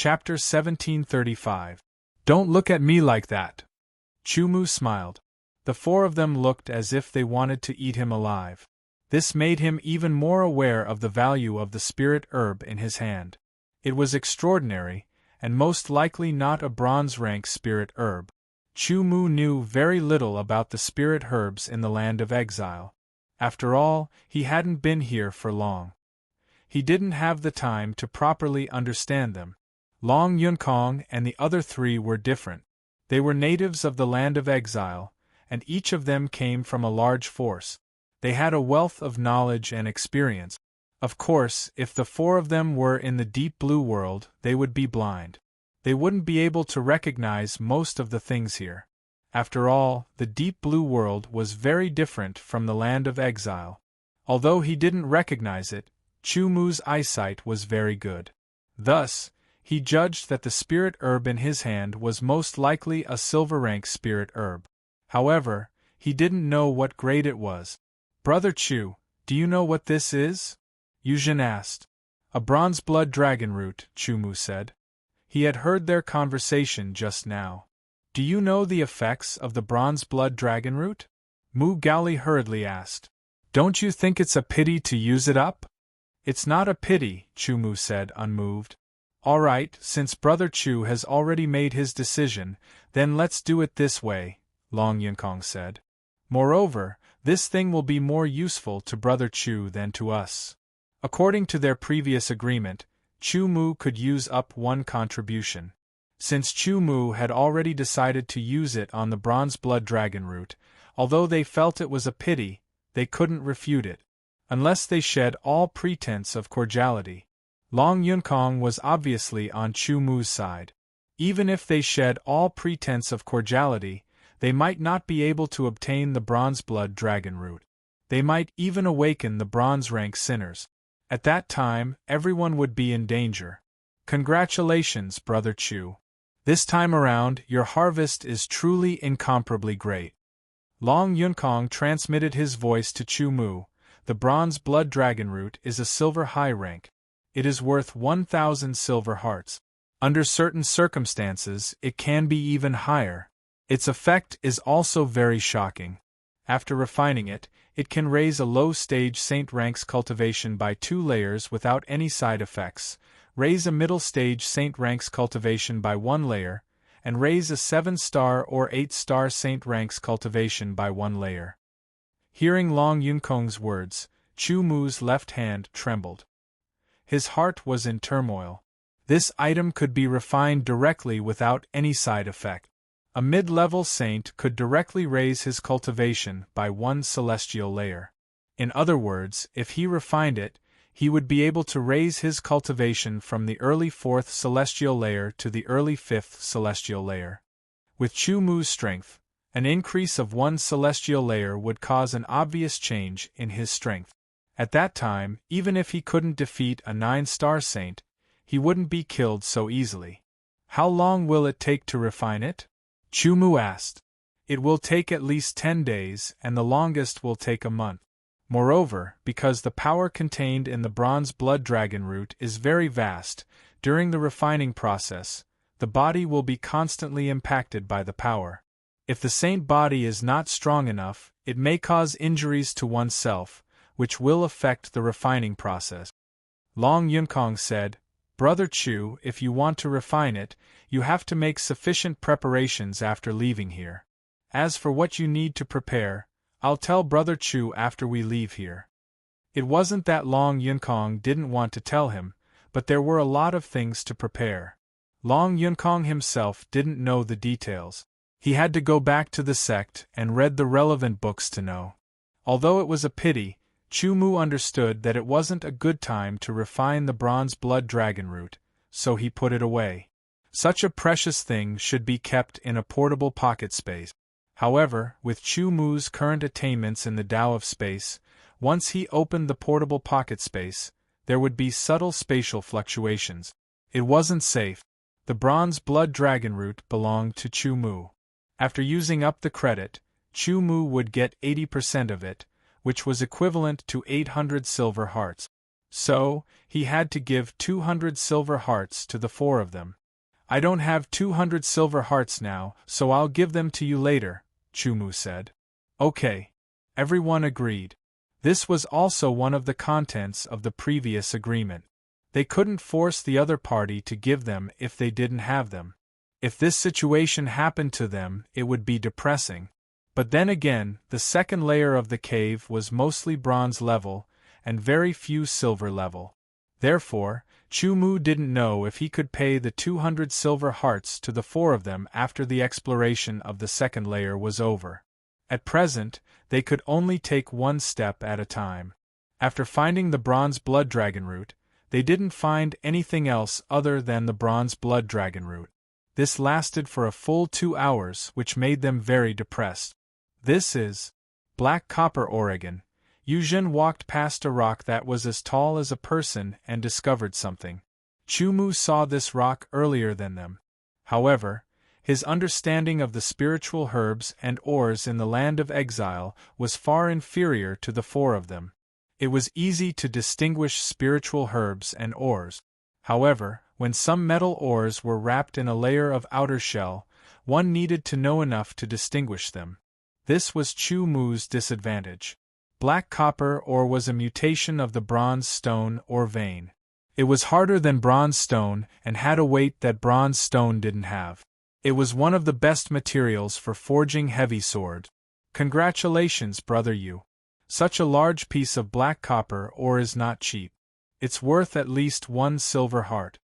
Chapter 1735. Don't look at me like that. Chu-Mu smiled. The four of them looked as if they wanted to eat him alive. This made him even more aware of the value of the spirit herb in his hand. It was extraordinary, and most likely not a bronze-rank spirit herb. Chu-Mu knew very little about the spirit herbs in the land of exile. After all, he hadn't been here for long. He didn't have the time to properly understand them. Long Yunkong and the other three were different. They were natives of the land of exile, and each of them came from a large force. They had a wealth of knowledge and experience. Of course, if the four of them were in the deep blue world, they would be blind. They wouldn't be able to recognize most of the things here. After all, the deep blue world was very different from the land of exile. Although he didn't recognize it, Chu-Mu's eyesight was very good. Thus, he judged that the spirit herb in his hand was most likely a silver-rank spirit herb. However, he didn't know what grade it was. "Brother Chu, do you know what this is?" Yuzhen asked. "A bronze blood dragon root," Chu-Mu said. He had heard their conversation just now. "Do you know the effects of the bronze blood dragon root?" Mu Gaoli hurriedly asked. "Don't you think it's a pity to use it up?" "It's not a pity," Chu-Mu said, unmoved. "All right, since Brother Chu has already made his decision, then let's do it this way," Long Yunkong said. "Moreover, this thing will be more useful to Brother Chu than to us." According to their previous agreement, Chu-Mu could use up one contribution. Since Chu-Mu had already decided to use it on the bronze blood dragon root, although they felt it was a pity, they couldn't refute it. Unless they shed all pretense of cordiality. Long Yunkong was obviously on Chu-Mu's side. Even if they shed all pretense of cordiality, they might not be able to obtain the bronze blood dragon root. They might even awaken the bronze-rank sinners. At that time, everyone would be in danger. "Congratulations, Brother Chu. This time around, your harvest is truly incomparably great." Long Yunkong transmitted his voice to Chu-Mu. "The bronze blood dragon root is a silver high rank. It is worth 1,000 silver hearts. Under certain circumstances, it can be even higher. Its effect is also very shocking. After refining it, it can raise a low-stage saint rank's cultivation by 2 layers without any side effects, raise a middle-stage saint rank's cultivation by 1 layer, and raise a 7-star or 8-star saint rank's cultivation by 1 layer." Hearing Long Yunkong's words, Chu-Mu's left hand trembled. His heart was in turmoil. This item could be refined directly without any side effect. A mid-level saint could directly raise his cultivation by 1 celestial layer. In other words, if he refined it, he would be able to raise his cultivation from the early 4th celestial layer to the early 5th celestial layer. With Chu-Mu's strength, an increase of 1 celestial layer would cause an obvious change in his strength. At that time, even if he couldn't defeat a 9-star saint, he wouldn't be killed so easily. "How long will it take to refine it?" Chu-Mu asked. "It will take at least 10 days, and the longest will take a month. Moreover, because the power contained in the bronze blood dragon root is very vast, during the refining process, the body will be constantly impacted by the power. If the saint body is not strong enough, it may cause injuries to oneself, which will affect the refining process." Long Yunkong said, "Brother Chu, if you want to refine it, you have to make sufficient preparations after leaving here. As for what you need to prepare, I'll tell Brother Chu after we leave here." It wasn't that Long Yunkong didn't want to tell him, but there were a lot of things to prepare. Long Yunkong himself didn't know the details. He had to go back to the sect and read the relevant books to know. Although it was a pity, Chu-Mu understood that it wasn't a good time to refine the bronze blood dragon root, so he put it away. Such a precious thing should be kept in a portable pocket space. However, with Chu-Mu's current attainments in the Tao of space, once he opened the portable pocket space, there would be subtle spatial fluctuations. It wasn't safe. The bronze blood dragon root belonged to Chu-Mu. After using up the credit, Chu-Mu would get 80% of it, which was equivalent to 800 silver hearts. So, he had to give 200 silver hearts to the 4 of them. I don't have 200 silver hearts now, so I'll give them to you later, Chumu said. Okay. Everyone agreed. This was also one of the contents of the previous agreement. They couldn't force the other party to give them if they didn't have them. If this situation happened to them, it would be depressing. But then again, the second layer of the cave was mostly bronze level, and very few silver level. Therefore, Chumu didn't know if he could pay the 200 silver hearts to the 4 of them after the exploration of the second layer was over. At present, they could only take one step at a time. After finding the bronze blood dragon root, they didn't find anything else other than the bronze blood dragon root. This lasted for a full 2 hours, which made them very depressed. This is Black Copper, Oregon. Yuzhen walked past a rock that was as tall as a person and discovered something. Chumu saw this rock earlier than them. However, his understanding of the spiritual herbs and ores in the land of exile was far inferior to the 4 of them. It was easy to distinguish spiritual herbs and ores. However, when some metal ores were wrapped in a layer of outer shell, one needed to know enough to distinguish them. This was Chumu's disadvantage. Black copper ore was a mutation of the bronze stone or vein. It was harder than bronze stone and had a weight that bronze stone didn't have. It was one of the best materials for forging heavy swords. Congratulations, brother Yu. Such a large piece of black copper ore is not cheap. It's worth at least 1 silver heart.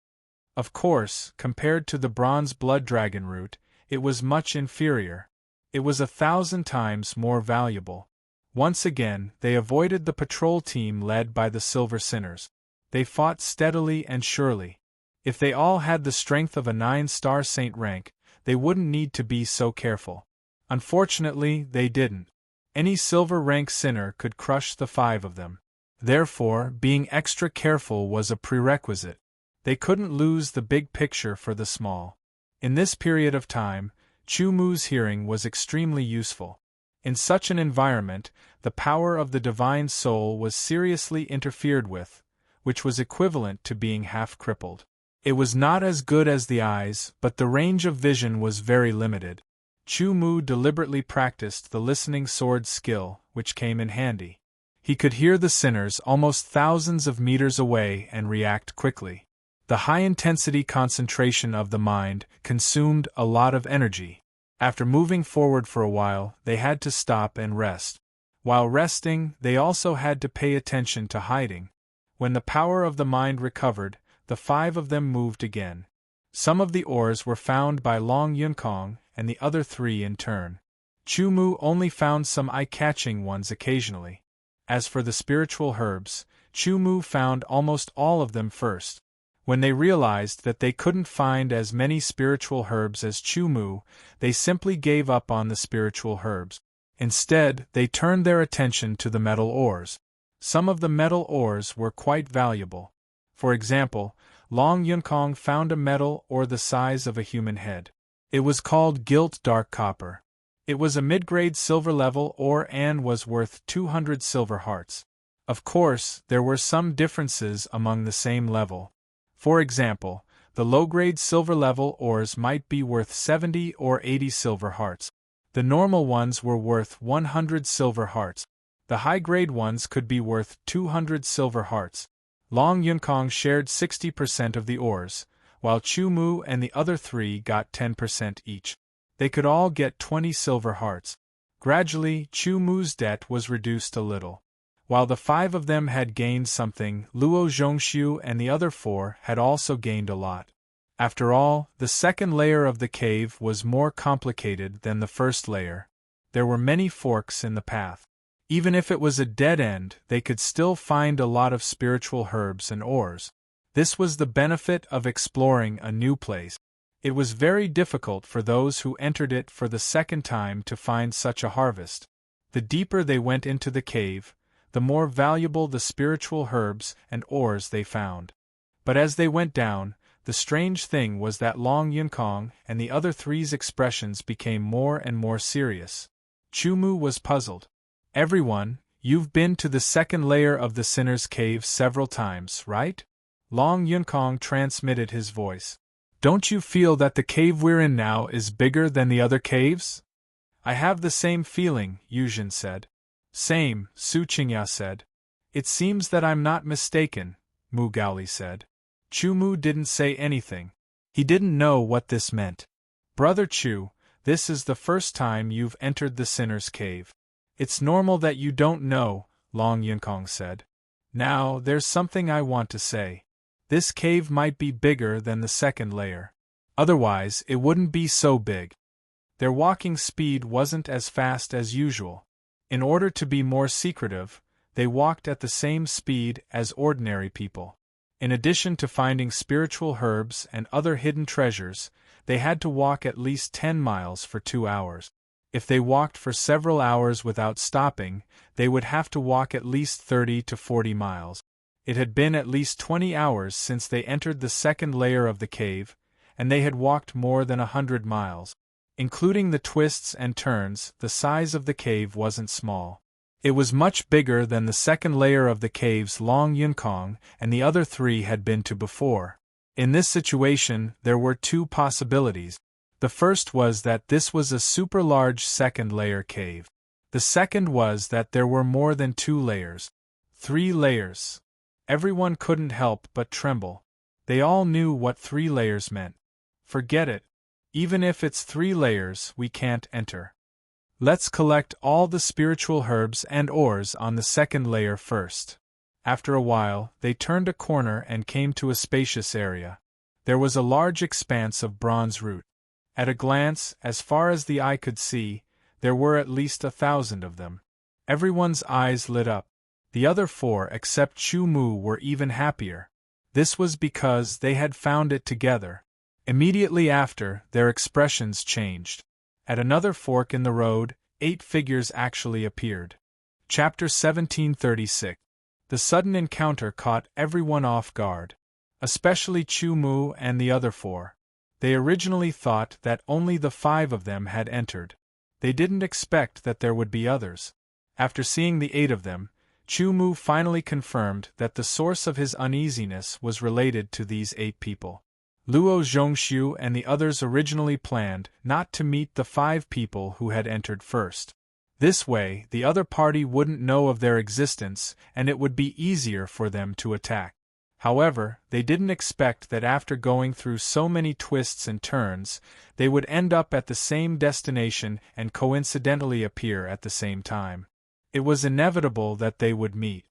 Of course, compared to the bronze blood dragon root, it was much inferior. It was 1,000 times more valuable. Once again, they avoided the patrol team led by the Silver Sinners. They fought steadily and surely. If they all had the strength of a 9-star saint rank, they wouldn't need to be so careful. Unfortunately, they didn't. Any silver rank sinner could crush the 5 of them. Therefore, being extra careful was a prerequisite. They couldn't lose the big picture for the small. In this period of time, Chumu's hearing was extremely useful. In such an environment, the power of the divine soul was seriously interfered with, which was equivalent to being half-crippled. It was not as good as the eyes, but the range of vision was very limited. Chumu deliberately practiced the listening sword skill, which came in handy. He could hear the sinners almost thousands of meters away and react quickly. The high-intensity concentration of the mind consumed a lot of energy. After moving forward for a while, they had to stop and rest. While resting, they also had to pay attention to hiding. When the power of the mind recovered, the 5 of them moved again. Some of the ores were found by Long Yunkong, and the other 3 in turn. Chumu only found some eye-catching ones occasionally. As for the spiritual herbs, Chumu found almost all of them first. When they realized that they couldn't find as many spiritual herbs as Chumu, they simply gave up on the spiritual herbs. Instead, they turned their attention to the metal ores. Some of the metal ores were quite valuable. For example, Long Yunkong found a metal ore the size of a human head. It was called gilt dark copper. It was a mid-grade silver level ore and was worth 200 silver hearts. Of course, there were some differences among the same level. For example, the low-grade silver level ores might be worth 70 or 80 silver hearts. The normal ones were worth 100 silver hearts. The high-grade ones could be worth 200 silver hearts. Long Yunkong shared 60% of the ores, while Chumu and the other 3 got 10% each. They could all get 20 silver hearts. Gradually, Chumu's debt was reduced a little. While the 5 of them had gained something, Luo Zhongshu and the other 4 had also gained a lot. After all, the second layer of the cave was more complicated than the first layer. There were many forks in the path. Even if it was a dead end, they could still find a lot of spiritual herbs and ores. This was the benefit of exploring a new place. It was very difficult for those who entered it for the second time to find such a harvest. The deeper they went into the cave, the more valuable the spiritual herbs and ores they found. But as they went down, the strange thing was that Long Yunkong and the other 3's expressions became more and more serious. Chumu was puzzled. Everyone, You've been to the second layer of the Sinner's Cave several times, right? Long Yunkong transmitted his voice. Don't you feel that the cave we're in now is bigger than the other caves? I have the same feeling, Yuzhen said. Same, Su Qingya said. It seems that I'm not mistaken, Mu Gaoli said. Chu Mu didn't say anything. He didn't know what this meant. Brother Chu, this is the first time you've entered the Sinner's Cave. It's normal that you don't know, Long Yunkong said. Now, there's something I want to say. This cave might be bigger than the second layer. Otherwise, it wouldn't be so big. Their walking speed wasn't as fast as usual. In order to be more secretive, they walked at the same speed as ordinary people. In addition to finding spiritual herbs and other hidden treasures, they had to walk at least 10 miles for 2 hours. If they walked for several hours without stopping, they would have to walk at least 30 to 40 miles. It had been at least 20 hours since they entered the second layer of the cave, and they had walked more than 100 miles. Including the twists and turns, the size of the cave wasn't small. It was much bigger than the second layer of the caves Long Yunkong and the other 3 had been to before. In this situation, there were 2 possibilities. The first was that this was a super large second layer cave. The second was that there were more than 2 layers. 3 layers. Everyone couldn't help but tremble. They all knew what 3 layers meant. Forget it. Even if it's 3 layers, we can't enter. Let's collect all the spiritual herbs and ores on the second layer first. After a while, they turned a corner and came to a spacious area. There was a large expanse of bronze root. At a glance, as far as the eye could see, there were at least 1,000 of them. Everyone's eyes lit up. The other 4 except Chu Mu were even happier. This was because they had found it together. Immediately after, their expressions changed. At another fork in the road, 8 figures actually appeared. Chapter 1736. The sudden encounter caught everyone off guard. Especially Chu Mu and the other 4. They originally thought that only the 5 of them had entered. They didn't expect that there would be others. After seeing the 8 of them, Chu Mu finally confirmed that the source of his uneasiness was related to these 8 people. Luo Zhongxiu and the others originally planned not to meet the 5 people who had entered first. This way, the other party wouldn't know of their existence and it would be easier for them to attack. However, they didn't expect that after going through so many twists and turns, they would end up at the same destination and coincidentally appear at the same time. It was inevitable that they would meet.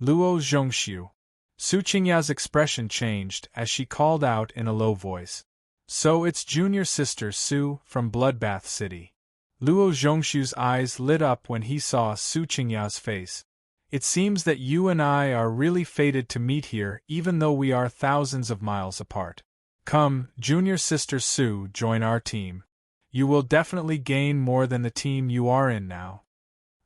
Luo Zhongxiu. Su Qingya's expression changed as she called out in a low voice. So it's junior sister Su from Bloodbath City. Luo Zhongxiu's eyes lit up when he saw Su Qingya's face. It seems that you and I are really fated to meet here even though we are thousands of miles apart. Come, junior sister Su, join our team. You will definitely gain more than the team you are in now.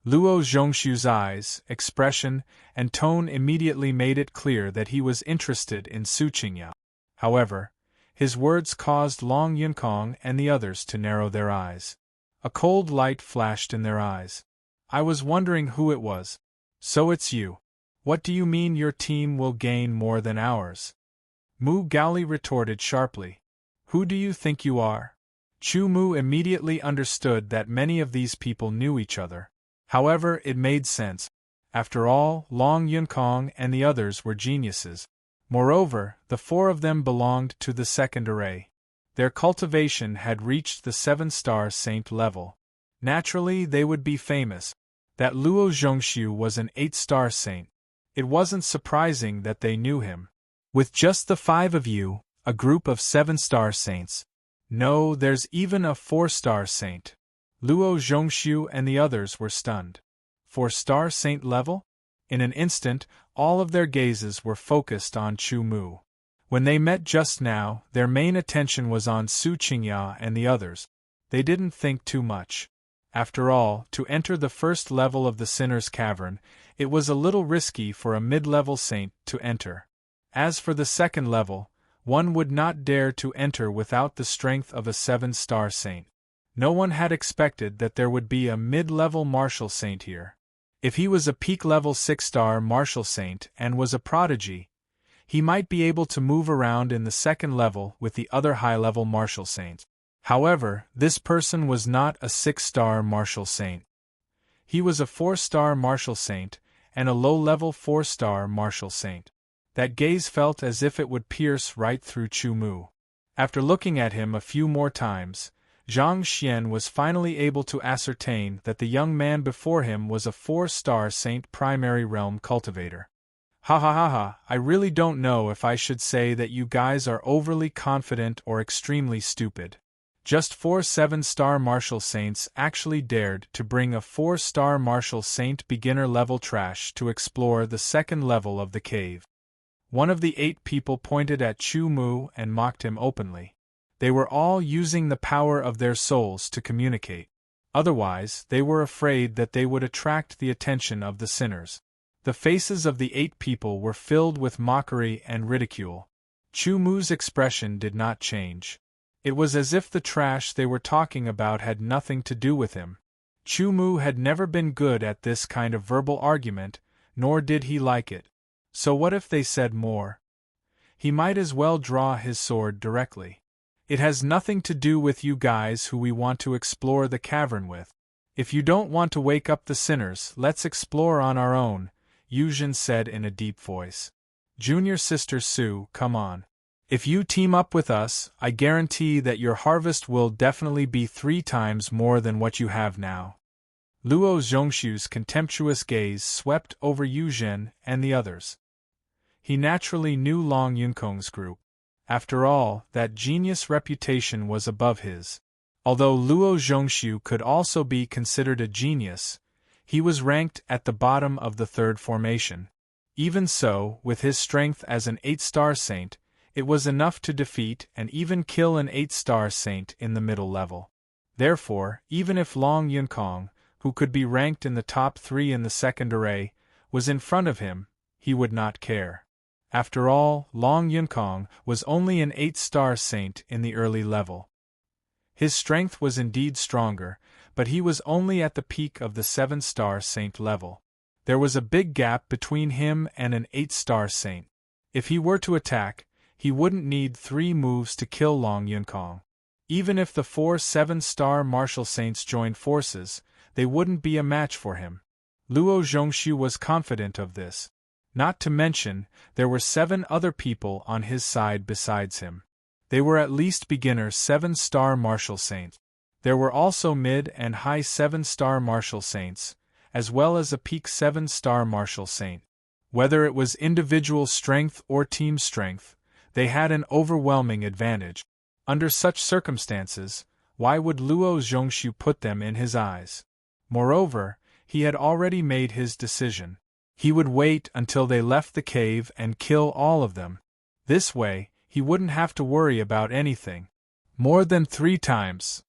Luo Zhongxiu's eyes, expression, and tone immediately made it clear that he was interested in Su Qingya. However, his words caused Long Yunkong and the others to narrow their eyes. A cold light flashed in their eyes. I was wondering who it was. So it's you. What do you mean your team will gain more than ours? Mu Gaoli retorted sharply. Who do you think you are? Chu Mu immediately understood that many of these people knew each other. However, it made sense. After all, Long Yunkong and the others were geniuses. Moreover, the 4 of them belonged to the second array. Their cultivation had reached the 7-star saint level. Naturally, they would be famous. That Luo Zhongxiu was an 8-star saint. It wasn't surprising that they knew him. With just the 5 of you, a group of 7-star saints. No, there's even a 4-star saint. Luo Zhongxiu and the others were stunned. 4-star saint level? In an instant, all of their gazes were focused on Chu Mu. When they met just now, their main attention was on Su Qingya and the others. They didn't think too much. After all, to enter the first level of the Sinner's Cavern, it was a little risky for a mid-level saint to enter. As for the second level, one would not dare to enter without the strength of a 7-star saint. No one had expected that there would be a mid-level martial saint here. If he was a peak-level 6-star martial saint and was a prodigy, he might be able to move around in the second level with the other high-level martial saints. However, this person was not a 6-star martial saint. He was a 4-star martial saint, and a low-level 4-star martial saint. That gaze felt as if it would pierce right through Chu Mu. After looking at him a few more times, Zhang Xian was finally able to ascertain that the young man before him was a 4-star saint primary realm cultivator. Ha ha ha ha, I really don't know if I should say that you guys are overly confident or extremely stupid. Just 4 7-star martial saints actually dared to bring a 4-star martial saint beginner level trash to explore the second level of the cave. One of the 8 people pointed at Chu Mu and mocked him openly. They were all using the power of their souls to communicate. Otherwise, they were afraid that they would attract the attention of the sinners. The faces of the 8 people were filled with mockery and ridicule. Chu Mu's expression did not change. It was as if the trash they were talking about had nothing to do with him. Chu Mu had never been good at this kind of verbal argument, nor did he like it. So what if they said more? He might as well draw his sword directly. It has nothing to do with you guys who we want to explore the cavern with. If you don't want to wake up the sinners, let's explore on our own, Yuzhen said in a deep voice. Junior sister Su, come on. If you team up with us, I guarantee that your harvest will definitely be 3 times more than what you have now. Luo Zhongshu's contemptuous gaze swept over Yuzhen and the others. He naturally knew Long Yunkong's group. After all, that genius reputation was above his. Although Luo Zhongshu could also be considered a genius, he was ranked at the bottom of the 3rd formation. Even so, with his strength as an 8-star saint, it was enough to defeat and even kill an 8-star saint in the middle level. Therefore, even if Long Yunkong, who could be ranked in the top 3 in the second array, was in front of him, he would not care. After all, Long Yunkong was only an 8-star saint in the early level. His strength was indeed stronger, but he was only at the peak of the 7-star saint level. There was a big gap between him and an 8-star saint. If he were to attack, he wouldn't need 3 moves to kill Long Yunkong. Even if the 4 7-star martial saints joined forces, they wouldn't be a match for him. Luo Zhongshu was confident of this. Not to mention, there were 7 other people on his side besides him. They were at least beginner 7-star martial saints. There were also mid and high 7-star martial saints, as well as a peak 7-star martial saint. Whether it was individual strength or team strength, they had an overwhelming advantage. Under such circumstances, why would Luo Zhongshu put them in his eyes? Moreover, he had already made his decision. He would wait until they left the cave and kill all of them. This way, he wouldn't have to worry about anything. More than 3 times.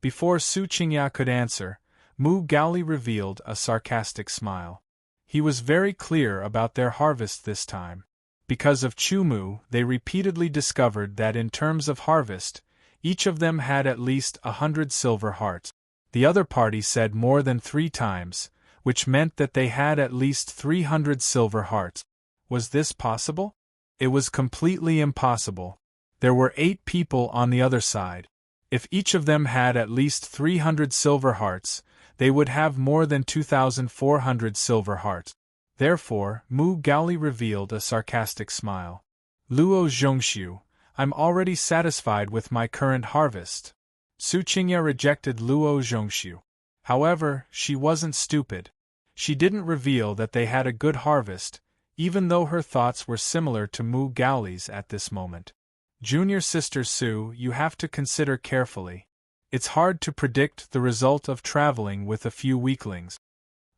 Before Su Qingya could answer, Mu Gaoli revealed a sarcastic smile. He was very clear about their harvest this time. Because of Chu Mu, they repeatedly discovered that in terms of harvest, each of them had at least 100 silver hearts. The other party said more than 3 times, which meant that they had at least 300 silver hearts. Was this possible? It was completely impossible. There were 8 people on the other side. If each of them had at least 300 silver hearts, they would have more than 2,400 silver hearts. Therefore, Mu Gaoli revealed a sarcastic smile. Luo Zhongshu, I'm already satisfied with my current harvest. Su Qingya rejected Luo Zhongshu. However, she wasn't stupid. She didn't reveal that they had a good harvest, even though her thoughts were similar to Mu Gaoli's at this moment. Junior sister Su, you have to consider carefully. It's hard to predict the result of traveling with a few weaklings.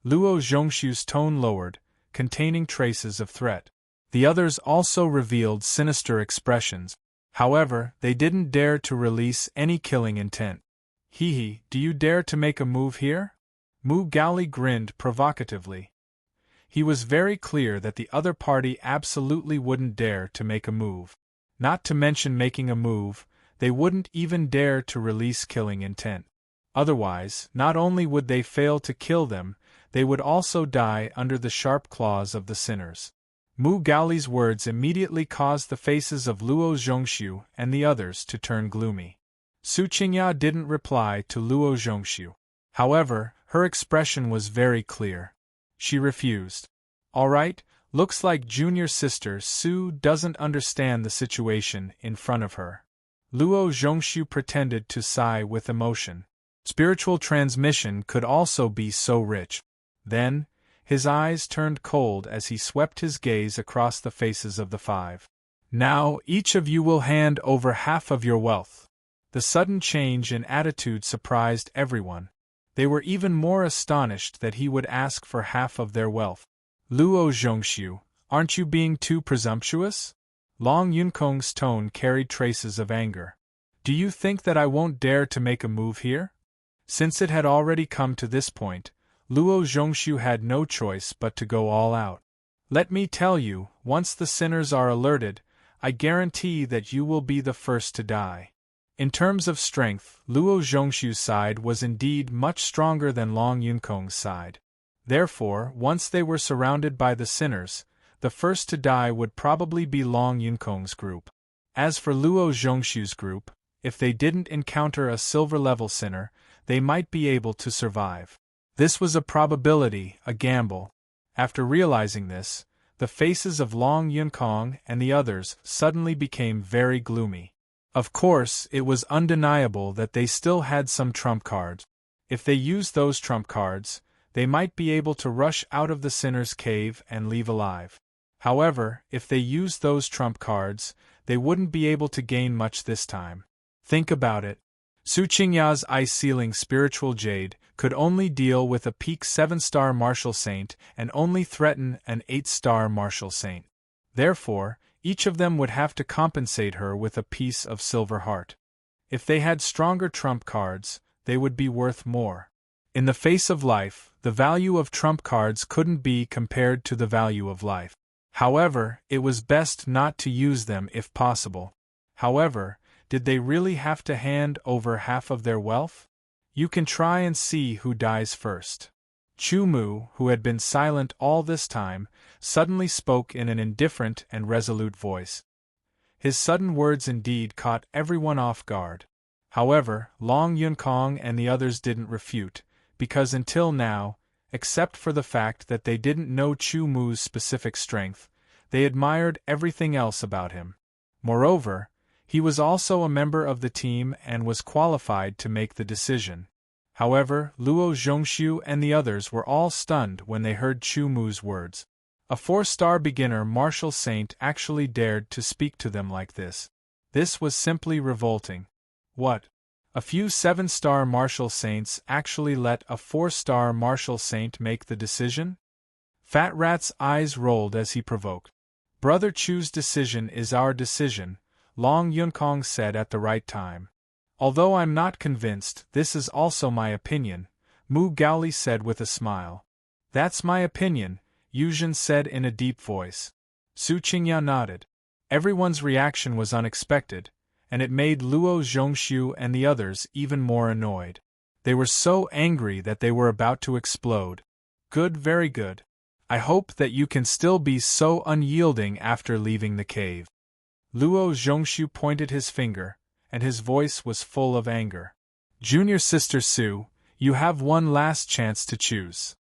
Luo Zhongshu's tone lowered, containing traces of threat. The others also revealed sinister expressions. However, they didn't dare to release any killing intent. Hee, do you dare to make a move here? Mu Gaoli grinned provocatively. He was very clear that the other party absolutely wouldn't dare to make a move. Not to mention making a move, they wouldn't even dare to release killing intent. Otherwise, not only would they fail to kill them, they would also die under the sharp claws of the sinners. Mu Gaoli's words immediately caused the faces of Luo Zhongxiu and the others to turn gloomy. Su Qingya didn't reply to Luo Zhongxiu. However, her expression was very clear. She refused. All right, looks like junior sister Su doesn't understand the situation in front of her. Luo Zhongxiu pretended to sigh with emotion. Spiritual transmission could also be so rich. Then, his eyes turned cold as he swept his gaze across the faces of the five. Now, each of you will hand over half of your wealth. The sudden change in attitude surprised everyone. They were even more astonished that he would ask for half of their wealth. Luo Zhongxiu, aren't you being too presumptuous? Long Yunkong's tone carried traces of anger. Do you think that I won't dare to make a move here? Since it had already come to this point, Luo Zhongxiu had no choice but to go all out. Let me tell you, once the sinners are alerted, I guarantee that you will be the first to die. In terms of strength, Luo Zhongxiu's side was indeed much stronger than Long Yunkong's side. Therefore, once they were surrounded by the sinners, the first to die would probably be Long Yunkong's group. As for Luo Zhongxiu's group, if they didn't encounter a silver-level sinner, they might be able to survive. This was a probability, a gamble. After realizing this, the faces of Long Yunkong and the others suddenly became very gloomy. Of course, it was undeniable that they still had some trump cards. If they used those trump cards, they might be able to rush out of the sinner's cave and leave alive. However, if they used those trump cards, they wouldn't be able to gain much this time. Think about it. Su Qingya's ice-sealing spiritual jade could only deal with a peak 7-star martial saint and only threaten an 8-star martial saint. Therefore, each of them would have to compensate her with a piece of silver heart. If they had stronger trump cards, they would be worth more. In the face of life, the value of trump cards couldn't be compared to the value of life. However, it was best not to use them if possible. However, did they really have to hand over half of their wealth? You can try and see who dies first. Chu Mu, who had been silent all this time, suddenly spoke in an indifferent and resolute voice. His sudden words indeed caught everyone off guard. However, Long Yunkong and the others didn't refute, because until now, except for the fact that they didn't know Chu Mu's specific strength, they admired everything else about him. Moreover, he was also a member of the team and was qualified to make the decision. However, Luo Zhongxiu and the others were all stunned when they heard Chu Mu's words. A 4-star beginner martial saint actually dared to speak to them like this. This was simply revolting. What? A few 7-star martial saints actually let a 4-star martial saint make the decision? Fat Rat's eyes rolled as he provoked. Brother Chu's decision is our decision, Long Yunkong said at the right time. Although I'm not convinced, this is also my opinion, Mu Gaoli said with a smile. That's my opinion, Yuzhen said in a deep voice. Su Qingya nodded. Everyone's reaction was unexpected, and it made Luo Zhongxiu and the others even more annoyed. They were so angry that they were about to explode. Good, very good. I hope that you can still be so unyielding after leaving the cave. Luo Zhongxiu pointed his finger, and his voice was full of anger. Junior sister Su, you have one last chance to choose.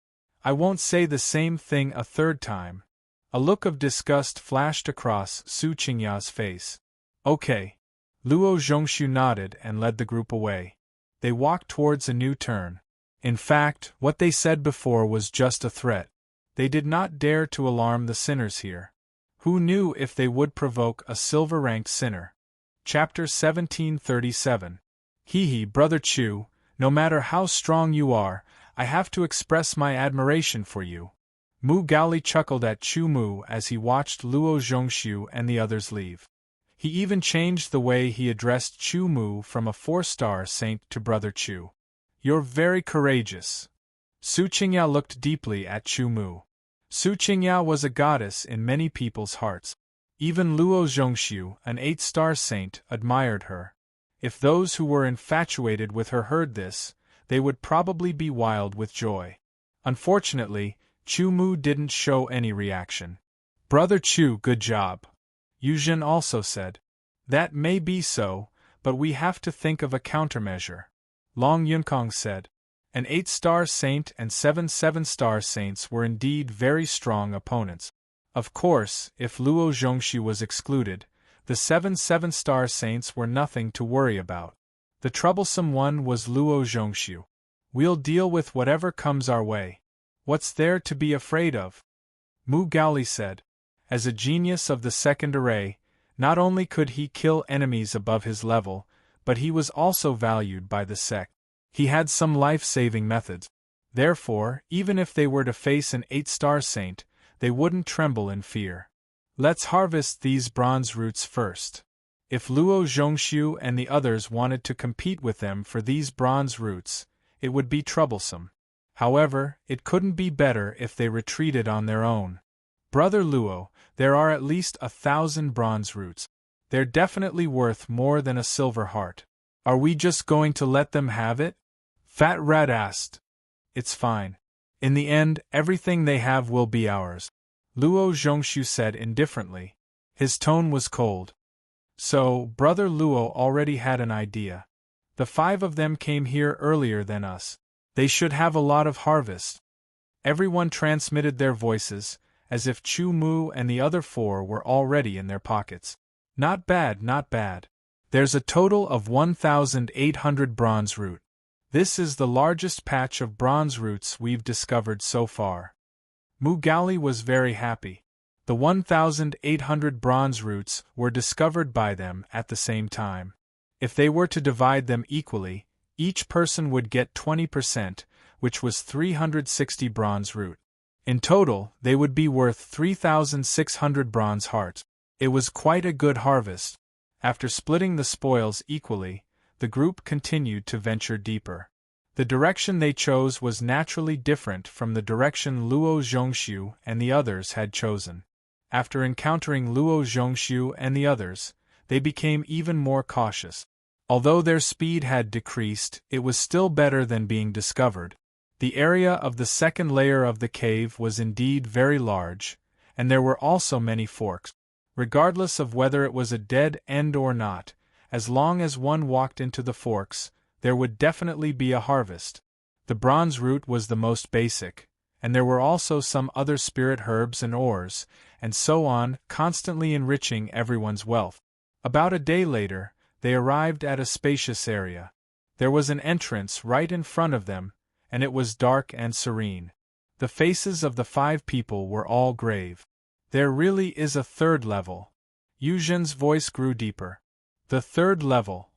I won't say the same thing a third time. A look of disgust flashed across Su Qingya's face. Okay. Luo Zhongxiu nodded and led the group away. They walked towards a new turn. In fact, what they said before was just a threat. They did not dare to alarm the sinners here. Who knew if they would provoke a silver-ranked sinner? Chapter 1737. Hee, Brother Chu, no matter how strong you are, I have to express my admiration for you. Mu Gaoli chuckled at Chu Mu as he watched Luo Zhongxiu and the others leave. He even changed the way he addressed Chu Mu from a 4-star saint to Brother Chu. You're very courageous. Su Qingya looked deeply at Chu Mu. Su Qingya was a goddess in many people's hearts. Even Luo Zhongxiu, an 8-star saint, admired her. If those who were infatuated with her heard this, they would probably be wild with joy. Unfortunately, Chu Mu didn't show any reaction. Brother Chu, good job. Yuzhen also said. That may be so, but we have to think of a countermeasure. Long Yunkong said. An 8-star saint and 7 7-star saints were indeed very strong opponents. Of course, if Luo Zhongxu was excluded, the 7 7-star saints were nothing to worry about. The troublesome one was Luo Zhongxu. We'll deal with whatever comes our way. What's there to be afraid of? Mu Gaoli said. As a genius of the second array, not only could he kill enemies above his level, but he was also valued by the sect. He had some life-saving methods. Therefore, even if they were to face an 8-star saint, they wouldn't tremble in fear. Let's harvest these bronze roots first. If Luo Zhongxu and the others wanted to compete with them for these bronze roots, it would be troublesome. However, it couldn't be better if they retreated on their own. Brother Luo, there are at least 1,000 bronze roots. They're definitely worth more than a silver heart. Are we just going to let them have it? Fat Rat asked. It's fine. In the end, everything they have will be ours, Luo Zhongxu said indifferently. His tone was cold. So, Brother Luo already had an idea. The 5 of them came here earlier than us. They should have a lot of harvest. Everyone transmitted their voices, as if Chu Mu and the other 4 were already in their pockets. Not bad, not bad. There's a total of 1,800 bronze root. This is the largest patch of bronze roots we've discovered so far. Mu Gaoli was very happy. The 1,800 bronze roots were discovered by them at the same time. If they were to divide them equally, each person would get 20%, which was 360 bronze root. In total, they would be worth 3,600 bronze hearts. It was quite a good harvest. After splitting the spoils equally, the group continued to venture deeper. The direction they chose was naturally different from the direction Luo Zhongxu and the others had chosen. After encountering Luo Zhongxu and the others, they became even more cautious. Although their speed had decreased, it was still better than being discovered. The area of the second layer of the cave was indeed very large, and there were also many forks. Regardless of whether it was a dead end or not, as long as one walked into the forks, there would definitely be a harvest. The bronze root was the most basic, and there were also some other spirit herbs and ores, and so on, constantly enriching everyone's wealth. About a day later, they arrived at a spacious area. There was an entrance right in front of them, and it was dark and serene. The faces of the 5 people were all grave. There really is a 3rd level. Yuzhen's voice grew deeper. The 3rd level.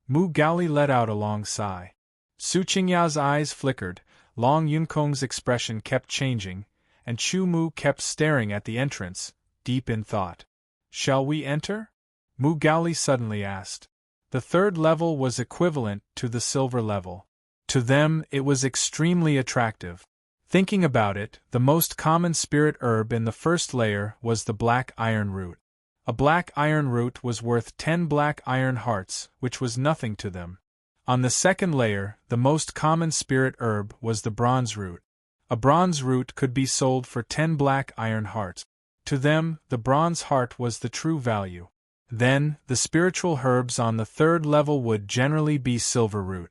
Mu Gaoli let out a long sigh. Su Qingya's eyes flickered, Long Yunkong's expression kept changing, and Chu Mu kept staring at the entrance, deep in thought. Shall we enter? Mu Gaoli suddenly asked. The 3rd level was equivalent to the silver level. To them, it was extremely attractive. Thinking about it, the most common spirit herb in the 1st layer was the black iron root. A black iron root was worth 10 black iron hearts, which was nothing to them. On the 2nd layer, the most common spirit herb was the bronze root. A bronze root could be sold for 10 black iron hearts. To them, the bronze heart was the true value. Then, the spiritual herbs on the 3rd level would generally be silver root.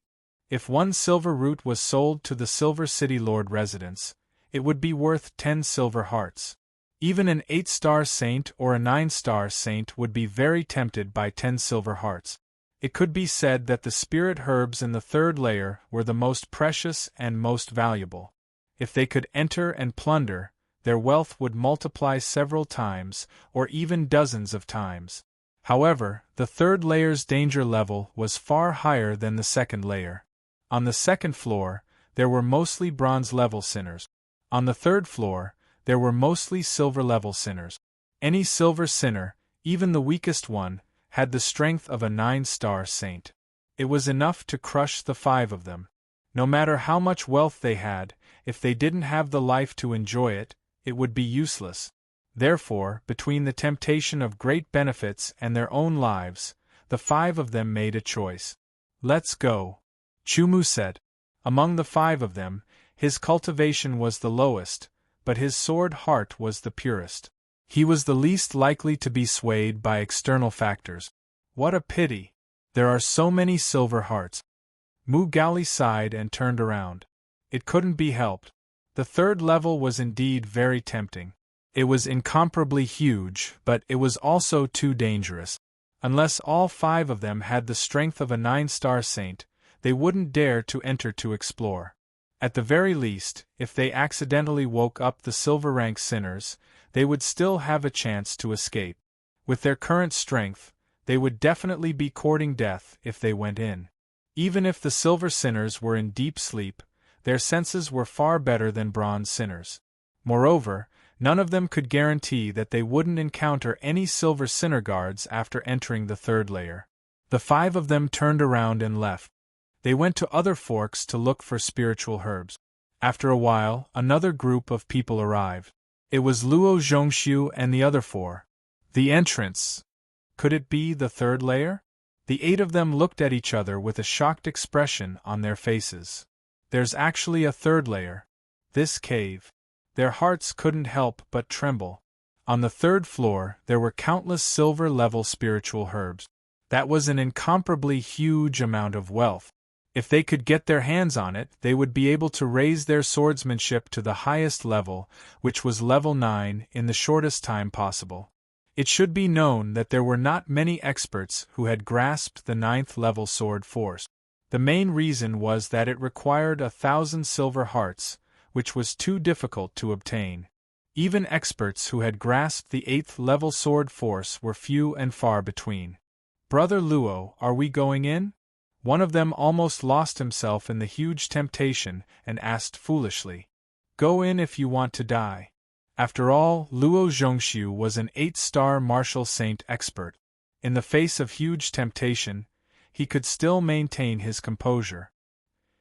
If 1 silver root was sold to the Silver City Lord residence, it would be worth 10 silver hearts. Even an 8-star saint or a 9-star saint would be very tempted by 10 silver hearts. It could be said that the spirit herbs in the 3rd layer were the most precious and most valuable. If they could enter and plunder, their wealth would multiply several times, or even dozens of times. However, the 3rd layer's danger level was far higher than the 2nd layer. On the 2nd floor, there were mostly bronze-level sinners. On the 3rd floor, there were mostly silver-level sinners. Any silver sinner, even the weakest one, had the strength of a 9-star saint. It was enough to crush the 5 of them. No matter how much wealth they had, if they didn't have the life to enjoy it, it would be useless. Therefore, between the temptation of great benefits and their own lives, the 5 of them made a choice. Let's go, Chu Mu said. Among the 5 of them, His cultivation was the lowest, but his sword heart was the purest. He was the least likely to be swayed by external factors. What a pity! There are so many silver hearts. Mu Gali sighed and turned around. It couldn't be helped. The third level was indeed very tempting. It was incomparably huge, but it was also too dangerous. Unless all 5 of them had the strength of a 9-star saint, they wouldn't dare to enter to explore. At the very least, if they accidentally woke up the silver rank sinners, they would still have a chance to escape. With their current strength, they would definitely be courting death if they went in. Even if the silver sinners were in deep sleep, their senses were far better than bronze sinners. Moreover, none of them could guarantee that they wouldn't encounter any silver sinner guards after entering the third layer. The 5 of them turned around and left. They went to other forks to look for spiritual herbs. After a while, another group of people arrived. It was Luo Zhongxiu and the other 4. The entrance. Could it be the third layer? The 8 of them looked at each other with a shocked expression on their faces. There's actually a third layer. This cave. Their hearts couldn't help but tremble. On the 3rd floor, there were countless silver-level spiritual herbs. That was an incomparably huge amount of wealth. If they could get their hands on it, they would be able to raise their swordsmanship to the highest level, which was level 9, in the shortest time possible. It should be known that there were not many experts who had grasped the 9th level sword force. The main reason was that it required 1,000 silver hearts, which was too difficult to obtain. Even experts who had grasped the 8th level sword force were few and far between. "Brother Luo, are we going in?" One of them almost lost himself in the huge temptation and asked foolishly. "Go in if you want to die." After all, Luo Zhongxiu was an 8-star martial saint expert. In the face of huge temptation, he could still maintain his composure.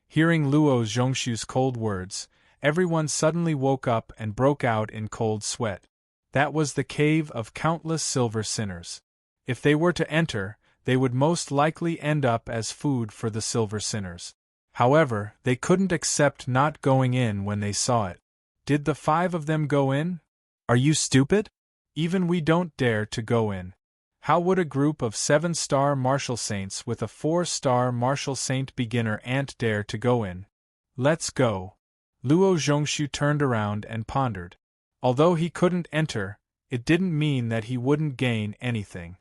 Hearing Luo Zhongxiu's cold words, everyone suddenly woke up and broke out in cold sweat. That was the cave of countless silver sinners. If they were to enter, they would most likely end up as food for the silver sinners. However, they couldn't accept not going in when they saw it. Did the 5 of them go in? Are you stupid? Even we don't dare to go in. How would a group of 7-star martial saints with a 4-star martial saint beginner ant dare to go in? Let's go. Luo Zhongxiu turned around and pondered. Although he couldn't enter, it didn't mean that he wouldn't gain anything.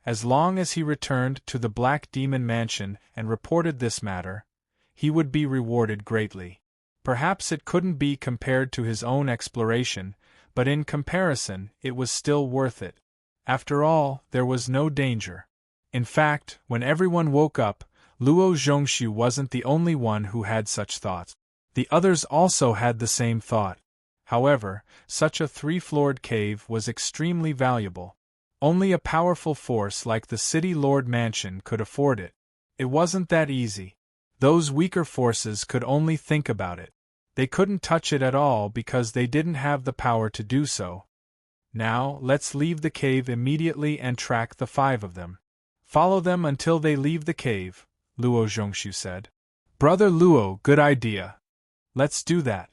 As long as he returned to the Black Demon Mansion and reported this matter, he would be rewarded greatly. Perhaps it couldn't be compared to his own exploration, but in comparison, it was still worth it. After all, there was no danger. In fact, when everyone woke up, Luo Zhongxiu wasn't the only one who had such thoughts. The others also had the same thought. However, such a 3-floored cave was extremely valuable. Only a powerful force like the City Lord Mansion could afford it. It wasn't that easy. Those weaker forces could only think about it. They couldn't touch it at all because they didn't have the power to do so. Now, let's leave the cave immediately and track the 5 of them. Follow them until they leave the cave, Luo Zhongxiu said. Brother Luo, good idea. Let's do that.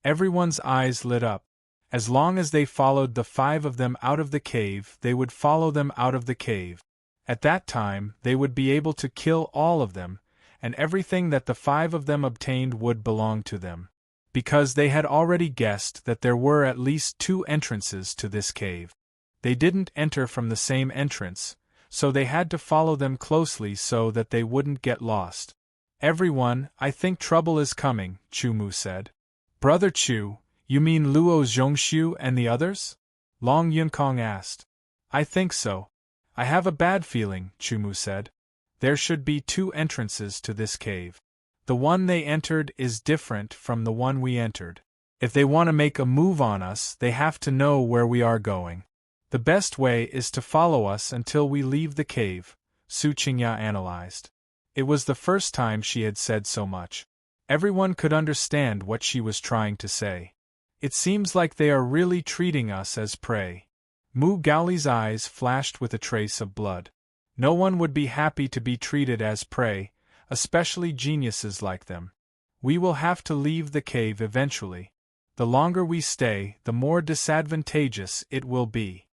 Everyone's eyes lit up. As long as they followed the 5 of them out of the cave, they would follow them out of the cave. At that time, they would be able to kill all of them, and everything that the 5 of them obtained would belong to them. Because they had already guessed that there were at least 2 entrances to this cave. They didn't enter from the same entrance, so they had to follow them closely so that they wouldn't get lost. Everyone, I think trouble is coming, Chu Mu said. Brother Chu, you mean Luo Zhongxiu and the others? Long Yunkong asked. I think so. I have a bad feeling, Chu Mu said. There should be 2 entrances to this cave. The one they entered is different from the one we entered. If they want to make a move on us, they have to know where we are going. The best way is to follow us until we leave the cave, Su Qingya analyzed. It was the first time she had said so much. Everyone could understand what she was trying to say. It seems like they are really treating us as prey. Mu Gaoli's eyes flashed with a trace of blood. No one would be happy to be treated as prey, especially geniuses like them. We will have to leave the cave eventually. The longer we stay, the more disadvantageous it will be.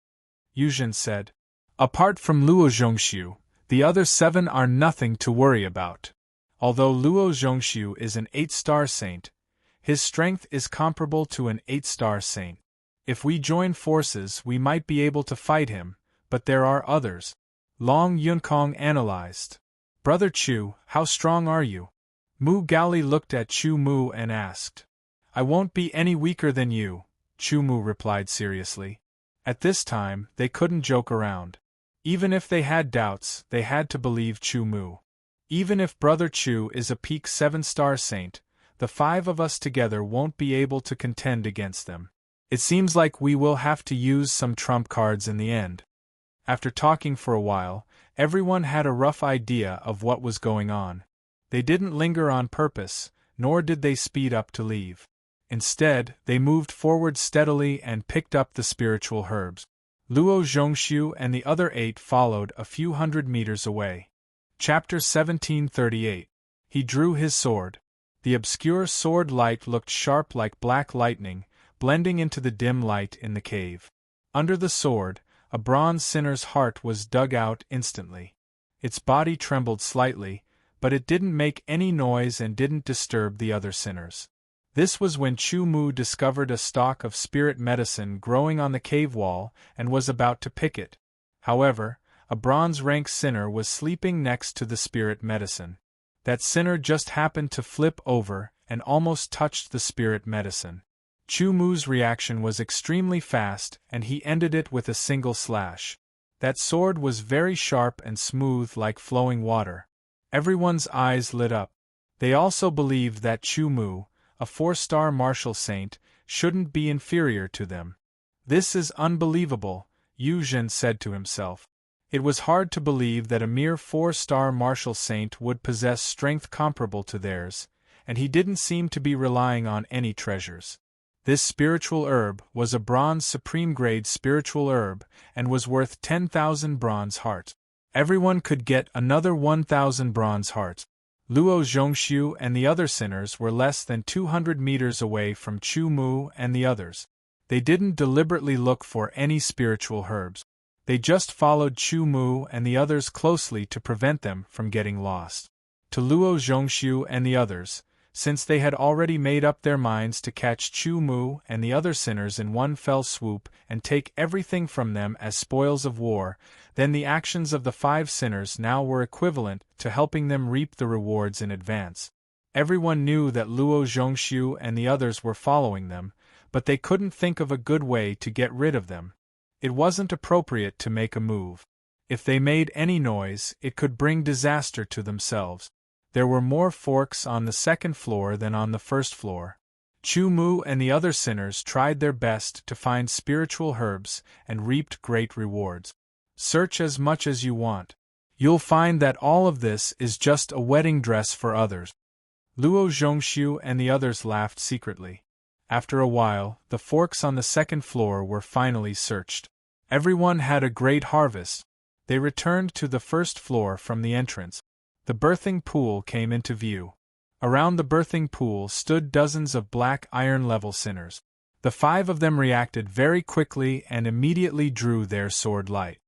Yuzhen said. Apart from Luo Zhongxiu, the other 7 are nothing to worry about. Although Luo Zhongxiu is an 8-star saint, his strength is comparable to an 8-star saint. If we join forces, we might be able to fight him, but there are others. Long Yunkong analyzed. Brother Chu, how strong are you? Mu Gaoli looked at Chu Mu and asked. I won't be any weaker than you, Chu Mu replied seriously. At this time, they couldn't joke around. Even if they had doubts, they had to believe Chu Mu. Even if Brother Chu is a peak 7-star saint, the 5 of us together won't be able to contend against them. It seems like we will have to use some trump cards in the end. After talking for a while, everyone had a rough idea of what was going on. They didn't linger on purpose, nor did they speed up to leave. Instead, they moved forward steadily and picked up the spiritual herbs. Luo Zhongxiu and the other 8 followed a few hundred meters away. Chapter 1738. He drew his sword. The obscure sword light looked sharp like black lightning, blending into the dim light in the cave. Under the sword, a bronze sinner's heart was dug out instantly. Its body trembled slightly, but it didn't make any noise and didn't disturb the other sinners. This was when Chu Mu discovered a stalk of spirit medicine growing on the cave wall and was about to pick it. However, a bronze-rank sinner was sleeping next to the spirit medicine. That sinner just happened to flip over and almost touched the spirit medicine. Chu Mu's reaction was extremely fast and he ended it with a single slash. That sword was very sharp and smooth like flowing water. Everyone's eyes lit up. They also believed that Chu Mu, a 4-star martial saint, shouldn't be inferior to them. This is unbelievable, Yuzhen said to himself. It was hard to believe that a mere 4-star martial saint would possess strength comparable to theirs, and he didn't seem to be relying on any treasures. This spiritual herb was a bronze supreme-grade spiritual herb and was worth 10,000 bronze hearts. Everyone could get another 1,000 bronze hearts. Luo Zhongxiu and the other sinners were less than 200 meters away from Chu Mu and the others. They didn't deliberately look for any spiritual herbs. They just followed Chu Mu and the others closely to prevent them from getting lost. To Luo Zhongxiu and the others, since they had already made up their minds to catch Chu Mu and the other sinners in one fell swoop and take everything from them as spoils of war, then the actions of the 5 sinners now were equivalent to helping them reap the rewards in advance. Everyone knew that Luo Zhongxiu and the others were following them, but they couldn't think of a good way to get rid of them. It wasn't appropriate to make a move. If they made any noise, it could bring disaster to themselves. There were more forks on the 2nd floor than on the 1st floor. Chu Mu and the other sinners tried their best to find spiritual herbs and reaped great rewards. Search as much as you want. You'll find that all of this is just a wedding dress for others. Luo Zhongxiu and the others laughed secretly. After a while, the forks on the 2nd floor were finally searched. Everyone had a great harvest. They returned to the 1st floor from the entrance. The birthing pool came into view. Around the birthing pool stood dozens of black iron-level sinners. The 5 of them reacted very quickly and immediately drew their sword light.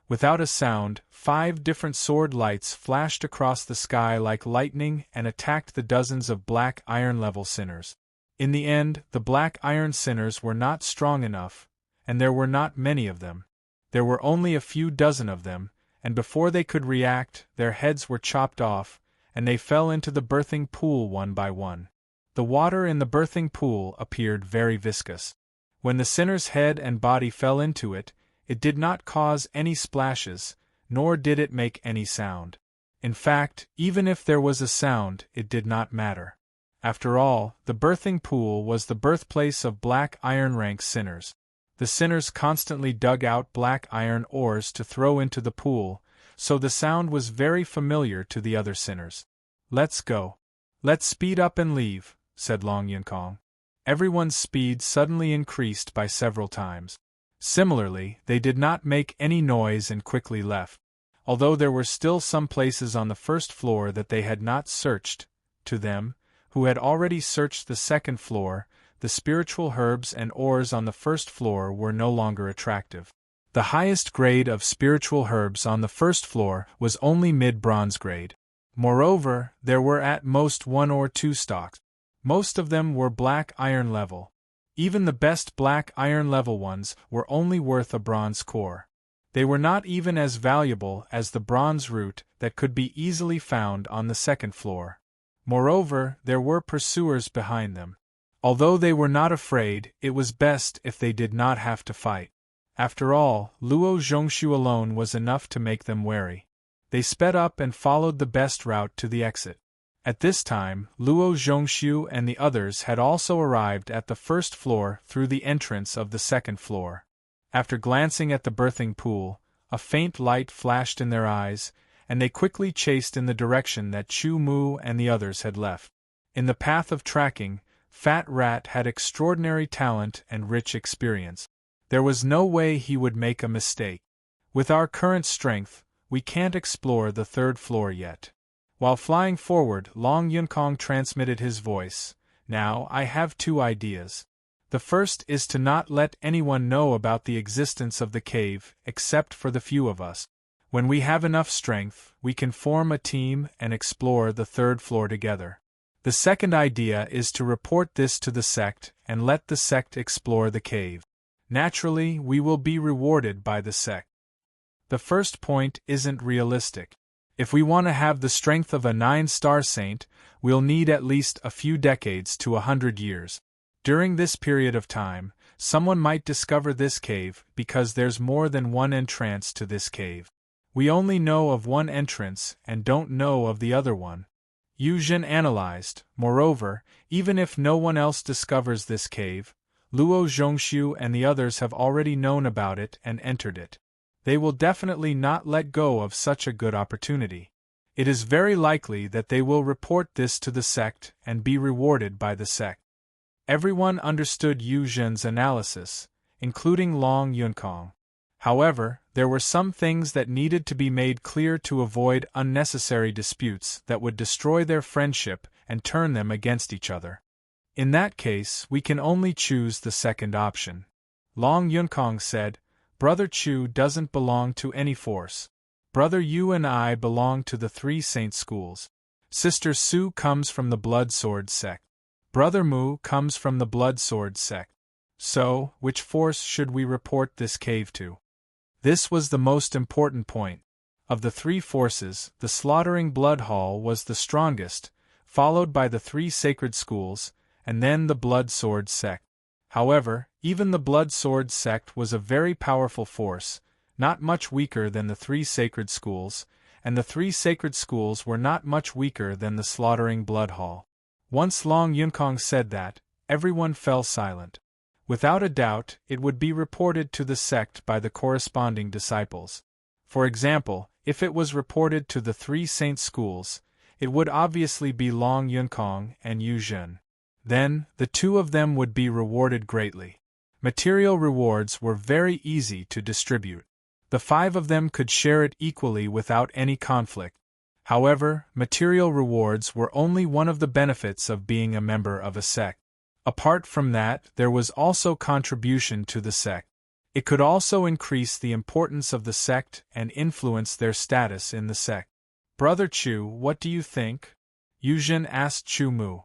Without a sound, 5 different sword lights flashed across the sky like lightning and attacked the dozens of black iron-level sinners. In the end, the black iron sinners were not strong enough, and there were not many of them. There were only a few dozen of them, and before they could react, their heads were chopped off, and they fell into the birthing pool one by one. The water in the birthing pool appeared very viscous. When the sinner's head and body fell into it, it did not cause any splashes, nor did it make any sound. In fact, even if there was a sound, it did not matter. After all, the birthing pool was the birthplace of black iron-rank sinners. The sinners constantly dug out black iron ores to throw into the pool, so the sound was very familiar to the other sinners. Let's go. Let's speed up and leave, said Long Yunkong. Everyone's speed suddenly increased by several times. Similarly, they did not make any noise and quickly left. Although there were still some places on the 1st floor that they had not searched, to them, who had already searched the second floor. The spiritual herbs and ores on the first floor were no longer attractive. The highest grade of spiritual herbs on the first floor was only mid-bronze grade. Moreover, there were at most 1 or 2 stocks. Most of them were black iron level. Even the best black iron level ones were only worth a bronze core. They were not even as valuable as the bronze root that could be easily found on the second floor. Moreover, there were pursuers behind them. Although they were not afraid, it was best if they did not have to fight. After all, Luo Zhongshu alone was enough to make them wary. They sped up and followed the best route to the exit. At this time, Luo Zhongshu and the others had also arrived at the first floor through the entrance of the second floor. After glancing at the birthing pool, a faint light flashed in their eyes, and they quickly chased in the direction that Chu Mu and the others had left. In the path of tracking, Fat Rat had extraordinary talent and rich experience. There was no way he would make a mistake. With our current strength, we can't explore the third floor yet. While flying forward, Long Yunkong transmitted his voice. Now, I have 2 ideas. The first is to not let anyone know about the existence of the cave, except for the few of us. When we have enough strength, we can form a team and explore the third floor together. The second idea is to report this to the sect and let the sect explore the cave. Naturally, we will be rewarded by the sect. The first point isn't realistic. If we want to have the strength of a 9-star saint, we'll need at least a few decades to 100 years. During this period of time, someone might discover this cave because there's more than one entrance to this cave. We only know of one entrance and don't know of the other one. Yu Zhen analyzed. Moreover, even if no one else discovers this cave, Luo Zhongshu and the others have already known about it and entered it. They will definitely not let go of such a good opportunity. It is very likely that they will report this to the sect and be rewarded by the sect. Everyone understood Yu Zhen's analysis, including Long Yunkong. However, there were some things that needed to be made clear to avoid unnecessary disputes that would destroy their friendship and turn them against each other. In that case, we can only choose the second option. Long Yunkong said, Brother Chu doesn't belong to any force. Brother Yu and I belong to the 3 saint schools. Sister Su comes from the Blood Sword sect. Brother Mu comes from the Blood Sword sect. So, which force should we report this cave to? This was the most important point. Of the 3 forces, the Slaughtering Blood Hall was the strongest, followed by the 3 sacred schools, and then the Blood Sword sect. However, even the Blood Sword sect was a very powerful force, not much weaker than the 3 sacred schools, and the 3 sacred schools were not much weaker than the Slaughtering Blood Hall. Once Long Yunkong said that, everyone fell silent. Without a doubt, it would be reported to the sect by the corresponding disciples. For example, if it was reported to the 3 saint schools, it would obviously be Long Yunkong and Yu Zhen. Then, the 2 of them would be rewarded greatly. Material rewards were very easy to distribute. The 5 of them could share it equally without any conflict. However, material rewards were only one of the benefits of being a member of a sect. Apart from that, there was also contribution to the sect. It could also increase the importance of the sect and influence their status in the sect. Brother Chu, what do you think? Yu Zhen asked Chu Mu.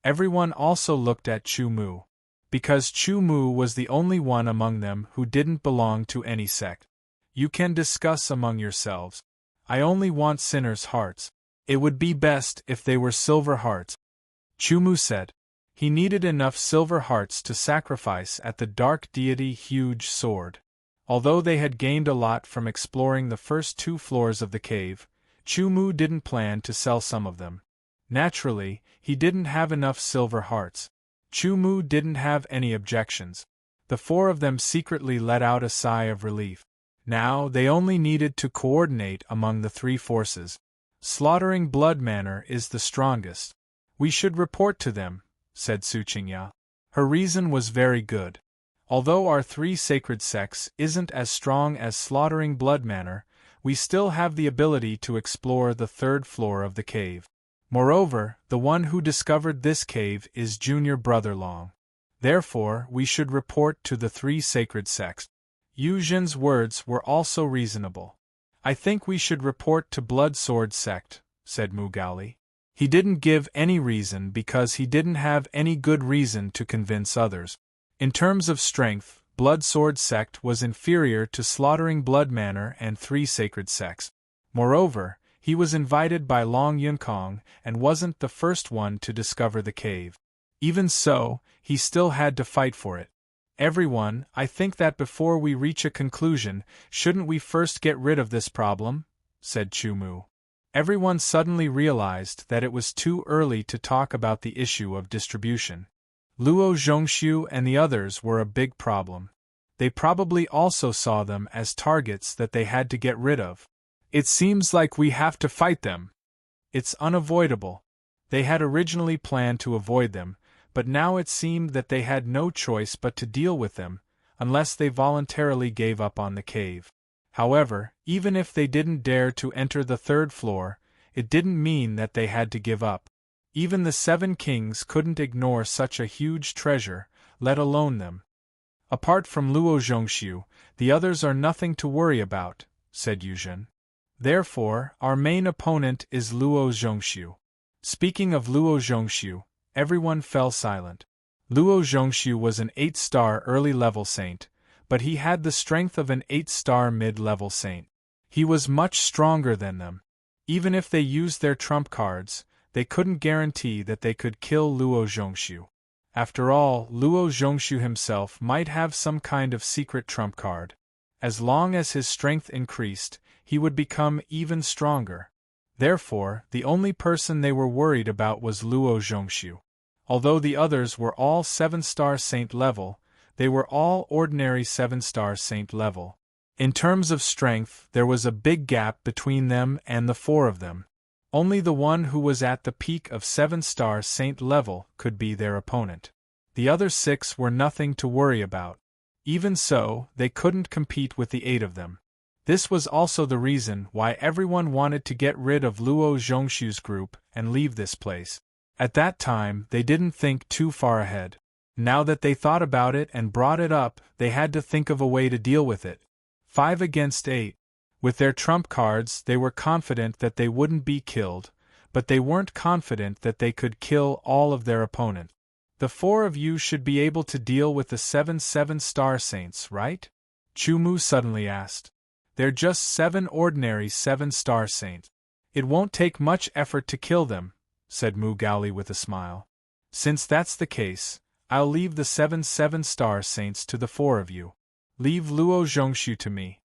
Everyone also looked at Chu Mu. Because Chu Mu was the only one among them who didn't belong to any sect. You can discuss among yourselves. I only want sinners' hearts. It would be best if they were silver hearts. Chu Mu said. He needed enough silver hearts to sacrifice at the dark deity huge sword. Although they had gained a lot from exploring the first 2 floors of the cave, Chu Mu didn't plan to sell some of them. Naturally, he didn't have enough silver hearts. Chu Mu didn't have any objections. The 4 of them secretly let out a sigh of relief. Now they only needed to coordinate among the 3 forces. Slaughtering Blood Manor is the strongest. We should report to them, said Su Qingya. Her reason was very good. Although our 3 sacred sects isn't as strong as Slaughtering Blood Manor, we still have the ability to explore the 3rd floor of the cave. Moreover, the one who discovered this cave is junior brother Long. Therefore, we should report to the three sacred sects. Yu Zhen's words were also reasonable. I think we should report to Blood Sword sect, said Mu Gaoli. He didn't give any reason because he didn't have any good reason to convince others. In terms of strength, Blood Sword sect was inferior to Slaughtering Blood Manor and three sacred sects. Moreover, he was invited by Long Yunkong and wasn't the first one to discover the cave. Even so, he still had to fight for it. Everyone, I think that before we reach a conclusion, shouldn't we first get rid of this problem? Said Chu Mu. Everyone suddenly realized that it was too early to talk about the issue of distribution. Luo Zhongxiu and the others were a big problem. They probably also saw them as targets that they had to get rid of. It seems like we have to fight them. It's unavoidable. They had originally planned to avoid them, but now it seemed that they had no choice but to deal with them, unless they voluntarily gave up on the cave. However, even if they didn't dare to enter the third floor, it didn't mean that they had to give up. Even the seven kings couldn't ignore such a huge treasure, let alone them. Apart from Luo Zhongxiu, the others are nothing to worry about, said Yu Zhen. Therefore, our main opponent is Luo Zhongxiu. Speaking of Luo Zhongxiu, everyone fell silent. Luo Zhongxiu was an 8-star early-level saint, but he had the strength of an 8-star mid-level saint. He was much stronger than them. Even if they used their trump cards, they couldn't guarantee that they could kill Luo Zhongxiu. After all, Luo Zhongxiu himself might have some kind of secret trump card. As long as his strength increased, he would become even stronger. Therefore, the only person they were worried about was Luo Zhongxiu. Although the others were all 7-star saint level, they were all ordinary 7-star saint level. In terms of strength, there was a big gap between them and the four of them. Only the one who was at the peak of 7-star saint level could be their opponent. The other 6 were nothing to worry about. Even so, they couldn't compete with the 8 of them. This was also the reason why everyone wanted to get rid of Luo Zhongxiu's group and leave this place. At that time, they didn't think too far ahead. Now that they thought about it and brought it up, they had to think of a way to deal with it. 5 against 8. With their trump cards, they were confident that they wouldn't be killed, but they weren't confident that they could kill all of their opponents. The 4 of you should be able to deal with the 7 7-star saints, right? Chu Mu suddenly asked. They're just 7 ordinary 7-star saints. It won't take much effort to kill them, said Mu Gaoli with a smile. Since that's the case, I'll leave the 7 7-star saints to the 4 of you. Leave Luo Zhongxiu to me.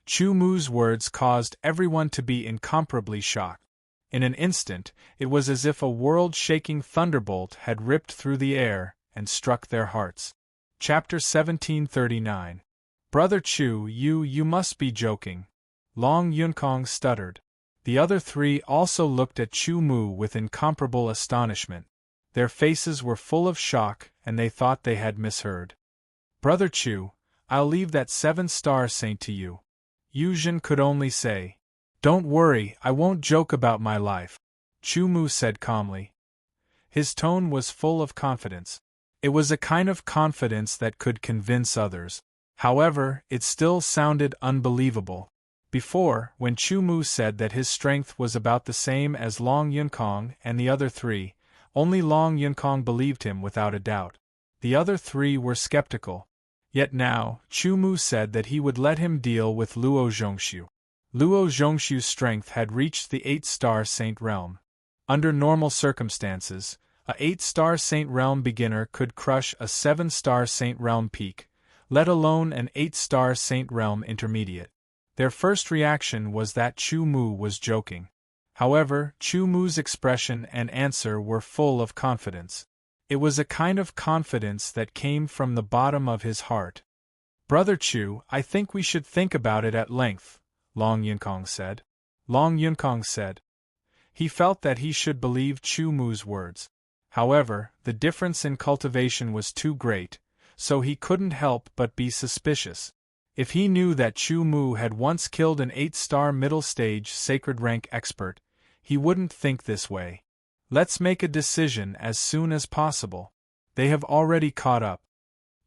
Chu Mu's words caused everyone to be incomparably shocked. In an instant, it was as if a world-shaking thunderbolt had ripped through the air and struck their hearts. Chapter 1739. Brother Chu, you must be joking. Long Yunkong stuttered. The other 3 also looked at Chu Mu with incomparable astonishment. Their faces were full of shock and they thought they had misheard. Brother Chu, I'll leave that 7-star saint to you. Yu Zhen could only say. Don't worry, I won't joke about my life, Chu Mu said calmly. His tone was full of confidence. It was a kind of confidence that could convince others. However, it still sounded unbelievable. Before, when Chu Mu said that his strength was about the same as Long Yunkong and the other 3, only Long Yunkong believed him without a doubt. The other 3 were skeptical. Yet now, Chu Mu said that he would let him deal with Luo Zhongxiu. Luo Zhongxiu's strength had reached the 8-star saint realm. Under normal circumstances, a 8-star saint realm beginner could crush a 7-star saint realm peak, let alone an 8-star saint realm intermediate. Their first reaction was that Chu Mu was joking. However, Chu Mu's expression and answer were full of confidence. It was a kind of confidence that came from the bottom of his heart. Brother Chu, I think we should think about it at length, Long Yunkong said. Long Yunkong said. He felt that he should believe Chu Mu's words. However, the difference in cultivation was too great, so he couldn't help but be suspicious. If he knew that Chu Mu had once killed an 8-star middle stage sacred rank expert, he wouldn't think this way. Let's make a decision as soon as possible. They have already caught up,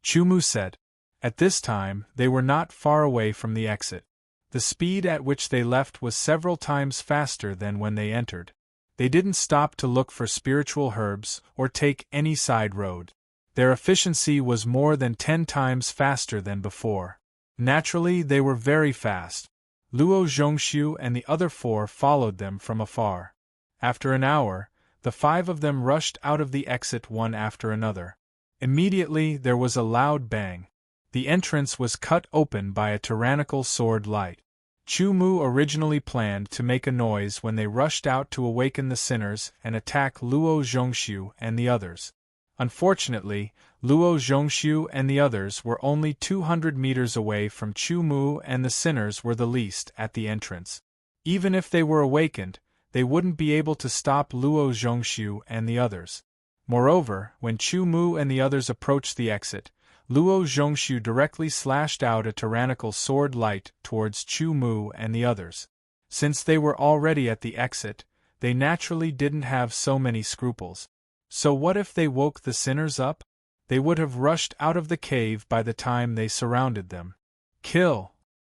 Chumu said. At this time, they were not far away from the exit. The speed at which they left was several times faster than when they entered. They didn't stop to look for spiritual herbs or take any side road. Their efficiency was more than 10 times faster than before. Naturally, they were very fast. Luo Zhongxiu and the other 4 followed them from afar. After an hour, the 5 of them rushed out of the exit one after another. Immediately there was a loud bang. The entrance was cut open by a tyrannical sword light. Chu Mu originally planned to make a noise when they rushed out to awaken the sinners and attack Luo Zhongxiu and the others. Unfortunately, Luo Zhongxiu and the others were only 200 meters away from Chu Mu, and the sinners were the least at the entrance. Even if they were awakened, they wouldn't be able to stop Luo Zhongxiu and the others. Moreover, when Chu Mu and the others approached the exit, Luo Zhongxiu directly slashed out a tyrannical sword light towards Chu Mu and the others. Since they were already at the exit, they naturally didn't have so many scruples. So what if they woke the sinners up? They would have rushed out of the cave by the time they surrounded them. Kill!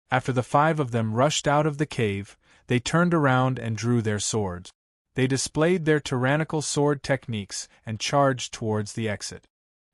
After the 5 of them rushed out of the cave, they turned around and drew their swords. They displayed their tyrannical sword techniques and charged towards the exit.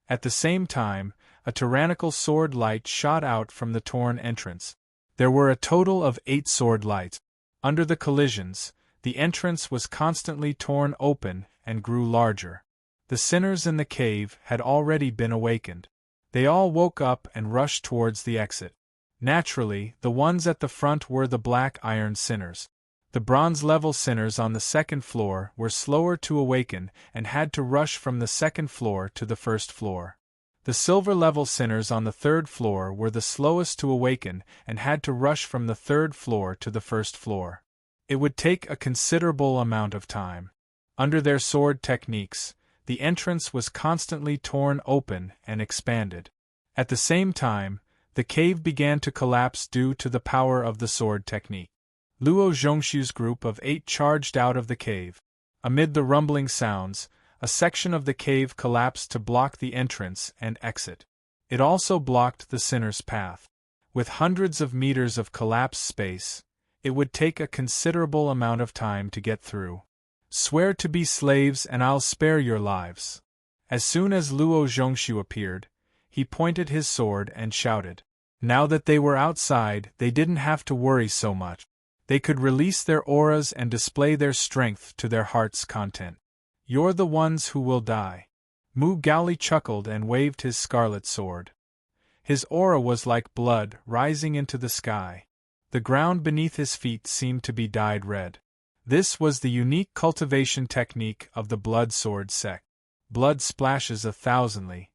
At the same time, a tyrannical sword light shot out from the torn entrance. There were a total of 8 sword lights. Under the collisions, the entrance was constantly torn open and grew larger. The sinners in the cave had already been awakened. They all woke up and rushed towards the exit. Naturally, the ones at the front were the black iron sinners. The bronze-level sinners on the second floor were slower to awaken and had to rush from the second floor to the first floor. The silver-level sinners on the third floor were the slowest to awaken and had to rush from the third floor to the first floor. It would take a considerable amount of time. Under their sword techniques, the entrance was constantly torn open and expanded. At the same time, the cave began to collapse due to the power of the sword technique. Luo Zhongxiu's group of 8 charged out of the cave. Amid the rumbling sounds, a section of the cave collapsed to block the entrance and exit. It also blocked the sinner's path. With hundreds of meters of collapsed space, it would take a considerable amount of time to get through. Swear to be slaves and I'll spare your lives. As soon as Luo Zhongxiu appeared, he pointed his sword and shouted. Now that they were outside, they didn't have to worry so much. They could release their auras and display their strength to their heart's content. You're the ones who will die. Mu Gaoli chuckled and waved his scarlet sword. His aura was like blood rising into the sky. The ground beneath his feet seemed to be dyed red. This was the unique cultivation technique of the blood sword sect. Blood splashes 1,000ly.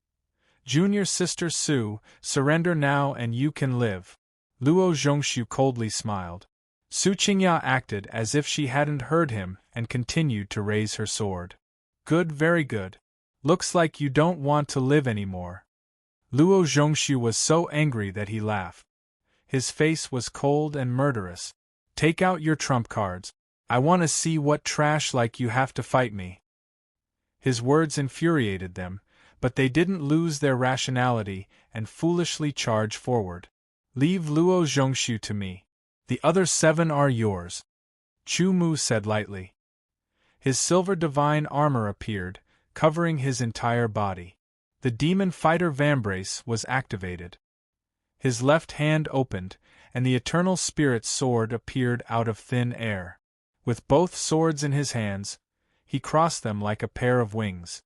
Junior sister Su, surrender now and you can live. Luo Zhongxiu coldly smiled. Su Qingya acted as if she hadn't heard him and continued to raise her sword. Good, very good. Looks like you don't want to live anymore. Luo Zhongxiu was so angry that he laughed. His face was cold and murderous. Take out your trump cards. I want to see what trash like you have to fight me. His words infuriated them, but they didn't lose their rationality and foolishly charged forward. Leave Luo Zhongxiu to me. The other 7 are yours. Chu Mu said lightly. His silver divine armor appeared, covering his entire body. The demon fighter Vambrace was activated. His left hand opened, and the eternal spirit sword appeared out of thin air. With both swords in his hands, he crossed them like a pair of wings.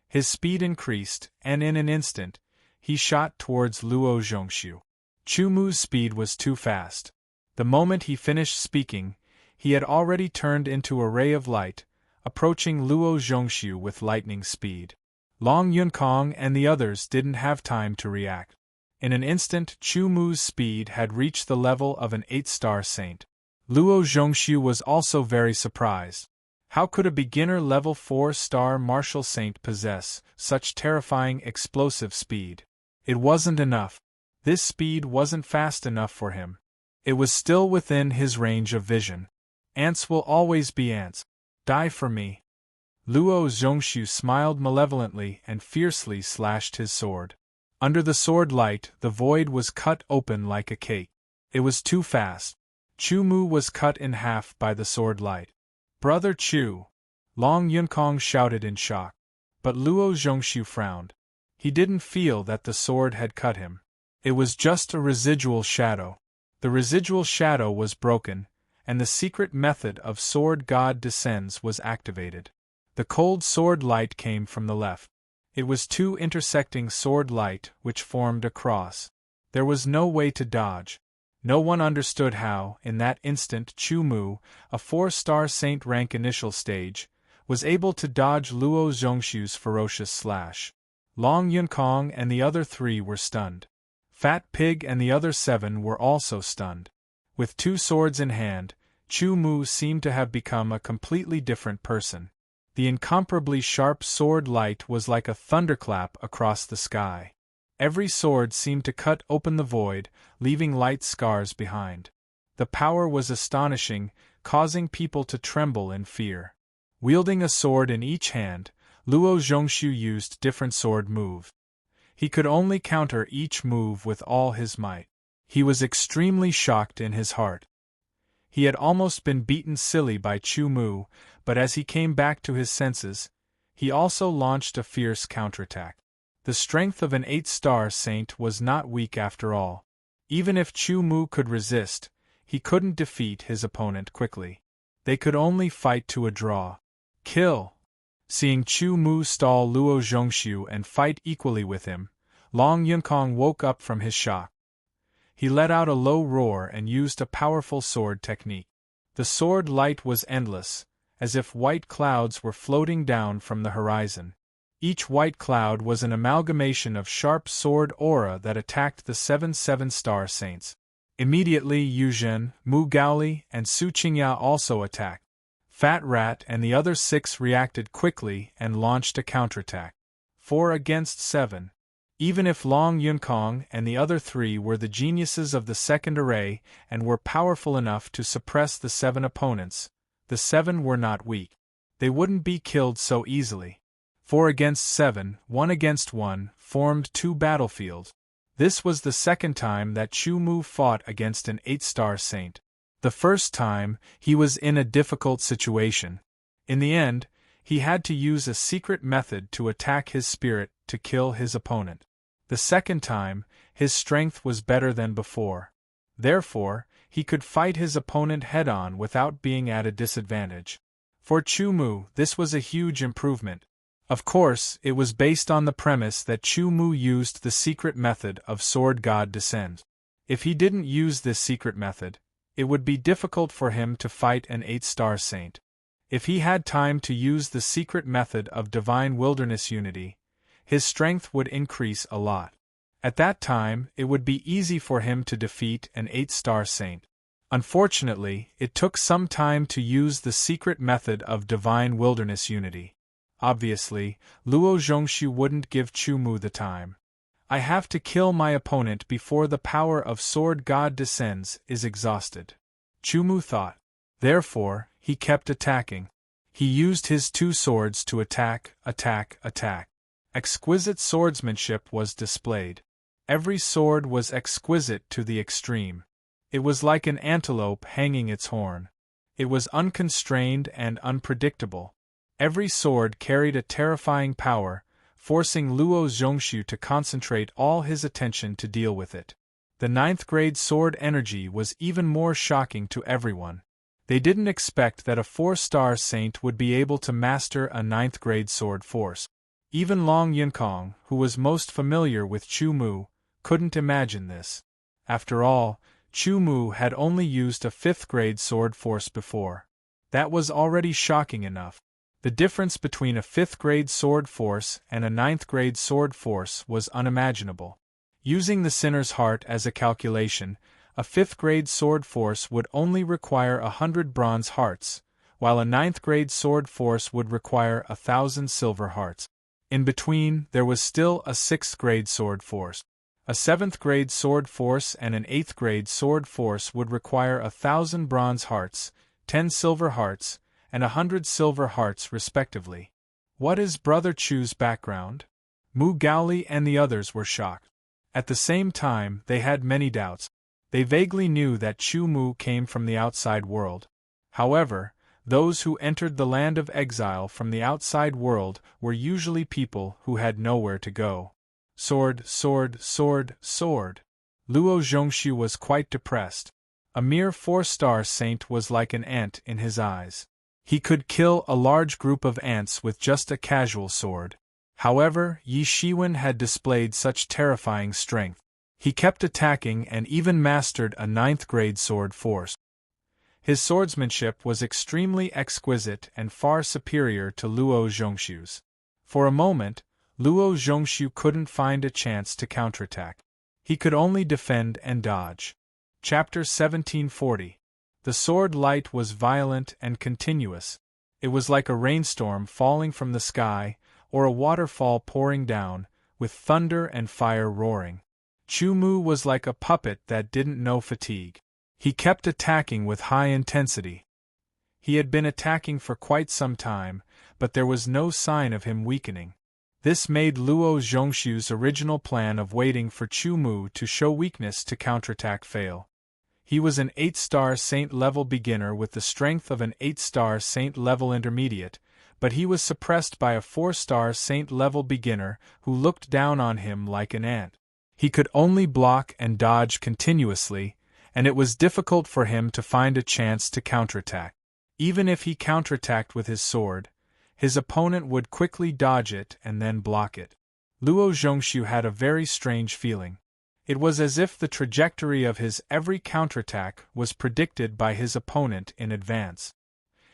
His speed increased, and in an instant, he shot towards Luo Zhongxiu. Chu Mu's speed was too fast. The moment he finished speaking, he had already turned into a ray of light, approaching Luo Zhongxiu with lightning speed. Long Yunkong and the others didn't have time to react. In an instant, Chu Mu's speed had reached the level of an 8-star saint. Luo Zhongxiu was also very surprised. How could a beginner level 4-star martial saint possess such terrifying explosive speed? It wasn't enough. This speed wasn't fast enough for him. It was still within his range of vision. Ants will always be ants. Die for me. Luo Zhongshu smiled malevolently and fiercely slashed his sword. Under the sword light, the void was cut open like a cake. It was too fast. Chu Mu was cut in half by the sword light. "Brother Chu!" Long Yunkong shouted in shock. But Luo Zhongshu frowned. He didn't feel that the sword had cut him. It was just a residual shadow. The residual shadow was broken, and the secret method of Sword God Descends was activated. The cold sword light came from the left. It was two intersecting sword light which formed a cross. There was no way to dodge. No one understood how, in that instant, Chu Mu, a 4-star saint rank initial stage, was able to dodge Luo Zhongshu's ferocious slash. Long Yunkong and the other 3 were stunned. Fat Pig and the other 7 were also stunned. With 2 swords in hand, Chu Mu seemed to have become a completely different person. The incomparably sharp sword light was like a thunderclap across the sky. Every sword seemed to cut open the void, leaving light scars behind. The power was astonishing, causing people to tremble in fear. Wielding a sword in each hand, Luo Zhongshu used different sword moves. He could only counter each move with all his might. He was extremely shocked in his heart. He had almost been beaten silly by Chu Mu, but as he came back to his senses, he also launched a fierce counterattack. The strength of an 8-star saint was not weak after all. Even if Chu Mu could resist, he couldn't defeat his opponent quickly. They could only fight to a draw. Kill! Seeing Chu Mu stall Luo Zhongshu and fight equally with him, Long Yunkong woke up from his shock. He let out a low roar and used a powerful sword technique. The sword light was endless, as if white clouds were floating down from the horizon. Each white cloud was an amalgamation of sharp sword aura that attacked the 7 7-star saints. Immediately Yu Zhen, Mu Gaoli, and Su Qingya also attacked. Fat Rat and the other 6 reacted quickly and launched a counterattack. 4 against 7. Even if Long Yunkong and the other 3 were the geniuses of the second array and were powerful enough to suppress the 7 opponents, the 7 were not weak. They wouldn't be killed so easily. 4 against 7, 1 against 1, formed 2 battlefields. This was the second time that Chu Mu fought against an 8-star saint. The first time, he was in a difficult situation. In the end, he had to use a secret method to attack his spirit to kill his opponent. The second time, his strength was better than before. Therefore, he could fight his opponent head-on without being at a disadvantage. For Chu Mu, this was a huge improvement. Of course, it was based on the premise that Chu Mu used the secret method of Sword God Descends. If he didn't use this secret method, it would be difficult for him to fight an 8-star saint. If he had time to use the secret method of Divine Wilderness Unity, his strength would increase a lot. At that time, it would be easy for him to defeat an 8-star saint. Unfortunately, it took some time to use the secret method of Divine Wilderness Unity. Obviously, Luo Zhongshu wouldn't give Chu Mu the time. I have to kill my opponent before the power of Sword God Descends is exhausted, Chu Mu thought. Therefore, he kept attacking. He used his 2 swords to attack. Exquisite swordsmanship was displayed. Every sword was exquisite to the extreme. It was like an antelope hanging its horn. It was unconstrained and unpredictable. Every sword carried a terrifying power, forcing Luo Zhongshu to concentrate all his attention to deal with it. The 9th grade sword energy was even more shocking to everyone. They didn't expect that a 4-star saint would be able to master a 9th grade sword force. Even Long Yunkong, who was most familiar with Chu Mu, couldn't imagine this. After all, Chu Mu had only used a 5th grade sword force before. That was already shocking enough. The difference between a 5th grade sword force and a 9th grade sword force was unimaginable. Using the Sinner's Heart as a calculation, a 5th grade sword force would only require 100 bronze hearts, while a 9th grade sword force would require 1,000 silver hearts. In between, there was still a 6th grade sword force. A 7th grade sword force and an 8th grade sword force would require 1,000 bronze hearts, 10 silver hearts, and 100 silver hearts respectively. What is Brother Chu's background? Mu Gaoli and the others were shocked. At the same time, they had many doubts. They vaguely knew that Chu Mu came from the outside world. However, those who entered the land of exile from the outside world were usually people who had nowhere to go. Sword, sword, sword, sword. Luo Zhongxu was quite depressed. A mere 4-star saint was like an ant in his eyes. He could kill a large group of ants with just a casual sword. However, Yi Shiwen had displayed such terrifying strength. He kept attacking and even mastered a 9th-grade sword force. His swordsmanship was extremely exquisite and far superior to Luo Zhongxu's. For a moment, Luo Zhongxu couldn't find a chance to counterattack. He could only defend and dodge. Chapter 1740. The sword light was violent and continuous. It was like a rainstorm falling from the sky, or a waterfall pouring down, with thunder and fire roaring. Chu Mu was like a puppet that didn't know fatigue. He kept attacking with high intensity. He had been attacking for quite some time, but there was no sign of him weakening. This made Luo Zhongxu's original plan of waiting for Chu Mu to show weakness to counterattack fail. He was an 8-star saint-level beginner with the strength of an 8-star saint-level intermediate, but he was suppressed by a 4-star saint-level beginner who looked down on him like an ant. He could only block and dodge continuously, and it was difficult for him to find a chance to counterattack. Even if he counterattacked with his sword, his opponent would quickly dodge it and then block it. Luo Zhongxu had a very strange feeling. It was as if the trajectory of his every counterattack was predicted by his opponent in advance.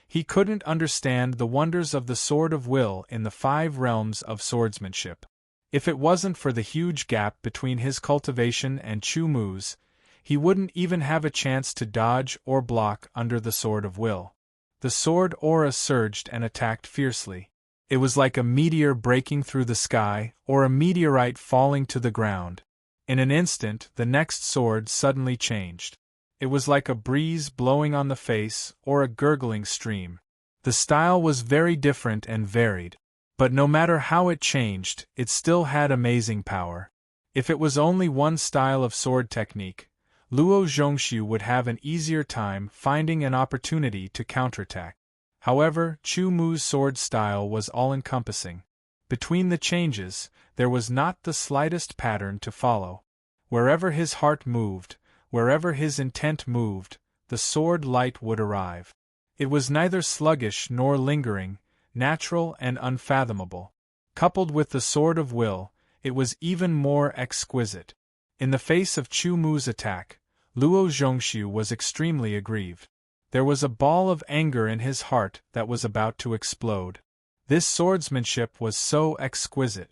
He couldn't understand the wonders of the Sword of Will in the 5 realms of swordsmanship. If it wasn't for the huge gap between his cultivation and Chu Mu's, he wouldn't even have a chance to dodge or block under the Sword of Will. The sword aura surged and attacked fiercely. It was like a meteor breaking through the sky or a meteorite falling to the ground. In an instant, the next sword suddenly changed. It was like a breeze blowing on the face or a gurgling stream. The style was very different and varied. But no matter how it changed, it still had amazing power. If it was only one style of sword technique, Luo Zhongxu would have an easier time finding an opportunity to counterattack. However, Chu Mu's sword style was all-encompassing. Between the changes, there was not the slightest pattern to follow. Wherever his heart moved, wherever his intent moved, the sword light would arrive. It was neither sluggish nor lingering, natural and unfathomable. Coupled with the Sword of Will, it was even more exquisite. In the face of Chu Mu's attack, Luo Zhongxu was extremely aggrieved. There was a ball of anger in his heart that was about to explode. This swordsmanship was so exquisite.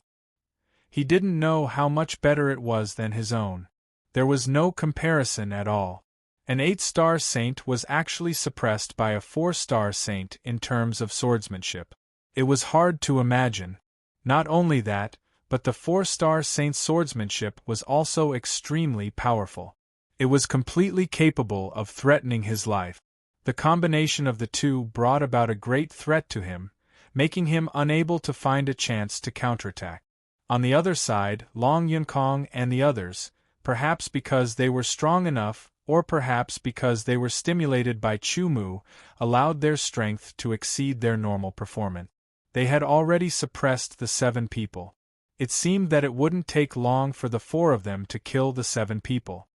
He didn't know how much better it was than his own. There was no comparison at all. An 8-star saint was actually suppressed by a 4-star saint in terms of swordsmanship. It was hard to imagine. Not only that, but the 4-star saint's swordsmanship was also extremely powerful. It was completely capable of threatening his life. The combination of the two brought about a great threat to him, making him unable to find a chance to counterattack. On the other side, Long Yunkong and the others, perhaps because they were strong enough, or perhaps because they were stimulated by Chu Mu, allowed their strength to exceed their normal performance. They had already suppressed the 7 people. It seemed that it wouldn't take long for the 4 of them to kill the 7 people.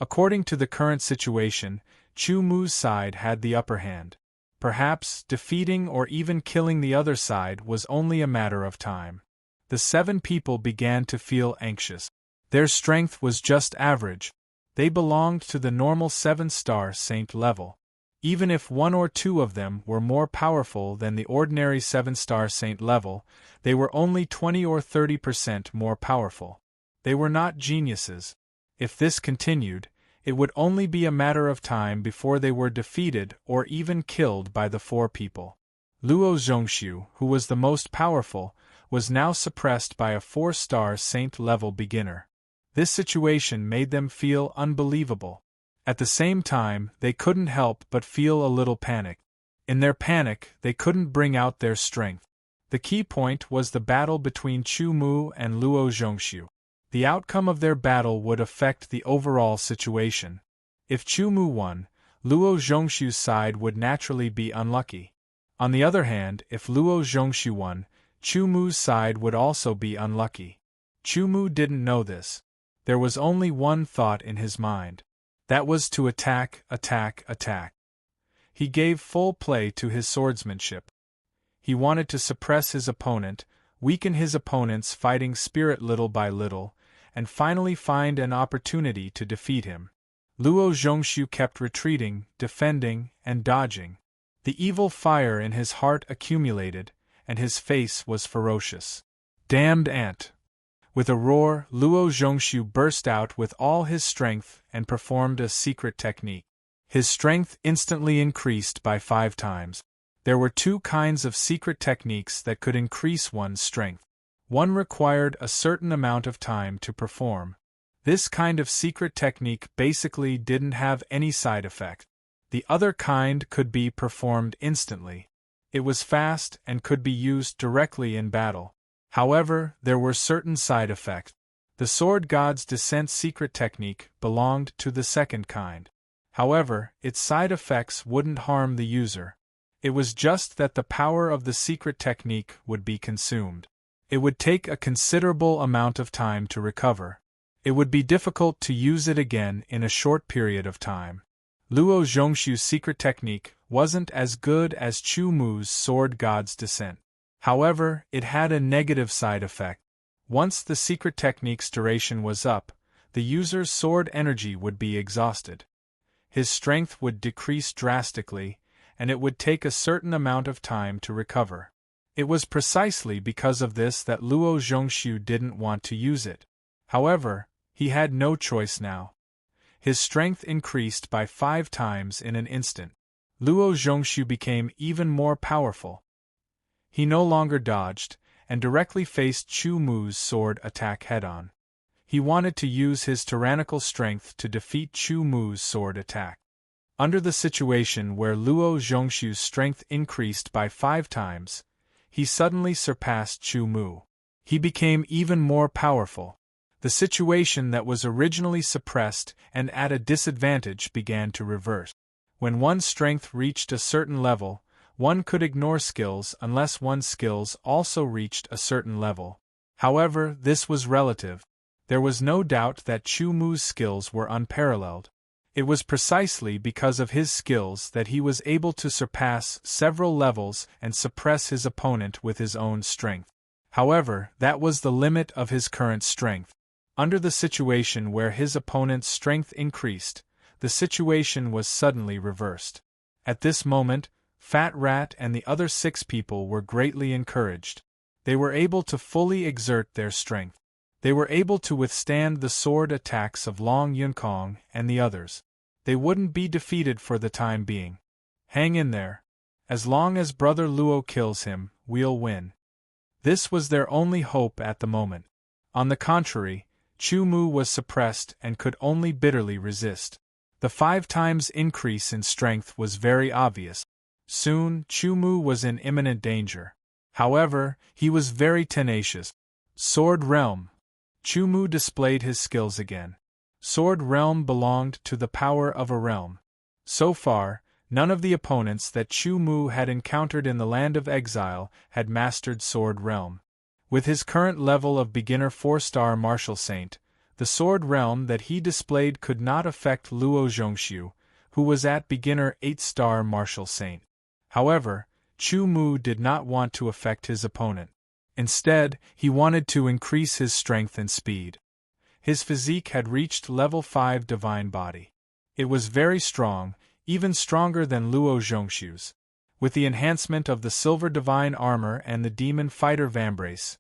According to the current situation, Chu Mu's side had the upper hand. Perhaps defeating or even killing the other side was only a matter of time. The 7 people began to feel anxious. Their strength was just average. They belonged to the normal 7-star saint level. Even if 1 or 2 of them were more powerful than the ordinary 7-star saint level, they were only 20 or 30% more powerful. They were not geniuses. If this continued, it would only be a matter of time before they were defeated or even killed by the 4 people. Luo Zhongxu, who was the most powerful, was now suppressed by a 4-star saint-level beginner. This situation made them feel unbelievable. At the same time, they couldn't help but feel a little panic. In their panic, they couldn't bring out their strength. The key point was the battle between Chu Mu and Luo Zhongxiu. The outcome of their battle would affect the overall situation. If Chu Mu won, Luo Zhongxiu's side would naturally be unlucky. On the other hand, if Luo Zhongxiu won, Chu Mu's side would also be unlucky. Chu Mu didn't know this. There was only one thought in his mind. That was to attack, attack, attack. He gave full play to his swordsmanship. He wanted to suppress his opponent, weaken his opponent's fighting spirit little by little, and finally find an opportunity to defeat him. Luo Zhongxiu kept retreating, defending, and dodging. The evil fire in his heart accumulated, and his face was ferocious. Damned ant! With a roar, Luo Zhongxiu burst out with all his strength and performed a secret technique. His strength instantly increased by 5 times. There were 2 kinds of secret techniques that could increase one's strength. One required a certain amount of time to perform. This kind of secret technique basically didn't have any side effect. The other kind could be performed instantly. It was fast and could be used directly in battle. However, there were certain side effects. The Sword God's Descent secret technique belonged to the second kind. However, its side effects wouldn't harm the user. It was just that the power of the secret technique would be consumed. It would take a considerable amount of time to recover. It would be difficult to use it again in a short period of time. Luo Zhongxiu's secret technique wasn't as good as Chu Mu's Sword God's Descent. However, it had a negative side effect. Once the secret technique's duration was up, the user's sword energy would be exhausted. His strength would decrease drastically, and it would take a certain amount of time to recover. It was precisely because of this that Luo Zhongxiu didn't want to use it. However, he had no choice now. His strength increased by 5 times in an instant. Luo Zhongxiu became even more powerful. He no longer dodged, and directly faced Chu Mu's sword attack head-on. He wanted to use his tyrannical strength to defeat Chu Mu's sword attack. Under the situation where Luo Zhongxiu's strength increased by 5 times, he suddenly surpassed Chu Mu. He became even more powerful. The situation that was originally suppressed and at a disadvantage began to reverse. When one's strength reached a certain level, one could ignore skills unless one's skills also reached a certain level. However, this was relative. There was no doubt that Chu Mu's skills were unparalleled. It was precisely because of his skills that he was able to surpass several levels and suppress his opponent with his own strength. However, that was the limit of his current strength. Under the situation where his opponent's strength increased, the situation was suddenly reversed. At this moment, Fat Rat and the other 6 people were greatly encouraged. They were able to fully exert their strength. They were able to withstand the sword attacks of Long Yunkong and the others. They wouldn't be defeated for the time being. Hang in there. As long as Brother Luo kills him, we'll win. This was their only hope at the moment. On the contrary, Chu Mu was suppressed and could only bitterly resist. The 5 times increase in strength was very obvious. Soon, Chu Mu was in imminent danger. However, he was very tenacious. Sword Realm. Chu Mu displayed his skills again. Sword Realm belonged to the power of a realm. So far, none of the opponents that Chu Mu had encountered in the Land of Exile had mastered Sword Realm. With his current level of beginner 4-star martial saint, the Sword Realm that he displayed could not affect Luo Zhongxiu, who was at beginner 8-star martial saint. However, Chu Mu did not want to affect his opponent. Instead, he wanted to increase his strength and speed. His physique had reached level 5 divine body. It was very strong, even stronger than Luo Zhongxiu's. With the enhancement of the silver divine armor and the demon fighter vambrace,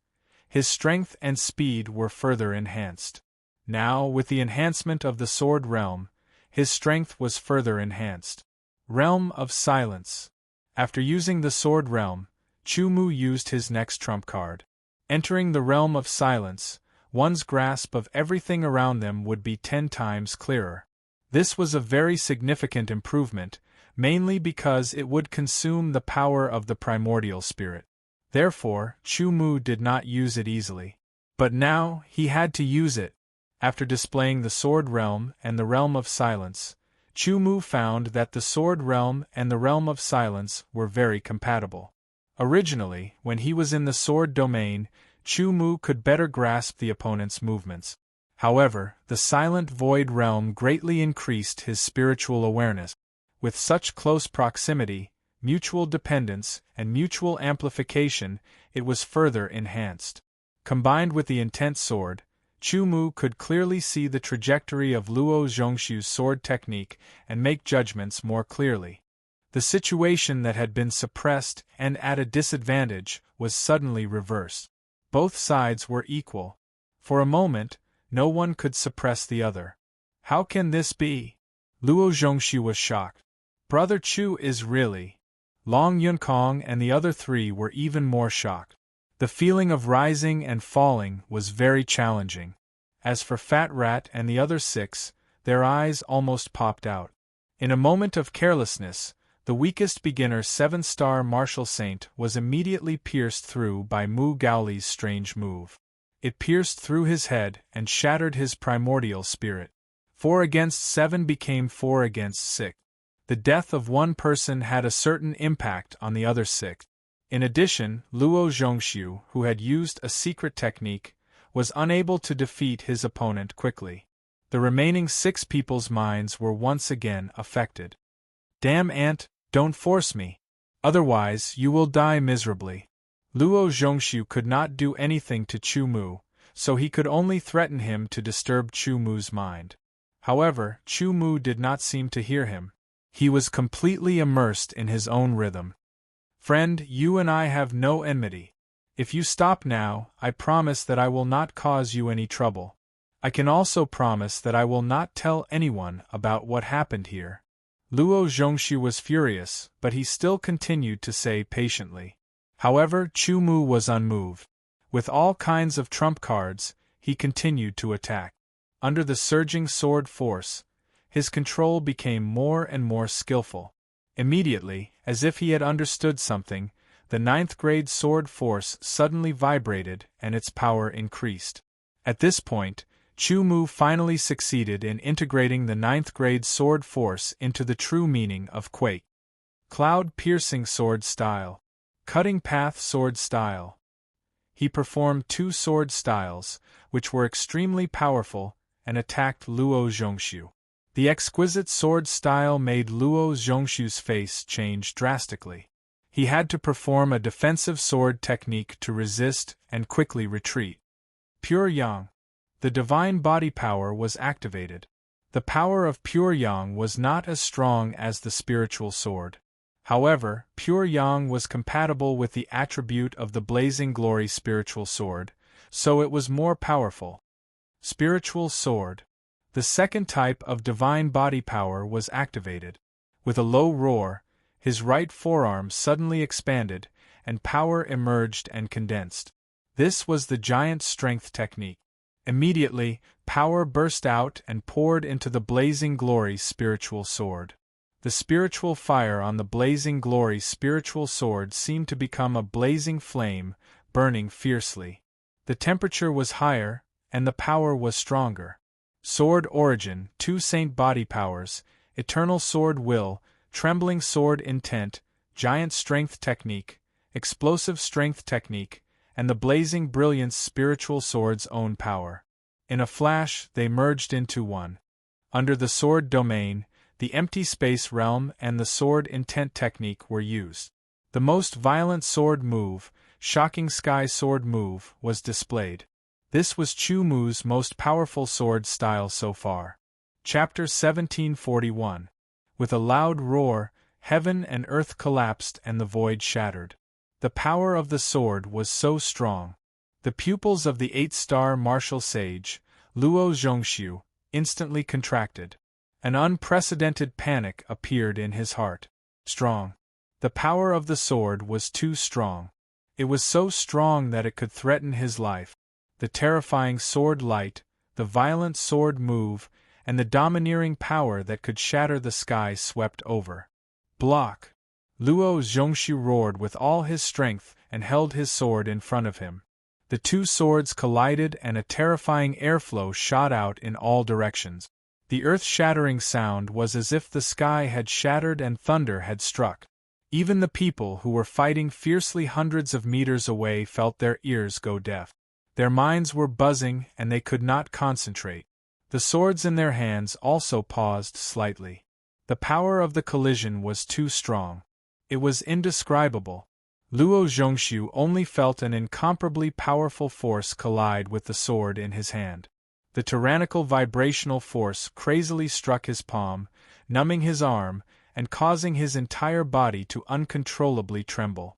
his strength and speed were further enhanced. Now, with the enhancement of the Sword Realm, his strength was further enhanced. Realm of Silence. After using the Sword Realm, Chu Mu used his next trump card. Entering the Realm of Silence, one's grasp of everything around them would be 10 times clearer. This was a very significant improvement, mainly because it would consume the power of the primordial spirit. Therefore, Chu Mu did not use it easily. But now, he had to use it. After displaying the Sword Realm and the Realm of Silence, Chu Mu found that the Sword Realm and the Realm of Silence were very compatible. Originally, when he was in the Sword Domain, Chu Mu could better grasp the opponent's movements. However, the Silent Void Realm greatly increased his spiritual awareness. With such close proximity, mutual dependence, and mutual amplification, it was further enhanced. Combined with the Intent Sword, Chu Mu could clearly see the trajectory of Luo Zhongshu's sword technique and make judgments more clearly. The situation that had been suppressed and at a disadvantage was suddenly reversed. Both sides were equal. For a moment, no one could suppress the other. How can this be? Luo Zhongshu was shocked. Brother Chu is really... Long Yunkong and the other three were even more shocked. The feeling of rising and falling was very challenging. As for Fat Rat and the other 6, their eyes almost popped out. In a moment of carelessness, the weakest beginner 7-star martial saint was immediately pierced through by Mu Gaoli's strange move. It pierced through his head and shattered his primordial spirit. 4 against 7 became 4 against 6. The death of one person had a certain impact on the other 6. In addition, Luo Zhongshu, who had used a secret technique, was unable to defeat his opponent quickly. The remaining 6 people's minds were once again affected. Damn ant, don't force me. Otherwise, you will die miserably. Luo Zhongshu could not do anything to Chu Mu, so he could only threaten him to disturb Chu Mu's mind. However, Chu Mu did not seem to hear him. He was completely immersed in his own rhythm. Friend, you and I have no enmity. If you stop now, I promise that I will not cause you any trouble. I can also promise that I will not tell anyone about what happened here. Luo Zhongshu was furious, but he still continued to say patiently. However, Chu Mu was unmoved. With all kinds of trump cards, he continued to attack. Under the surging sword force, his control became more and more skillful. Immediately, as if he had understood something, the 9th grade sword force suddenly vibrated and its power increased. At this point, Chu Mu finally succeeded in integrating the 9th grade sword force into the true meaning of Quake. Cloud-piercing sword style. Cutting path sword style. He performed 2 sword styles, which were extremely powerful, and attacked Luo Zhongshu. The exquisite sword style made Luo Zhongshu's face change drastically. He had to perform a defensive sword technique to resist and quickly retreat. Pure Yang. The divine body power was activated. The power of Pure Yang was not as strong as the spiritual sword. However, Pure Yang was compatible with the attribute of the Blazing Glory spiritual sword, so it was more powerful. Spiritual sword. The second type of divine body power was activated. With a low roar, his right forearm suddenly expanded, and power emerged and condensed. This was the giant strength technique. Immediately, power burst out and poured into the Blazing Glory spiritual sword. The spiritual fire on the Blazing Glory spiritual sword seemed to become a blazing flame, burning fiercely. The temperature was higher, and the power was stronger. Sword origin, 2 saint body powers, eternal sword will, trembling sword intent, giant strength technique, explosive strength technique, and the blazing brilliance spiritual sword's own power. In a flash, they merged into one. Under the sword domain, the empty space realm and the sword intent technique were used. The most violent sword move, shocking sky sword move, was displayed. This was Chu Mu's most powerful sword style so far. Chapter 1741. With a loud roar, heaven and earth collapsed and the void shattered. The power of the sword was so strong. The pupils of the 8-star martial sage, Luo Zhongshu, instantly contracted. An unprecedented panic appeared in his heart. Strong. The power of the sword was too strong. It was so strong that it could threaten his life. The terrifying sword light, the violent sword move, and the domineering power that could shatter the sky swept over. Block. Luo Zhongshu roared with all his strength and held his sword in front of him. The two swords collided and a terrifying airflow shot out in all directions. The earth-shattering sound was as if the sky had shattered and thunder had struck. Even the people who were fighting fiercely hundreds of meters away felt their ears go deaf. Their minds were buzzing and they could not concentrate. The swords in their hands also paused slightly. The power of the collision was too strong. It was indescribable. Luo Zhongshu only felt an incomparably powerful force collide with the sword in his hand. The tyrannical vibrational force crazily struck his palm, numbing his arm, and causing his entire body to uncontrollably tremble.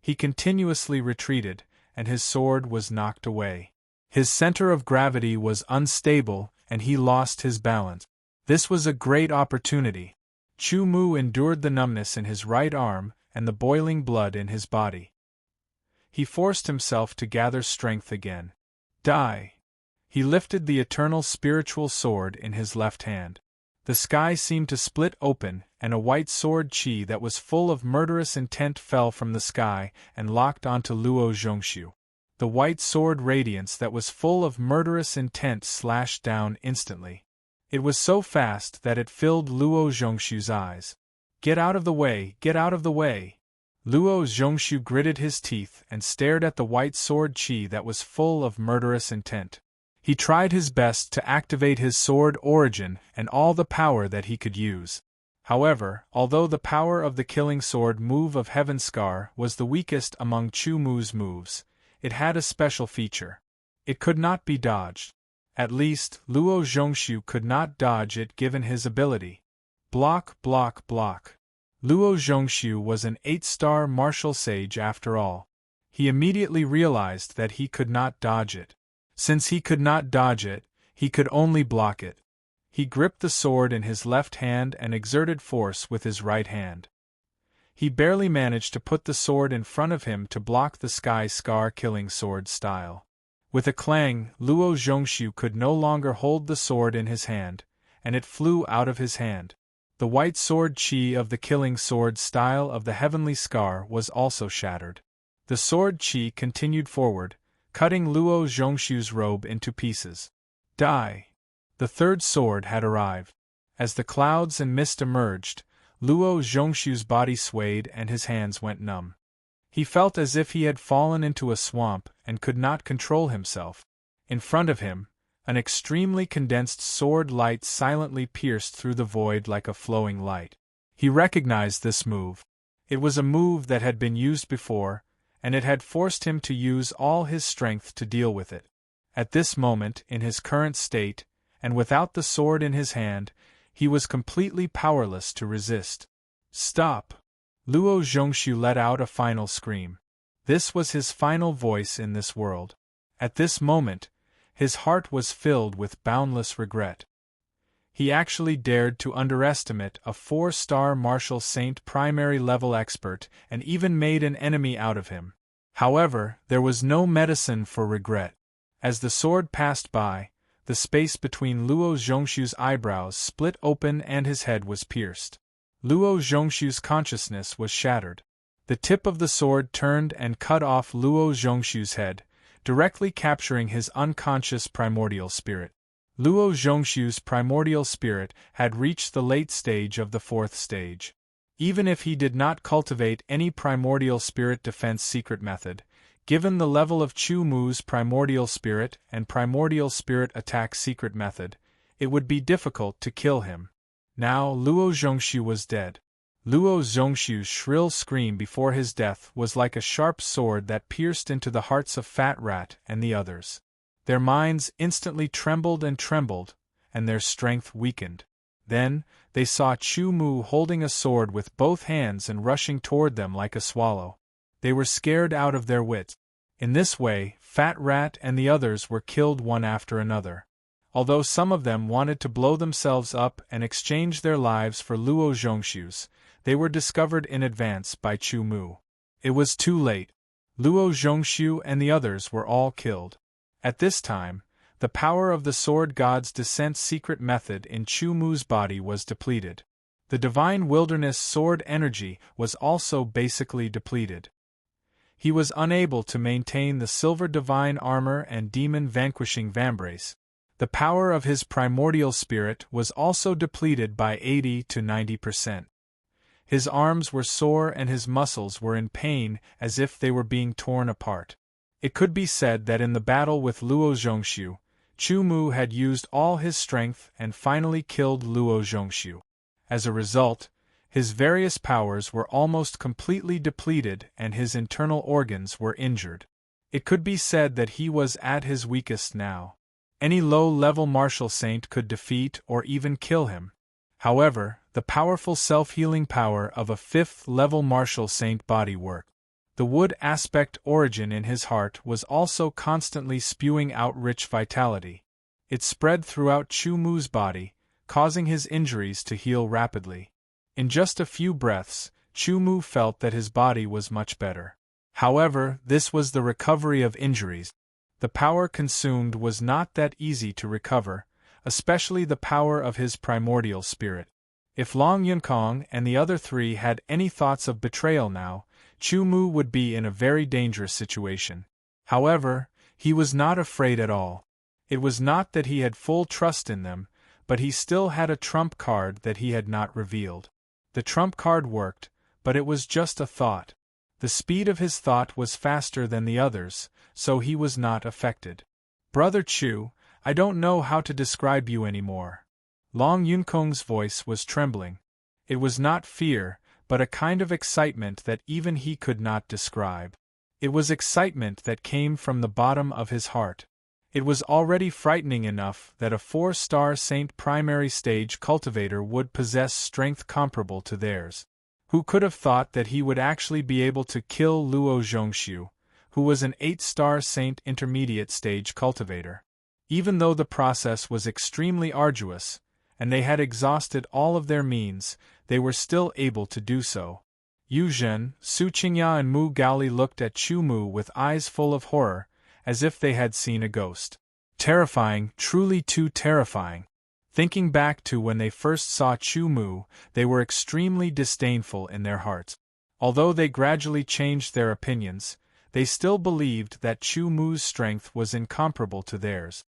He continuously retreated, and his sword was knocked away. His center of gravity was unstable, and he lost his balance. This was a great opportunity. Chu Mu endured the numbness in his right arm and the boiling blood in his body. He forced himself to gather strength again. Die! He lifted the eternal spiritual sword in his left hand. The sky seemed to split open, and a white sword chi that was full of murderous intent fell from the sky and locked onto Luo Zhongshu. The white sword radiance that was full of murderous intent slashed down instantly. It was so fast that it filled Luo Zhongshu's eyes. "Get out of the way! Get out of the way!" Luo Zhongshu gritted his teeth and stared at the white sword chi that was full of murderous intent. He tried his best to activate his sword origin and all the power that he could use. However, although the power of the killing sword move of Heaven Scar was the weakest among Chu Mu's moves, it had a special feature. It could not be dodged. At least, Luo Zhongshu could not dodge it given his ability. Block, block, block. Luo Zhongshu was an 8-star martial sage after all. He immediately realized that he could not dodge it. Since he could not dodge it, he could only block it. He gripped the sword in his left hand and exerted force with his right hand. He barely managed to put the sword in front of him to block the Sky Scar killing sword style. With a clang, Luo Zhongshu could no longer hold the sword in his hand, and it flew out of his hand. The white sword chi of the killing sword style of the Heavenly Scar was also shattered. The sword chi continued forward, cutting Luo Zhongshu's robe into pieces. Die! The third sword had arrived. As the clouds and mist emerged, Luo Zhongshu's body swayed and his hands went numb. He felt as if he had fallen into a swamp and could not control himself. In front of him, an extremely condensed sword light silently pierced through the void like a flowing light. He recognized this move. It was a move that had been used before, and it had forced him to use all his strength to deal with it. At this moment, in his current state, and without the sword in his hand, he was completely powerless to resist. Stop! Luo Zhongshu let out a final scream. This was his final voice in this world. At this moment, his heart was filled with boundless regret. He actually dared to underestimate a 4-star martial saint primary level expert and even made an enemy out of him. However, there was no medicine for regret. As the sword passed by, the space between Luo Zhongshu's eyebrows split open and his head was pierced. Luo Zhongshu's consciousness was shattered. The tip of the sword turned and cut off Luo Zhongshu's head, directly capturing his unconscious primordial spirit. Luo Zhongshu's primordial spirit had reached the late stage of the 4th stage. Even if he did not cultivate any primordial spirit defense secret method, given the level of Chu Mu's primordial spirit and primordial spirit attack secret method, it would be difficult to kill him. Now Luo Zhongshu was dead. Luo Zhongshu's shrill scream before his death was like a sharp sword that pierced into the hearts of Fat Rat and the others. Their minds instantly trembled, and their strength weakened. Then, they saw Chu Mu holding a sword with both hands and rushing toward them like a swallow. They were scared out of their wits. In this way, Fat Rat and the others were killed one after another. Although some of them wanted to blow themselves up and exchange their lives for Luo Zhongshu's, they were discovered in advance by Chu Mu. It was too late. Luo Zhongshu and the others were all killed. At this time, the power of the Sword God's descent secret method in Chu Mu's body was depleted. The divine wilderness sword energy was also basically depleted. He was unable to maintain the silver divine armor and demon vanquishing vambrace. The power of his primordial spirit was also depleted by 80 to 90%. His arms were sore and his muscles were in pain as if they were being torn apart. It could be said that in the battle with Luo Zhongxiu, Chu Mu had used all his strength and finally killed Luo Zhongxiu. As a result, his various powers were almost completely depleted and his internal organs were injured. It could be said that he was at his weakest now. Any low-level martial saint could defeat or even kill him. However, the powerful self-healing power of a 5th-level martial saint body worked. The wood aspect origin in his heart was also constantly spewing out rich vitality. It spread throughout Chu Mu's body, causing his injuries to heal rapidly. In just a few breaths, Chu Mu felt that his body was much better. However, this was the recovery of injuries. The power consumed was not that easy to recover, especially the power of his primordial spirit. If Long Yunkong and the other three had any thoughts of betrayal now, Chu Mu would be in a very dangerous situation. However, he was not afraid at all. It was not that he had full trust in them, but he still had a trump card that he had not revealed. The trump card worked, but it was just a thought. The speed of his thought was faster than the others, so he was not affected. "Brother Chu, I don't know how to describe you anymore." Long Yunkong's voice was trembling. It was not fear, but a kind of excitement that even he could not describe. It was excitement that came from the bottom of his heart. It was already frightening enough that a 4-star Saint primary stage cultivator would possess strength comparable to theirs. Who could have thought that he would actually be able to kill Luo Zhongxiu, who was an 8-star Saint intermediate stage cultivator? Even though the process was extremely arduous, and they had exhausted all of their means, they were still able to do so. Yu Zhen, Su Qingya and Mu Gaoli looked at Chu Mu with eyes full of horror, as if they had seen a ghost. Terrifying, truly too terrifying. Thinking back to when they first saw Chu Mu, they were extremely disdainful in their hearts. Although they gradually changed their opinions, they still believed that Chu Mu's strength was incomparable to theirs.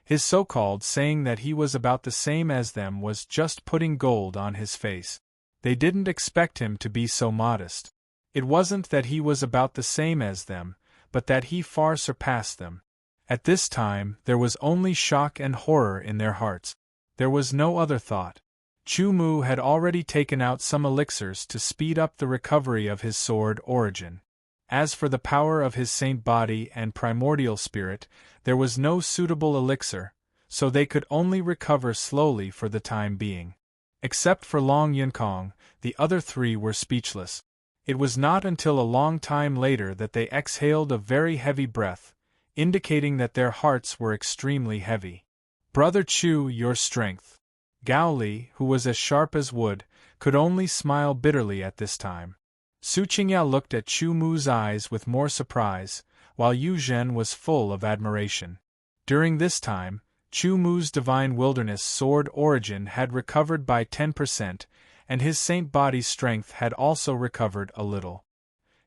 His so-called saying that he was about the same as them was just putting gold on his face. They didn't expect him to be so modest. It wasn't that he was about the same as them, but that he far surpassed them. At this time, there was only shock and horror in their hearts. There was no other thought. Chu Mu had already taken out some elixirs to speed up the recovery of his sword origin. As for the power of his saint body and primordial spirit, there was no suitable elixir, so they could only recover slowly for the time being. Except for Long Yunkong, the other three were speechless. It was not until a long time later that they exhaled a very heavy breath, indicating that their hearts were extremely heavy. "Brother Chu, your strength." Gao Li, who was as sharp as wood, could only smile bitterly at this time. Su Qingya looked at Chu Mu's eyes with more surprise, while Yu Zhen was full of admiration. During this time, Chu Mu's divine wilderness sword origin had recovered by 10%, and his saint body's strength had also recovered a little.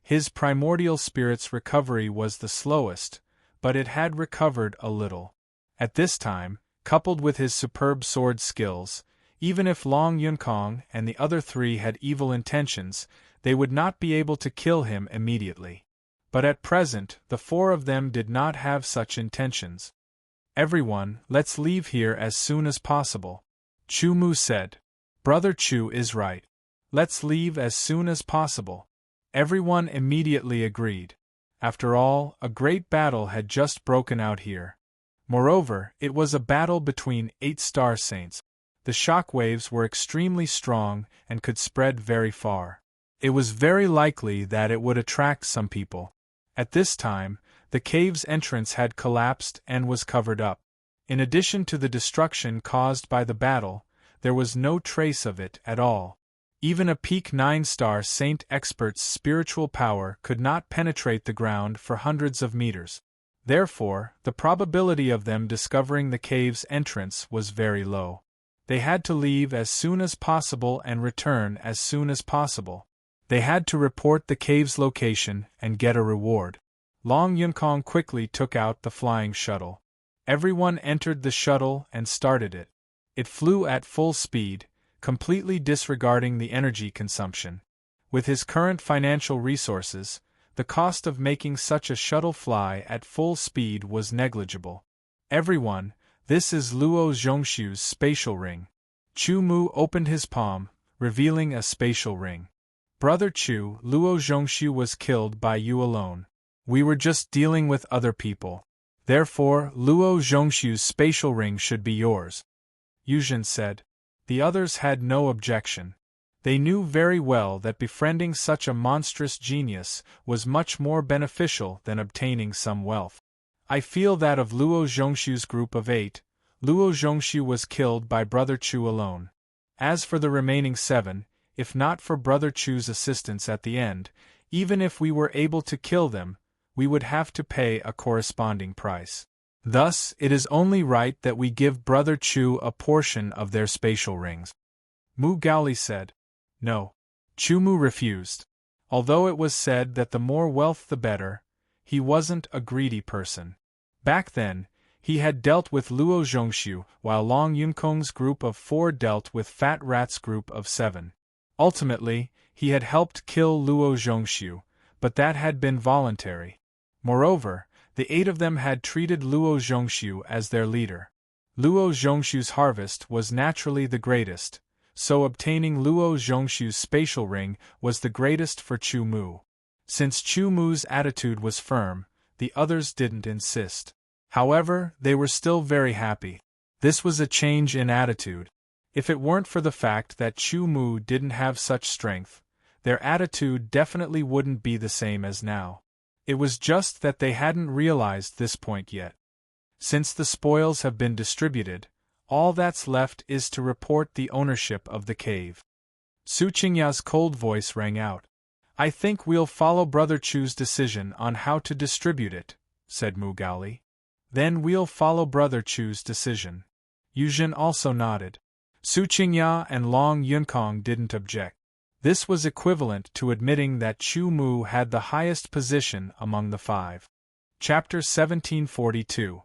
His primordial spirit's recovery was the slowest, but it had recovered a little. At this time, coupled with his superb sword skills, even if Long Yunkong and the other three had evil intentions, they would not be able to kill him immediately. But at present, the 4 of them did not have such intentions. "Everyone, let's leave here as soon as possible," Chu Mu said. "Brother Chu is right. Let's leave as soon as possible." Everyone immediately agreed. After all, a great battle had just broken out here. Moreover, it was a battle between 8-star saints. The shock waves were extremely strong and could spread very far. It was very likely that it would attract some people. At this time, the cave's entrance had collapsed and was covered up. In addition to the destruction caused by the battle, there was no trace of it at all. Even a peak 9-star saint expert's spiritual power could not penetrate the ground for hundreds of meters. Therefore, the probability of them discovering the cave's entrance was very low. They had to leave as soon as possible and return as soon as possible. They had to report the cave's location and get a reward. Long Yunkong quickly took out the flying shuttle. Everyone entered the shuttle and started it. It flew at full speed, completely disregarding the energy consumption. With his current financial resources, the cost of making such a shuttle fly at full speed was negligible. Everyone, this is Luo Zhongshu's spatial ring. Chu Mu opened his palm, revealing a spatial ring. Brother Chu, Luo Zhongshu was killed by you alone. We were just dealing with other people. Therefore, Luo Zhongshu's spatial ring should be yours. Yuzhen said. The others had no objection. They knew very well that befriending such a monstrous genius was much more beneficial than obtaining some wealth. I feel that of Luo Zhongshu's group of 8, Luo Zhongshu was killed by Brother Chu alone. As for the remaining 7, if not for Brother Chu's assistance at the end, even if we were able to kill them, we would have to pay a corresponding price. Thus, it is only right that we give Brother Chu a portion of their spatial rings. Mu Gaoli said. No. Chu Mu refused. Although it was said that the more wealth the better, he wasn't a greedy person. Back then, he had dealt with Luo Zhongshu, while Long Yunkong's group of 4 dealt with Fat Rat's group of 7. Ultimately, he had helped kill Luo Zhongshu, but that had been voluntary. Moreover, the 8 of them had treated Luo Zhongshu as their leader. Luo Zhongshu's harvest was naturally the greatest, so obtaining Luo Zhongshu's spatial ring was the greatest for Chu Mu. Since Chu Mu's attitude was firm, the others didn't insist. However, they were still very happy. This was a change in attitude. If it weren't for the fact that Chu Mu didn't have such strength, their attitude definitely wouldn't be the same as now. It was just that they hadn't realized this point yet. Since the spoils have been distributed, all that's left is to report the ownership of the cave. Su Qingya's cold voice rang out. I think we'll follow Brother Chu's decision on how to distribute it, said Mu Gaoli. Then we'll follow Brother Chu's decision. Yuzhen also nodded. Su Qingya and Long Yunkong didn't object. This was equivalent to admitting that Chu Mu had the highest position among the 5. Chapter 1742.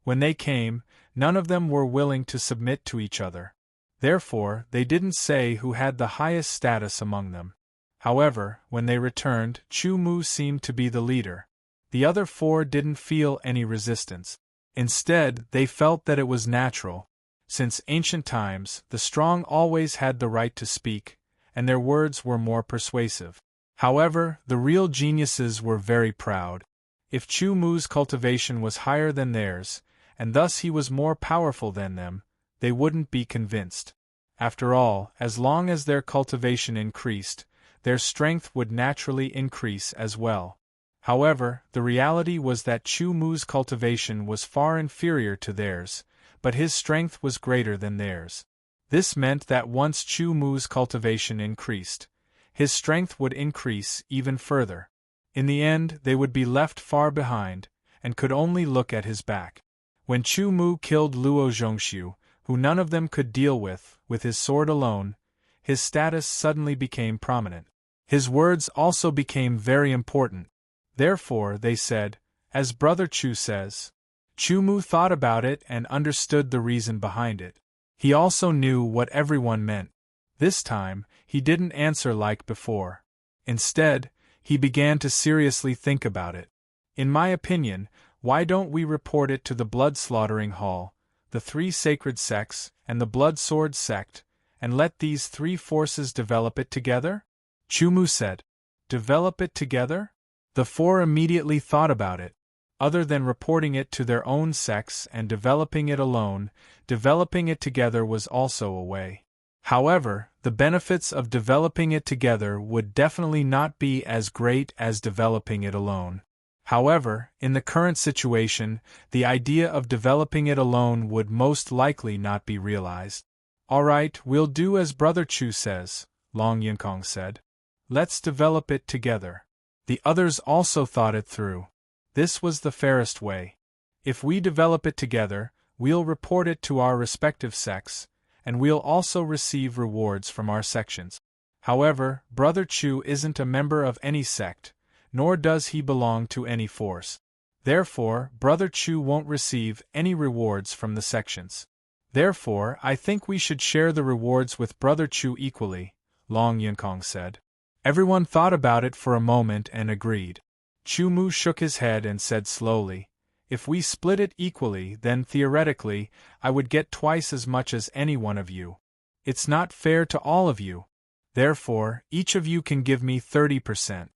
When they came, none of them were willing to submit to each other. Therefore, they didn't say who had the highest status among them. However, when they returned, Chu Mu seemed to be the leader. The other 4 didn't feel any resistance. Instead, they felt that it was natural. Since ancient times, the strong always had the right to speak, and their words were more persuasive. However, the real geniuses were very proud. If Chu Mu's cultivation was higher than theirs, and thus he was more powerful than them, they wouldn't be convinced. After all, as long as their cultivation increased, their strength would naturally increase as well. However, the reality was that Chu Mu's cultivation was far inferior to theirs, but his strength was greater than theirs. This meant that once Chu Mu's cultivation increased, his strength would increase even further. In the end, they would be left far behind, and could only look at his back. When Chu Mu killed Luo Zhongshu, who none of them could deal with his sword alone, his status suddenly became prominent. His words also became very important. Therefore, they said, as Brother Chu says. Chu Mu thought about it and understood the reason behind it. He also knew what everyone meant. This time, he didn't answer like before. Instead, he began to seriously think about it. In my opinion, why don't we report it to the blood-slaughtering hall, the 3 sacred sects, and the blood sword sect, and let these 3 forces develop it together? Chu Mu said. Develop it together? The 4 immediately thought about it. Other than reporting it to their own sects and developing it alone, developing it together was also a way. However, the benefits of developing it together would definitely not be as great as developing it alone. However, in the current situation, the idea of developing it alone would most likely not be realized. Alright, we'll do as Brother Chu says, Long Yunkong said. Let's develop it together. The others also thought it through. This was the fairest way. If we develop it together, we'll report it to our respective sects, and we'll also receive rewards from our sections. However, Brother Chu isn't a member of any sect, nor does he belong to any force. Therefore, Brother Chu won't receive any rewards from the sections. Therefore, I think we should share the rewards with Brother Chu equally, Long Yinkong said. Everyone thought about it for a moment and agreed. Chu Mu shook his head and said slowly, "If we split it equally, then theoretically, I would get twice as much as any one of you. It's not fair to all of you. Therefore, each of you can give me 30%.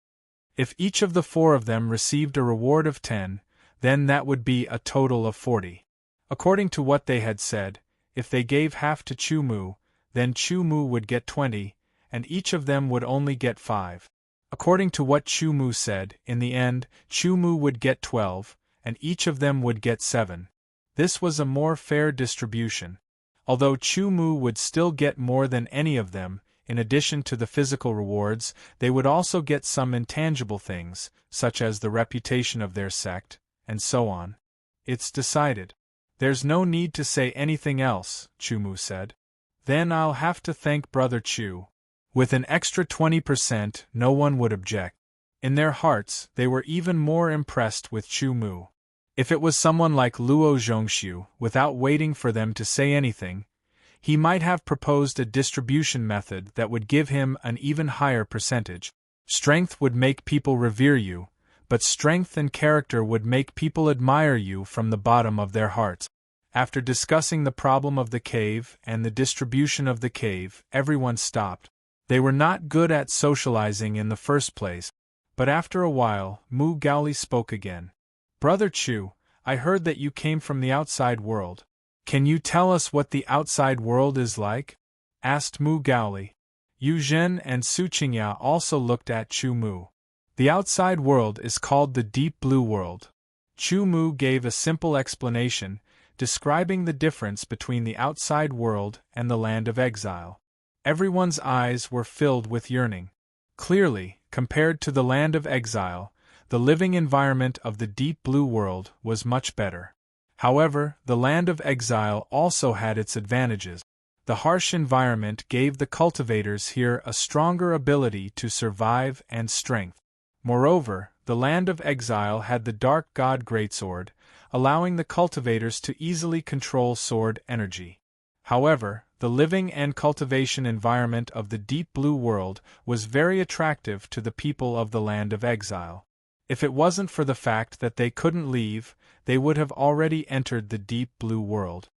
If each of the 4 of them received a reward of 10, then that would be a total of 40. According to what they had said, if they gave half to Chu Mu, then Chu Mu would get 20, and each of them would only get 5. According to what Chu Mu said, in the end, Chu Mu would get 12, and each of them would get 7. This was a more fair distribution. Although Chu Mu would still get more than any of them, in addition to the physical rewards, they would also get some intangible things, such as the reputation of their sect, and so on. It's decided. There's no need to say anything else, Chu Mu said. Then I'll have to thank Brother Chu. With an extra 20%, no one would object. In their hearts, they were even more impressed with Chu Mu. If it was someone like Luo Zhongxiu, without waiting for them to say anything, he might have proposed a distribution method that would give him an even higher percentage. Strength would make people revere you, but strength and character would make people admire you from the bottom of their hearts. After discussing the problem of the cave and the distribution of the cave, everyone stopped. They were not good at socializing in the first place, but after a while, Mu Gaoli spoke again. Brother Chu, I heard that you came from the outside world. Can you tell us what the outside world is like? Asked Mu Gaoli. Yu Zhen and Su Qingya also looked at Chu Mu. The outside world is called the Deep Blue World. Chu Mu gave a simple explanation, describing the difference between the outside world and the land of exile. Everyone's eyes were filled with yearning. Clearly, compared to the land of exile, the living environment of the Deep Blue World was much better. However, the land of exile also had its advantages. The harsh environment gave the cultivators here a stronger ability to survive and strength. Moreover, the land of exile had the Dark God Greatsword, allowing the cultivators to easily control sword energy. However, the living and cultivation environment of the Deep Blue World was very attractive to the people of the land of exile. If it wasn't for the fact that they couldn't leave, they would have already entered the Deep Blue World.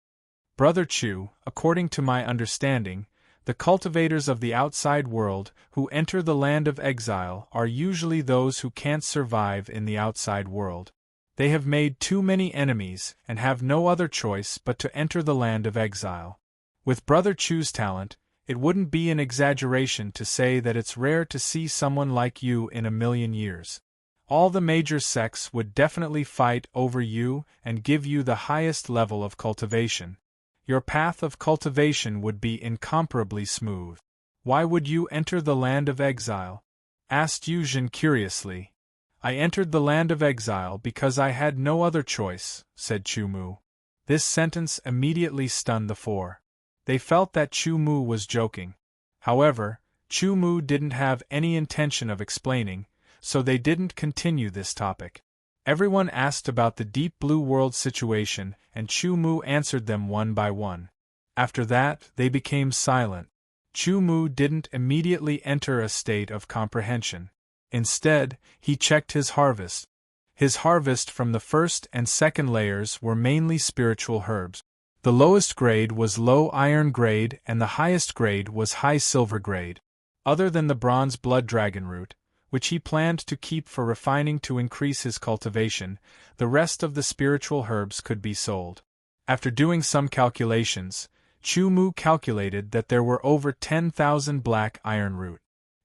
Brother Chu, according to my understanding, the cultivators of the outside world who enter the land of exile are usually those who can't survive in the outside world. They have made too many enemies and have no other choice but to enter the land of exile. With Brother Chu's talent, it wouldn't be an exaggeration to say that it's rare to see someone like you in a million years. All the major sects would definitely fight over you and give you the highest level of cultivation. Your path of cultivation would be incomparably smooth. Why would you enter the land of exile? Asked Yu Zhen curiously. I entered the land of exile because I had no other choice, said Chu Mu. This sentence immediately stunned the 4. They felt that Chu Mu was joking. However, Chu Mu didn't have any intention of explaining, so they didn't continue this topic. Everyone asked about the Deep Blue World situation, and Chu Mu answered them one by one. After that, they became silent. Chu Mu didn't immediately enter a state of comprehension. Instead, he checked his harvest. His harvest from the first and second layers were mainly spiritual herbs. The lowest grade was low iron grade and the highest grade was high silver grade. Other than the bronze blood dragon root, which he planned to keep for refining to increase his cultivation, the rest of the spiritual herbs could be sold. After doing some calculations, Chu Mu calculated that there were over 10,000 black iron root.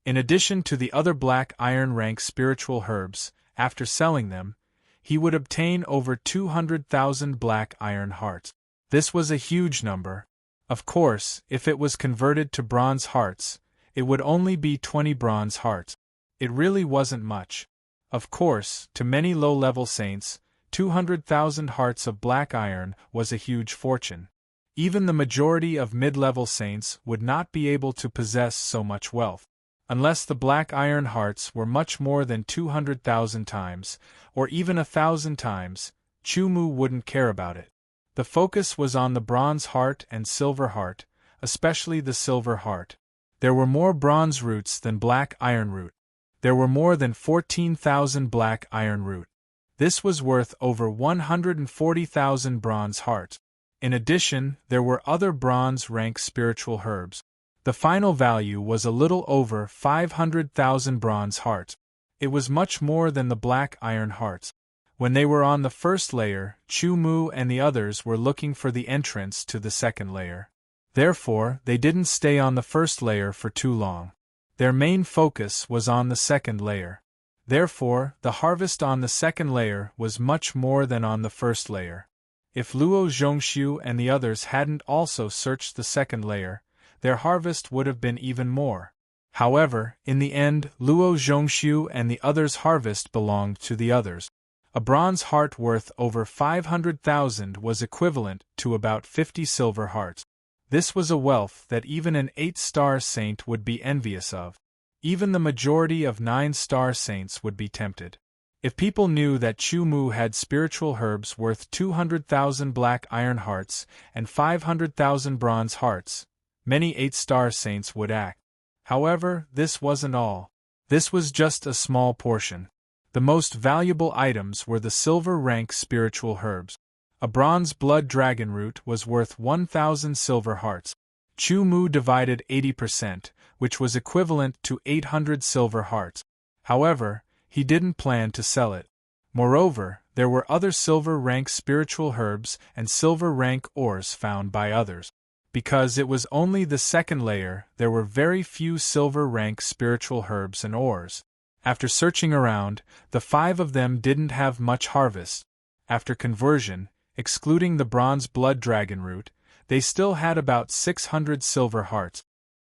In addition to the other black iron rank spiritual herbs, after selling them, he would obtain over 200,000 black iron hearts. This was a huge number. Of course, if it was converted to bronze hearts, it would only be 20 bronze hearts. It really wasn't much. Of course, to many low-level saints, 200,000 hearts of black iron was a huge fortune. Even the majority of mid-level saints would not be able to possess so much wealth. Unless the black iron hearts were much more than 200,000 times, or even 1,000 times, Chumu wouldn't care about it. The focus was on the bronze heart and silver heart, especially the silver heart. There were more bronze roots than black iron root. There were more than 14,000 black iron root. This was worth over 140,000 bronze hearts. In addition, there were other bronze rank spiritual herbs. The final value was a little over 500,000 bronze hearts. It was much more than the black iron hearts. When they were on the first layer, Chumu and the others were looking for the entrance to the second layer. Therefore, they didn't stay on the first layer for too long. Their main focus was on the second layer. Therefore, the harvest on the second layer was much more than on the first layer. If Luo Zhongshu and the others hadn't also searched the second layer, their harvest would have been even more. However, in the end, Luo Zhongshu and the others' harvest belonged to the others. A bronze heart worth over 500,000 was equivalent to about 50 silver hearts. This was a wealth that even an 8-star saint would be envious of. Even the majority of 9-star saints would be tempted. If people knew that Chumu had spiritual herbs worth 200,000 black iron hearts and 500,000 bronze hearts, many 8-star saints would act. However, this wasn't all. This was just a small portion. The most valuable items were the silver rank spiritual herbs. A bronze blood dragon root was worth 1,000 silver hearts. Chumu divided 80%, which was equivalent to 800 silver hearts. However, he didn't plan to sell it. Moreover, there were other silver rank spiritual herbs and silver rank ores found by others. Because it was only the second layer, there were very few silver rank spiritual herbs and ores. After searching around, the 5 of them didn't have much harvest. After conversion, excluding the bronze blood dragon root, they still had about 600 silver hearts.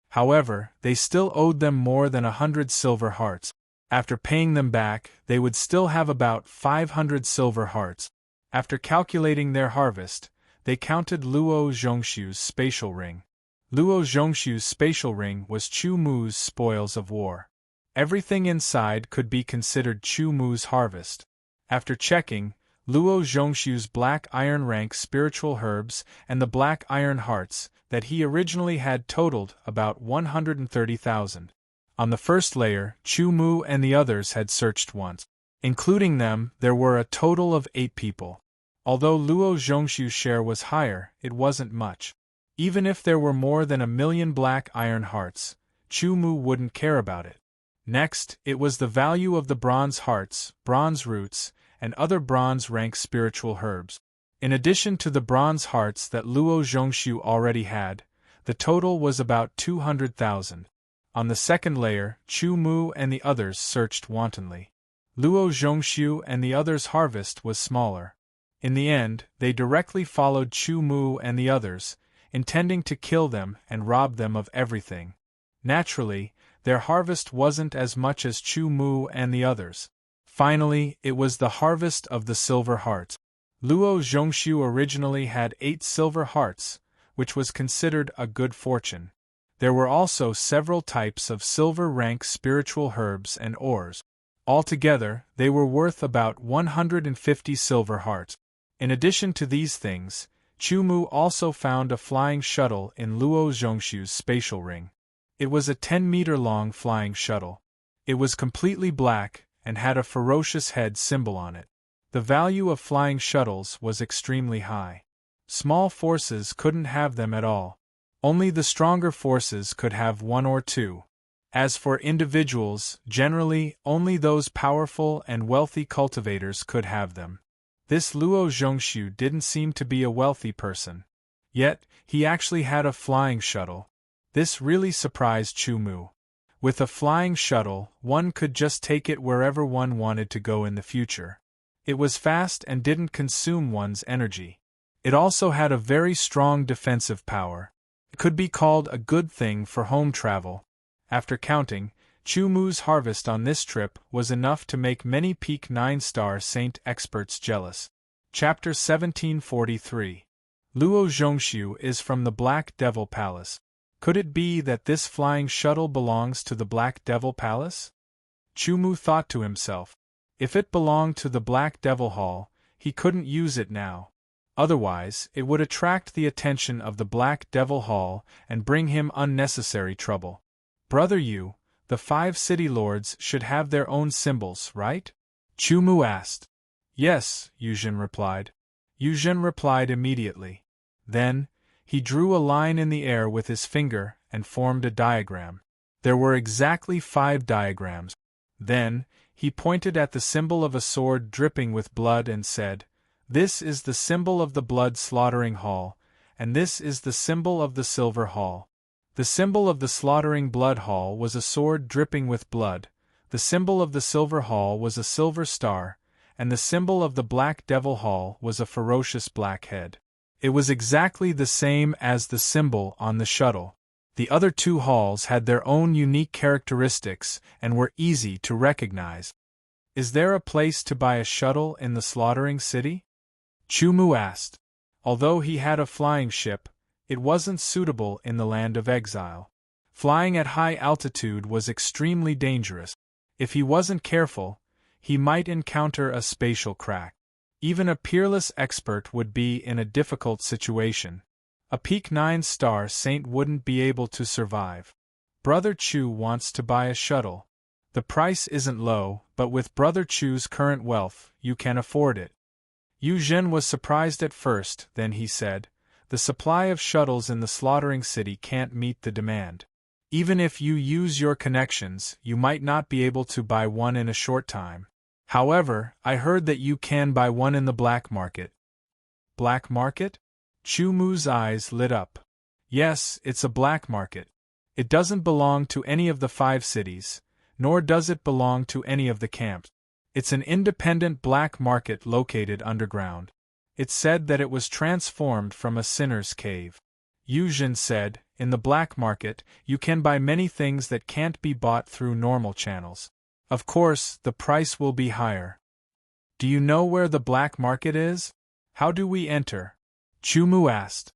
However, they still owed them more than 100 silver hearts. After paying them back, they would still have about 500 silver hearts. After calculating their harvest, they counted Luo Zhongshu's spatial ring. Luo Zhongshu's spatial ring was Chumu's spoils of war. Everything inside could be considered Chumu's harvest. After checking, Luo Zhongshu's black iron rank spiritual herbs and the black iron hearts that he originally had totaled about 130,000. On the first layer, Chumu and the others had searched once. Including them, there were a total of 8 people. Although Luo Zhongshu's share was higher, it wasn't much. Even if there were more than 1,000,000 black iron hearts, Chumu wouldn't care about it. Next, it was the value of the bronze hearts, bronze roots, and other bronze-rank spiritual herbs. In addition to the bronze hearts that Luo Zhongshu already had, the total was about 200,000. On the second layer, Chumu and the others searched wantonly. Luo Zhongshu and the others' harvest was smaller. In the end, they directly followed Chumu and the others, intending to kill them and rob them of everything. Naturally, their harvest wasn't as much as Chumu and the others. Finally, it was the harvest of the silver hearts. Luo Zhongshu originally had 8 silver hearts, which was considered a good fortune. There were also several types of silver-rank spiritual herbs and ores. Altogether, they were worth about 150 silver hearts. In addition to these things, Chumu also found a flying shuttle in Luo Zhongshu's spatial ring. It was a 10-meter-long flying shuttle. It was completely black and had a ferocious head symbol on it. The value of flying shuttles was extremely high. Small forces couldn't have them at all. Only the stronger forces could have 1 or 2. As for individuals, generally, only those powerful and wealthy cultivators could have them. This Luo Zhongshu didn't seem to be a wealthy person. Yet, he actually had a flying shuttle. This really surprised Chumu. With a flying shuttle, one could just take it wherever one wanted to go in the future. It was fast and didn't consume one's energy. It also had a very strong defensive power. It could be called a good thing for home travel. After counting, Chumu's harvest on this trip was enough to make many peak 9-star saint experts jealous. Chapter 1743. Luo Zhongxiu is from the Black Devil Palace. Could it be that this flying shuttle belongs to the Black Devil Palace? Chumu thought to himself. If it belonged to the Black Devil Hall, he couldn't use it now. Otherwise, it would attract the attention of the Black Devil Hall and bring him unnecessary trouble. Brother Yu, the 5 city lords should have their own symbols, right? Chumu asked. Yes, Yuzhen replied. Yuzhen replied immediately. Then, he drew a line in the air with his finger and formed a diagram. There were exactly 5 diagrams. Then, he pointed at the symbol of a sword dripping with blood and said, "This is the symbol of the blood slaughtering hall, and this is the symbol of the silver hall." The symbol of the slaughtering blood hall was a sword dripping with blood, the symbol of the silver hall was a silver star, and the symbol of the Black Devil Hall was a ferocious black head. It was exactly the same as the symbol on the shuttle. The other 2 halls had their own unique characteristics and were easy to recognize. Is there a place to buy a shuttle in the slaughtering city? Chumu asked. Although he had a flying ship, it wasn't suitable in the land of exile. Flying at high altitude was extremely dangerous. If he wasn't careful, he might encounter a spatial crack. Even a peerless expert would be in a difficult situation. A Peak 9-star saint wouldn't be able to survive. Brother Chu wants to buy a shuttle. The price isn't low, but with Brother Chu's current wealth, you can afford it. Yu Zhen was surprised at first, then he said, "The supply of shuttles in the slaughtering city can't meet the demand. Even if you use your connections, you might not be able to buy one in a short time. However, I heard that you can buy one in the black market." Black market? Chumu's eyes lit up. Yes, it's a black market. It doesn't belong to any of the 5 cities, nor does it belong to any of the camps. It's an independent black market located underground. It's said that it was transformed from a sinner's cave. Yuzhen said, "In the black market, you can buy many things that can't be bought through normal channels. Of course, the price will be higher." "Do you know where the black market is? How do we enter?" Chumu asked.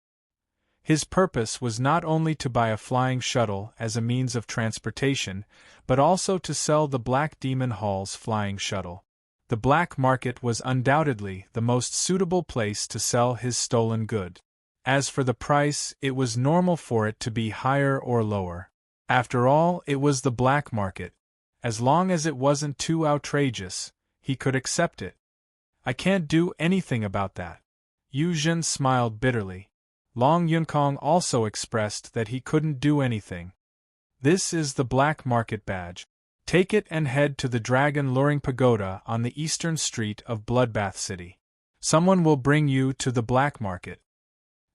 His purpose was not only to buy a flying shuttle as a means of transportation, but also to sell the Black Demon Hall's flying shuttle. The black market was undoubtedly the most suitable place to sell his stolen good. As for the price, it was normal for it to be higher or lower. After all, it was the black market. As long as it wasn't too outrageous, he could accept it. "I can't do anything about that." Yuzhen smiled bitterly. Long Yunkong also expressed that he couldn't do anything. "This is the black market badge. Take it and head to the Dragon Luring Pagoda on the eastern street of Bloodbath City. Someone will bring you to the black market."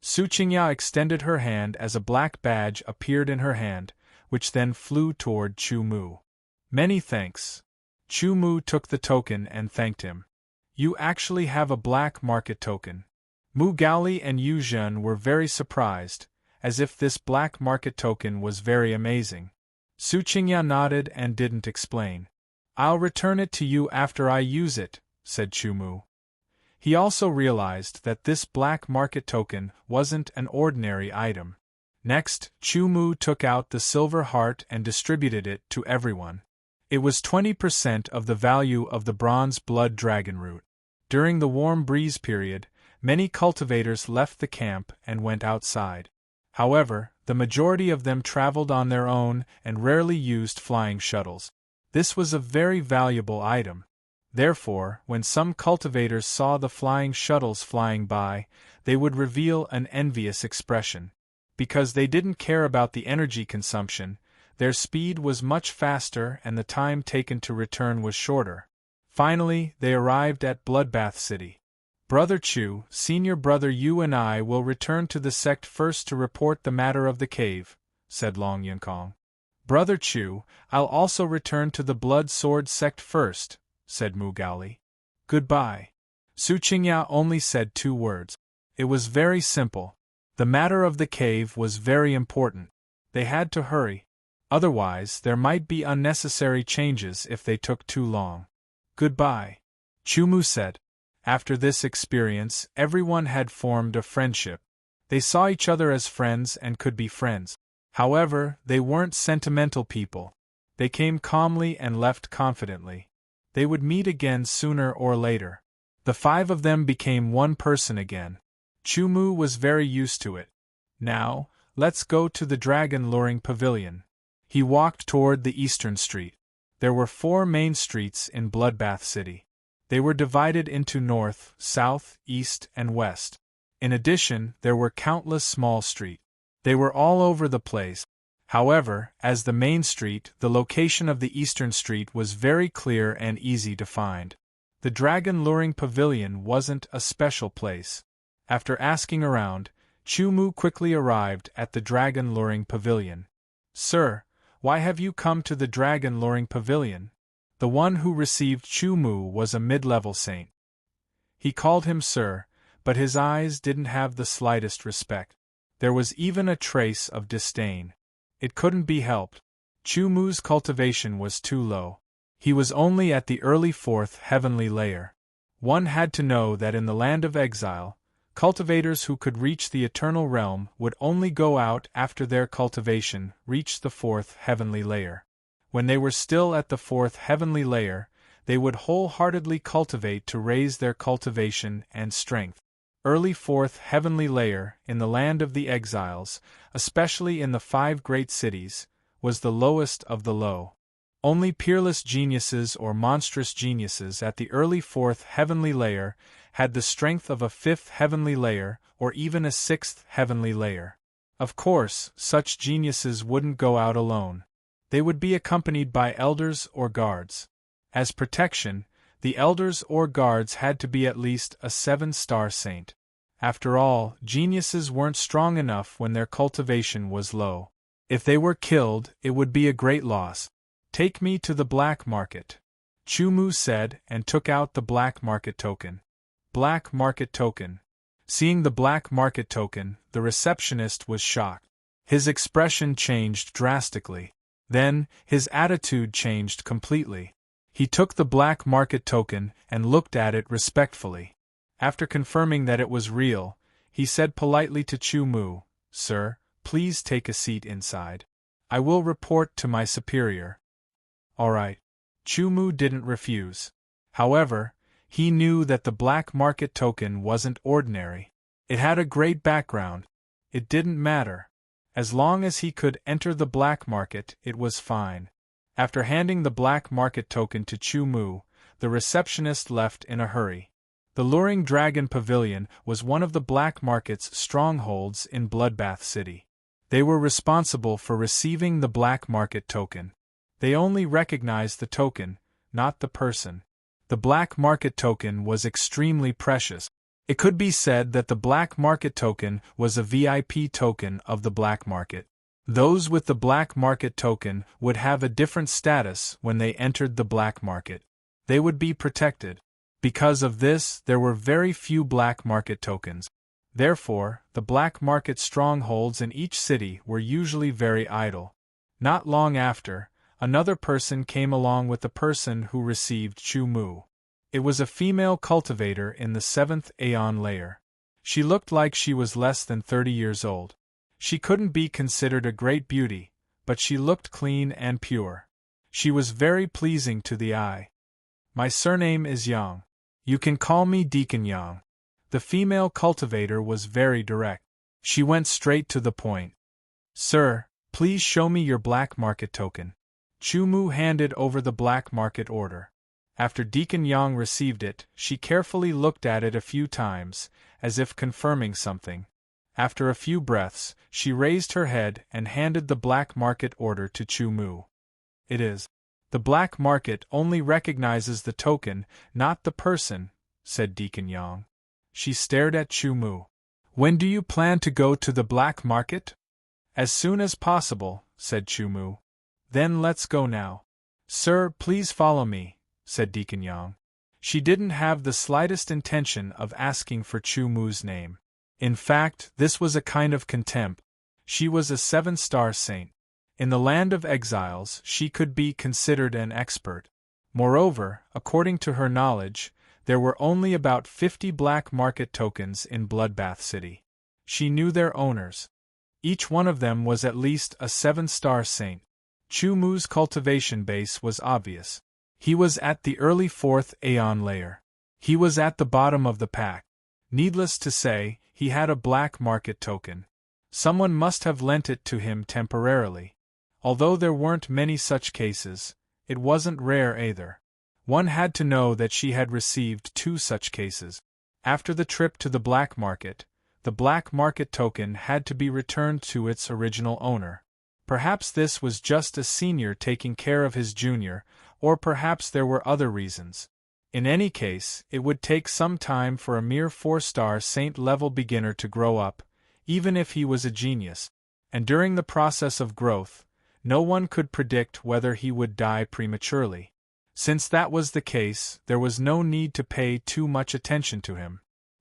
Su Qingya extended her hand as a black badge appeared in her hand, which then flew toward Chu Mu. "Many thanks." Chu Mu took the token and thanked him. "You actually have a black market token." Mu Gaoli and Yu Zhen were very surprised, as if this black market token was very amazing. Su Qingya nodded and didn't explain. "I'll return it to you after I use it," said Chu Mu. He also realized that this black market token wasn't an ordinary item. Next, Chu Mu took out the silver heart and distributed it to everyone. It was 20% of the value of the bronze blood dragon root. During the warm breeze period, many cultivators left the camp and went outside. However, the majority of them traveled on their own and rarely used flying shuttles. This was a very valuable item. Therefore, when some cultivators saw the flying shuttles flying by, they would reveal an envious expression. Because they didn't care about the energy consumption, their speed was much faster and the time taken to return was shorter. Finally, they arrived at Bloodbath City. "Brother Chu, senior brother Yu and I will return to the sect first to report the matter of the cave," said Long Yunkong. "Brother Chu, I'll also return to the Blood Sword sect first," said Mu Gaoli. "Goodbye." Su Qingya only said 2 words. It was very simple. The matter of the cave was very important. They had to hurry. Otherwise, there might be unnecessary changes if they took too long. "Goodbye," Chu Mu said. After this experience, everyone had formed a friendship. They saw each other as friends and could be friends. However, they weren't sentimental people. They came calmly and left confidently. They would meet again sooner or later. The five of them became one person again. Chumu was very used to it. Now, let's go to the dragon luring pavilion. He walked toward the eastern street. There were 4 main streets in Bloodbath City. They were divided into north, south, east, and west. In addition, there were countless small streets. They were all over the place. However, as the main street, the location of the eastern street was very clear and easy to find. The dragon luring pavilion wasn't a special place. After asking around, Chumu quickly arrived at the dragon luring pavilion. "Sir, why have you come to the dragon luring pavilion?" The one who received Chumu was a mid-level saint. He called him sir, but his eyes didn't have the slightest respect. There was even a trace of disdain. It couldn't be helped. Chumu's cultivation was too low. He was only at the early 4th heavenly layer. One had to know that in the land of exile, cultivators who could reach the eternal realm would only go out after their cultivation reached the 4th heavenly layer. When they were still at the 4th heavenly layer, they would wholeheartedly cultivate to raise their cultivation and strength. Early 4th heavenly layer, in the land of the exiles, especially in the 5 great cities, was the lowest of the low. Only peerless geniuses or monstrous geniuses at the early 4th heavenly layer had the strength of a 5th heavenly layer or even a 6th heavenly layer. Of course, such geniuses wouldn't go out alone. They would be accompanied by elders or guards. As protection, the elders or guards had to be at least a 7-star saint. After all, geniuses weren't strong enough when their cultivation was low. If they were killed, it would be a great loss. "Take me to the black market," Chumu said and took out the black market token. Black market token. Seeing the black market token, the receptionist was shocked. His expression changed drastically. Then, his attitude changed completely. He took the black market token and looked at it respectfully. After confirming that it was real, he said politely to Chumu, "Sir, please take a seat inside. I will report to my superior." "All right." Chumu didn't refuse. However, he knew that the black market token wasn't ordinary. It had a great background. It didn't matter. As long as he could enter the black market, it was fine. After handing the black market token to Chumu, the receptionist left in a hurry. The luring dragon pavilion was one of the black market's strongholds in Bloodbath City. They were responsible for receiving the black market token. They only recognized the token, not the person. The black market token was extremely precious. It could be said that the black market token was a VIP token of the black market. Those with the black market token would have a different status when they entered the black market. They would be protected. Because of this, there were very few black market tokens. Therefore, the black market strongholds in each city were usually very idle. Not long after, another person came along with the person who received Chumu. It was a female cultivator in the 7th Aeon layer. She looked like she was less than 30 years old. She couldn't be considered a great beauty, but she looked clean and pure. She was very pleasing to the eye. "My surname is Yang. You can call me Deacon Yang." The female cultivator was very direct. She went straight to the point. "Sir, please show me your black market token." Chumu handed over the black market order. After Deacon Yang received it, she carefully looked at it a few times, as if confirming something. After a few breaths, she raised her head and handed the black market order to Chumu. "It is. The black market only recognizes the token, not the person," said Deacon Yang. She stared at Chumu. "When do you plan to go to the black market?" "As soon as possible," said Chumu. "Then let's go now." "Sir, please follow me," said Deacon Yang. She didn't have the slightest intention of asking for Chumu's name. In fact, this was a kind of contempt. She was a 7-star saint. In the land of exiles, she could be considered an expert. Moreover, according to her knowledge, there were only about 50 black market tokens in Bloodbath City. She knew their owners. Each one of them was at least a 7-star saint. Chu Mu's cultivation base was obvious. He was at the early 4th Aeon layer. He was at the bottom of the pack. Needless to say, he had a black market token. Someone must have lent it to him temporarily. Although there weren't many such cases, it wasn't rare either. One had to know that she had received 2 such cases. After the trip to the black market token had to be returned to its original owner. Perhaps this was just a senior taking care of his junior, or perhaps there were other reasons. In any case, it would take some time for a mere 4-star saint-level beginner to grow up, even if he was a genius. And during the process of growth, no one could predict whether he would die prematurely. Since that was the case, there was no need to pay too much attention to him.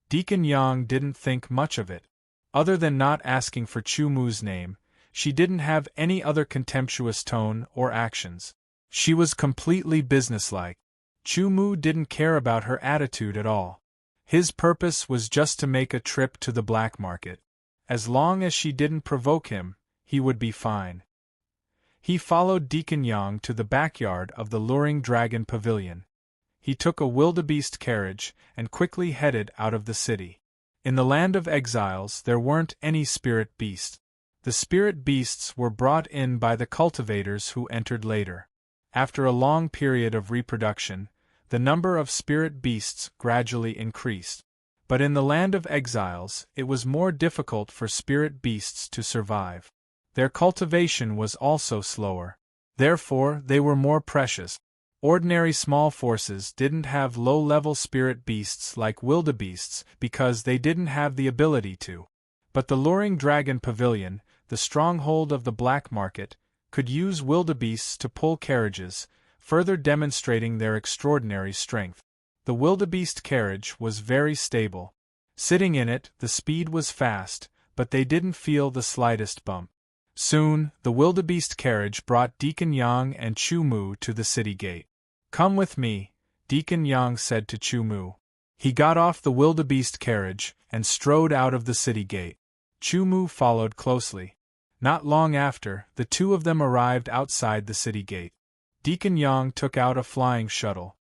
Deacon Yang didn't think much of it. Other than not asking for Chu Mu's name, she didn't have any other contemptuous tone or actions. She was completely businesslike. Chu Mu didn't care about her attitude at all. His purpose was just to make a trip to the black market. As long as she didn't provoke him, he would be fine. He followed Deacon Yang to the backyard of the Luring Dragon Pavilion. He took a wildebeest carriage and quickly headed out of the city. In the land of exiles there weren't any spirit beasts. The spirit beasts were brought in by the cultivators who entered later. After a long period of reproduction, the number of spirit beasts gradually increased. But in the land of exiles, it was more difficult for spirit beasts to survive. Their cultivation was also slower. Therefore, they were more precious. Ordinary small forces didn't have low-level spirit beasts like wildebeests because they didn't have the ability to. But the Luring Dragon Pavilion, the stronghold of the black market, could use wildebeests to pull carriages, further demonstrating their extraordinary strength. The wildebeest carriage was very stable. Sitting in it, the speed was fast, but they didn't feel the slightest bump. Soon, the wildebeest carriage brought Deacon Yang and Chu Mu to the city gate. "Come with me," Deacon Yang said to Chu Mu. He got off the wildebeest carriage and strode out of the city gate. Chu Mu followed closely. Not long after, the two of them arrived outside the city gate. Deacon Yang took out a flying shuttle.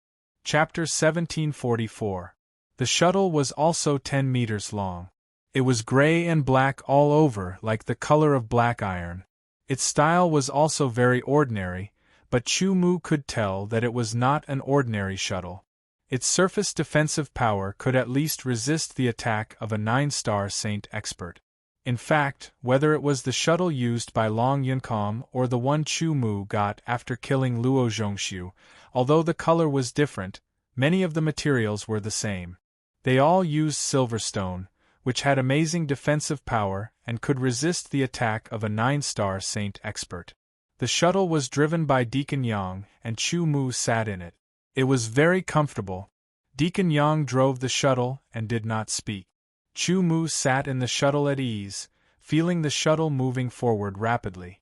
Chapter 1744. The shuttle was also 10 meters long. It was gray and black all over, like the color of black iron. Its style was also very ordinary, but Chu Mu could tell that it was not an ordinary shuttle. Its surface defensive power could at least resist the attack of a 9-star saint expert. In fact, whether it was the shuttle used by Long Yuncom or the one Chu Mu got after killing Luo Zhongxiu, although the color was different, many of the materials were the same. They all used silverstone, which had amazing defensive power and could resist the attack of a 9-star saint expert. The shuttle was driven by Deacon Yang, and Chu Mu sat in it. It was very comfortable. Deacon Yang drove the shuttle and did not speak. Chu Mu sat in the shuttle at ease, feeling the shuttle moving forward rapidly.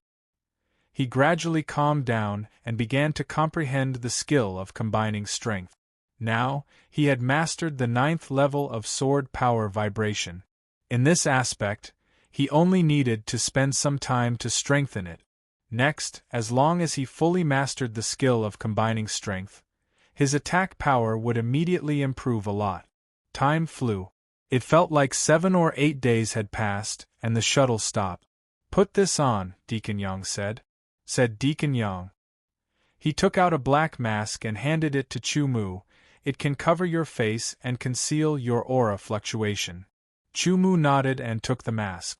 He gradually calmed down and began to comprehend the skill of combining strength. Now, he had mastered the 9th level of sword power vibration. In this aspect, he only needed to spend some time to strengthen it. Next, as long as he fully mastered the skill of combining strength, his attack power would immediately improve a lot. Time flew. It felt like 7 or 8 days had passed, and the shuttle stopped. "Put this on," Deacon Yang said. Said Deacon Yang. He took out a black mask and handed it to Chu Mu. "It can cover your face and conceal your aura fluctuation." Chu Mu nodded and took the mask.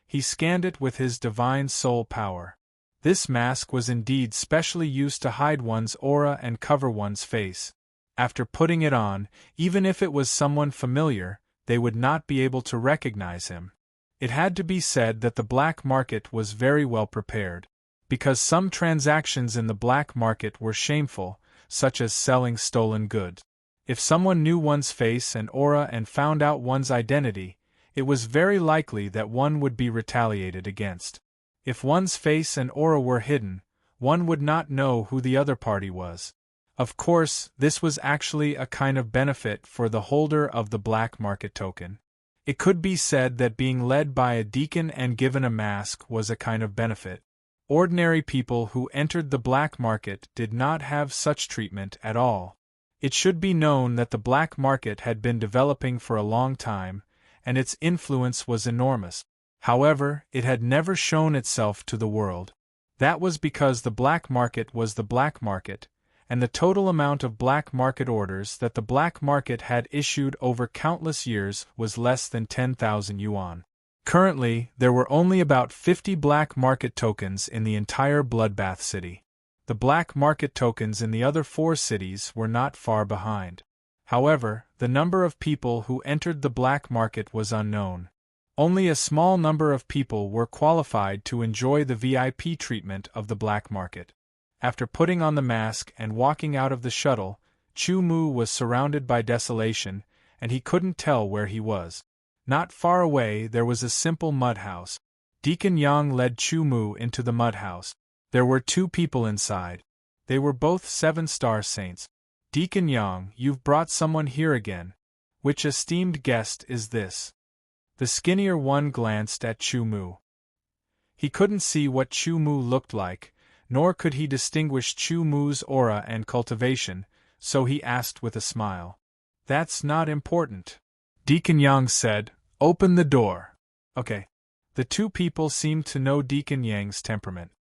He scanned it with his divine soul power. This mask was indeed specially used to hide one's aura and cover one's face. After putting it on, even if it was someone familiar, they would not be able to recognize him. It had to be said that the black market was very well prepared. Because some transactions in the black market were shameful, such as selling stolen goods. If someone knew one's face and aura and found out one's identity, it was very likely that one would be retaliated against. If one's face and aura were hidden, one would not know who the other party was. Of course, this was actually a kind of benefit for the holder of the black market token. It could be said that being led by a deacon and given a mask was a kind of benefit. Ordinary people who entered the black market did not have such treatment at all. It should be known that the black market had been developing for a long time, and its influence was enormous. However, it had never shown itself to the world. That was because the black market was the black market, and the total amount of black market orders that the black market had issued over countless years was less than 10,000 yuan. Currently, there were only about 50 black market tokens in the entire Bloodbath City. The black market tokens in the other 4 cities were not far behind. However, the number of people who entered the black market was unknown. Only a small number of people were qualified to enjoy the VIP treatment of the black market. After putting on the mask and walking out of the shuttle, Chu Mu was surrounded by desolation, and he couldn't tell where he was. Not far away there was a simple mud house. Deacon Yang led Chu Mu into the mud house. There were 2 people inside. They were both 7-star saints. Deacon Yang, you've brought someone here again. Which esteemed guest is this? The skinnier one glanced at Chu Mu. He couldn't see what Chu Mu looked like, nor could he distinguish Chu Mu's aura and cultivation, so he asked with a smile. That's not important. Deacon Yang said, open the door. Okay. The 2 people seemed to know Deacon Yang's temperament.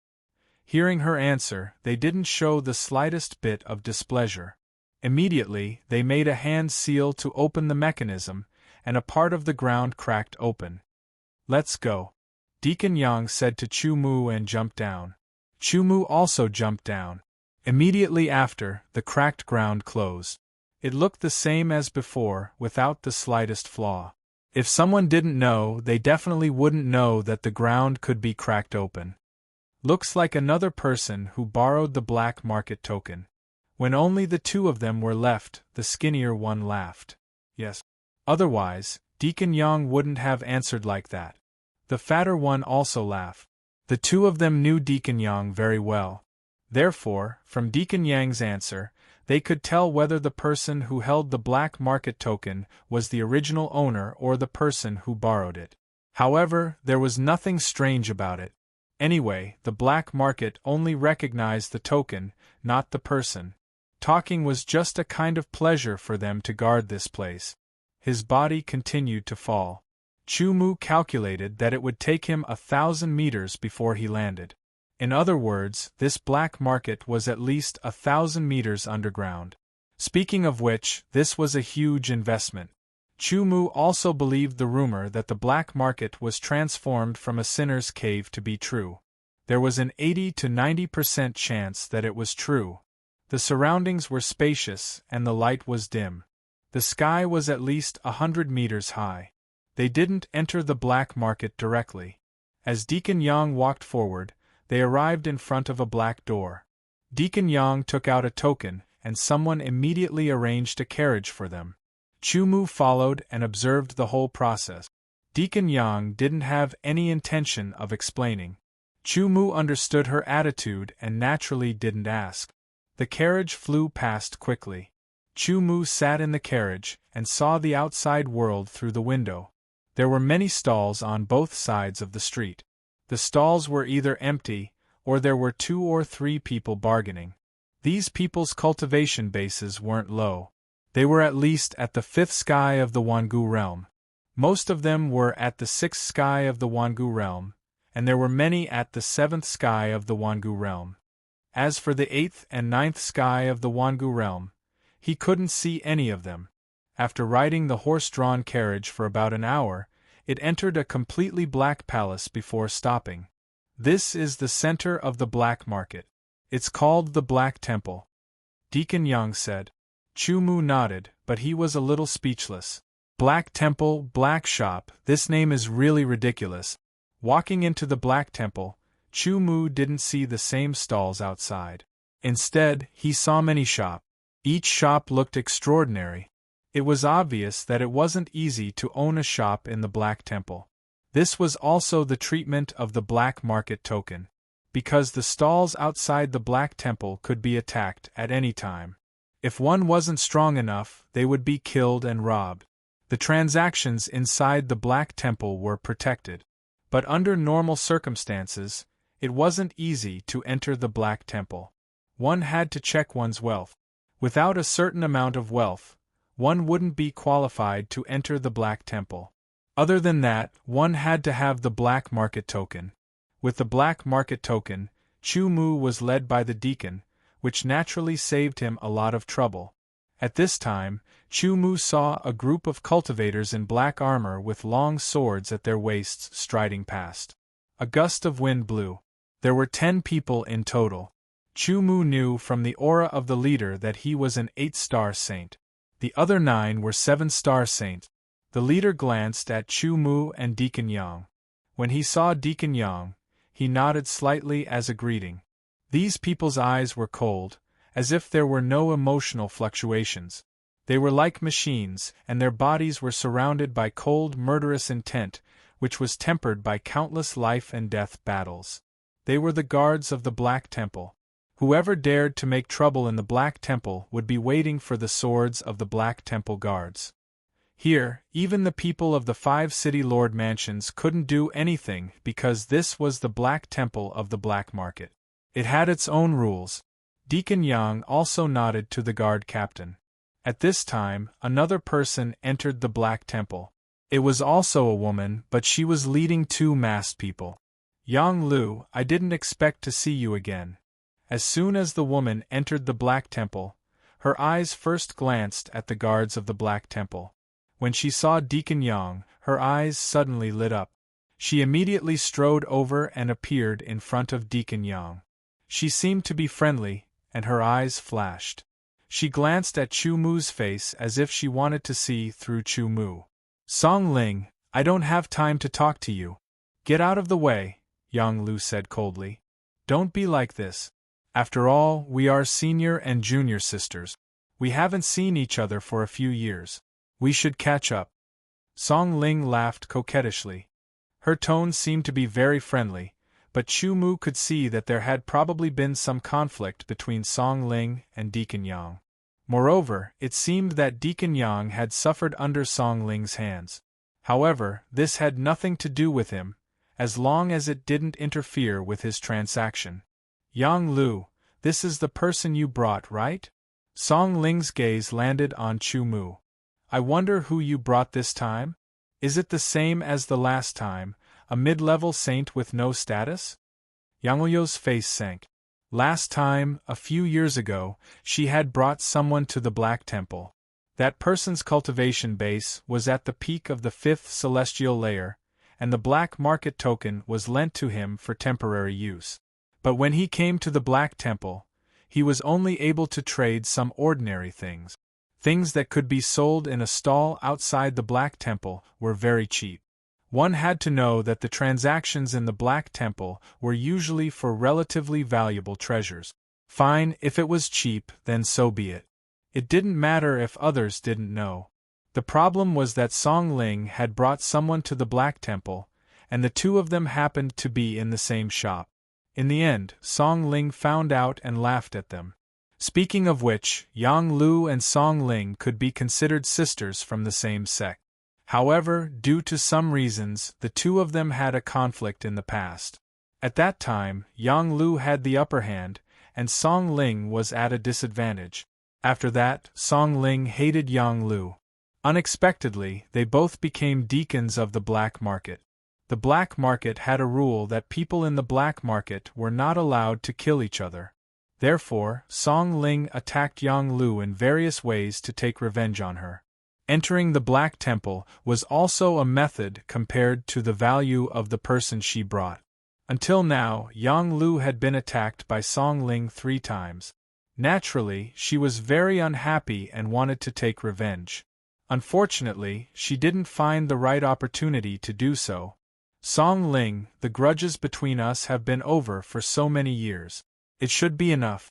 Hearing her answer, they didn't show the slightest bit of displeasure. Immediately, they made a hand seal to open the mechanism, and a part of the ground cracked open. Let's go. Deacon Yang said to Chu Mu and jumped down. Chu Mu also jumped down. Immediately after, the cracked ground closed. It looked the same as before, without the slightest flaw. If someone didn't know, they definitely wouldn't know that the ground could be cracked open. Looks like another person who borrowed the black market token. When only the 2 of them were left, the skinnier one laughed. Yes. Otherwise, Deacon Yang wouldn't have answered like that. The fatter one also laughed. The 2 of them knew Deacon Yang very well. Therefore, from Deacon Yang's answer, they could tell whether the person who held the black market token was the original owner or the person who borrowed it. However, there was nothing strange about it. Anyway, the black market only recognized the token, not the person. Talking was just a kind of pleasure for them to guard this place. His body continued to fall. Chu Mu calculated that it would take him 1,000 meters before he landed. In other words, this black market was at least 1,000 meters underground. Speaking of which, this was a huge investment. Chu Mu also believed the rumor that the black market was transformed from a sinner's cave to be true. There was an 80 to 90% chance that it was true. The surroundings were spacious and the light was dim. The sky was at least 100 meters high. They didn't enter the black market directly. As Deacon Yang walked forward, they arrived in front of a black door. Deacon Yang took out a token, and someone immediately arranged a carriage for them. Chu Mu followed and observed the whole process. Deacon Yang didn't have any intention of explaining. Chu Mu understood her attitude and naturally didn't ask. The carriage flew past quickly. Chu Mu sat in the carriage and saw the outside world through the window. There were many stalls on both sides of the street. The stalls were either empty, or there were 2 or 3 people bargaining. These people's cultivation bases weren't low. They were at least at the 5th sky of the Wangu realm. Most of them were at the 6th sky of the Wangu realm, and there were many at the 7th sky of the Wangu realm. As for the 8th and 9th sky of the Wangu realm, he couldn't see any of them. After riding the horse-drawn carriage for about an hour, it entered a completely black palace before stopping. This is the center of the black market. It's called the Black Temple. Deacon Yang said. Chu Mu nodded, but he was a little speechless. Black Temple, Black Shop, this name is really ridiculous. Walking into the Black Temple, Chu Mu didn't see the same stalls outside. Instead, he saw many shops. Each shop looked extraordinary. It was obvious that it wasn't easy to own a shop in the Black Temple. This was also the treatment of the black market token, because the stalls outside the Black Temple could be attacked at any time. If one wasn't strong enough, they would be killed and robbed. The transactions inside the Black Temple were protected. But under normal circumstances, it wasn't easy to enter the Black Temple. One had to check one's wealth. Without a certain amount of wealth, one wouldn't be qualified to enter the Black Temple. Other than that, one had to have the Black Market Token. With the Black Market Token, Chu Mu was led by the deacon, which naturally saved him a lot of trouble. At this time, Chu Mu saw a group of cultivators in black armor with long swords at their waists striding past. A gust of wind blew. There were 10 people in total. Chu Mu knew from the aura of the leader that he was an 8-star saint. The other 9 were 7-star saints. The leader glanced at Chu Mu and Deacon Yang. When he saw Deacon Yang, he nodded slightly as a greeting. These people's eyes were cold, as if there were no emotional fluctuations. They were like machines, and their bodies were surrounded by cold, murderous intent, which was tempered by countless life-and-death battles. They were the guards of the Black Temple. Whoever dared to make trouble in the Black Temple would be waiting for the swords of the Black Temple guards. Here, even the people of the 5 city lord mansions couldn't do anything because this was the Black Temple of the Black Market. It had its own rules. Deacon Yang also nodded to the guard captain. At this time, another person entered the Black Temple. It was also a woman, but she was leading 2 masked people. Yang Lu, I didn't expect to see you again. As soon as the woman entered the Black Temple, her eyes first glanced at the guards of the Black Temple. When she saw Deacon Yang, her eyes suddenly lit up. She immediately strode over and appeared in front of Deacon Yang. She seemed to be friendly, and her eyes flashed. She glanced at Chu Mu's face as if she wanted to see through Chu Mu. Song Ling, I don't have time to talk to you. Get out of the way, Yang Lu said coldly. Don't be like this. After all, we are senior and junior sisters. We haven't seen each other for a few years. We should catch up. Song Ling laughed coquettishly. Her tone seemed to be very friendly, but Chu Mu could see that there had probably been some conflict between Song Ling and Deacon Yang. Moreover, it seemed that Deacon Yang had suffered under Song Ling's hands. However, this had nothing to do with him, as long as it didn't interfere with his transaction. Yang Lu, this is the person you brought, right? Song Ling's gaze landed on Chu Mu. I wonder who you brought this time? Is it the same as the last time, a mid-level saint with no status? Yang Lu's face sank. Last time, a few years ago, she had brought someone to the Black Temple. That person's cultivation base was at the peak of the 5th celestial layer, and the Black Market Token was lent to him for temporary use. But when he came to the Black Temple, he was only able to trade some ordinary things. Things that could be sold in a stall outside the Black Temple were very cheap. One had to know that the transactions in the Black Temple were usually for relatively valuable treasures. Fine, if it was cheap, then so be it. It didn't matter if others didn't know. The problem was that Song Ling had brought someone to the Black Temple, and the 2 of them happened to be in the same shop. In the end, Song Ling found out and laughed at them. Speaking of which, Yang Lu and Song Ling could be considered sisters from the same sect. However, due to some reasons, the 2 of them had a conflict in the past. At that time, Yang Lu had the upper hand, and Song Ling was at a disadvantage. After that, Song Ling hated Yang Lu. Unexpectedly, they both became deacons of the Black Market. The Black Market had a rule that people in the Black Market were not allowed to kill each other. Therefore, Song Ling attacked Yang Lu in various ways to take revenge on her. Entering the Black Temple was also a method compared to the value of the person she brought. Until now, Yang Lu had been attacked by Song Ling 3 times. Naturally, she was very unhappy and wanted to take revenge. Unfortunately, she didn't find the right opportunity to do so. Song Ling, the grudges between us have been over for so many years. It should be enough.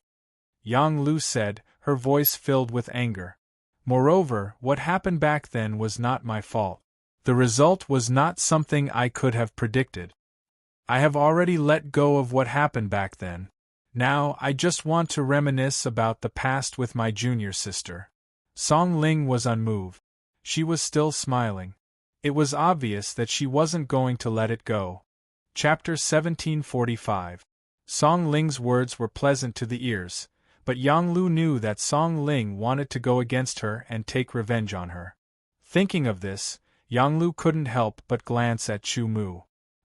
Yang Lu said, her voice filled with anger. Moreover, what happened back then was not my fault. The result was not something I could have predicted. I have already let go of what happened back then. Now, I just want to reminisce about the past with my junior sister. Song Ling was unmoved. She was still smiling. It was obvious that she wasn't going to let it go. Chapter 1745. Song Ling's words were pleasant to the ears, but Yang Lu knew that Song Ling wanted to go against her and take revenge on her. Thinking of this, Yang Lu couldn't help but glance at Chu Mu.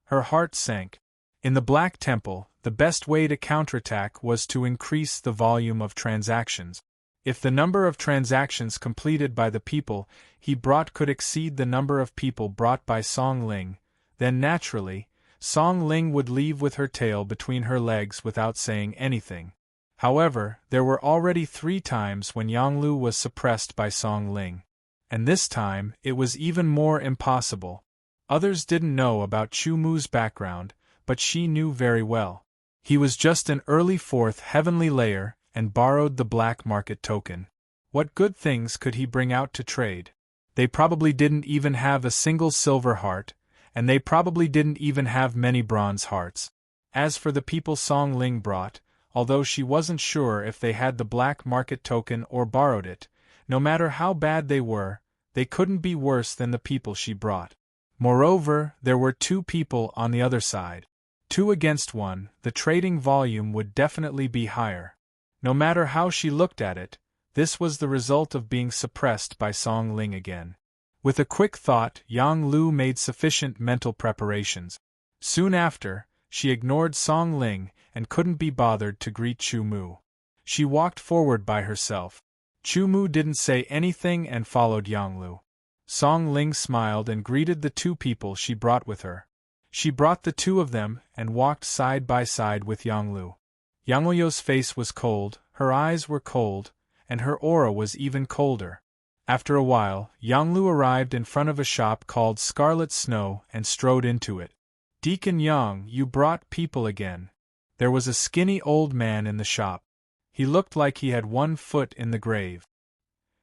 Her heart sank. In the Black Temple, the best way to counterattack was to increase the volume of transactions. If the number of transactions completed by the people he brought could exceed the number of people brought by Song Ling, then naturally, Song Ling would leave with her tail between her legs without saying anything. However, there were already 3 times when Yang Lu was suppressed by Song Ling. And this time, it was even more impossible. Others didn't know about Chu Mu's background, but she knew very well. He was just an early 4th heavenly layer, and borrowed the black market token. What good things could he bring out to trade? They probably didn't even have a single silver heart, and they probably didn't even have many bronze hearts. As for the people Song Ling brought, although she wasn't sure if they had the black market token or borrowed it, no matter how bad they couldn't be worse than the people she brought. Moreover, there were 2 people on the other side. 2 against 1, the trading volume would definitely be higher. No matter how she looked at it, this was the result of being suppressed by Song Ling again. With a quick thought, Yang Lu made sufficient mental preparations. Soon after, she ignored Song Ling and couldn't be bothered to greet Chu Mu. She walked forward by herself. Chu Mu didn't say anything and followed Yang Lu. Song Ling smiled and greeted the 2 people she brought with her. She brought the 2 of them and walked side by side with Yang Lu. Yang Lu's face was cold, her eyes were cold, and her aura was even colder. After a while, Yang Lu arrived in front of a shop called Scarlet Snow and strode into it. "Deacon Yang, you brought people again." There was a skinny old man in the shop. He looked like he had 1 foot in the grave.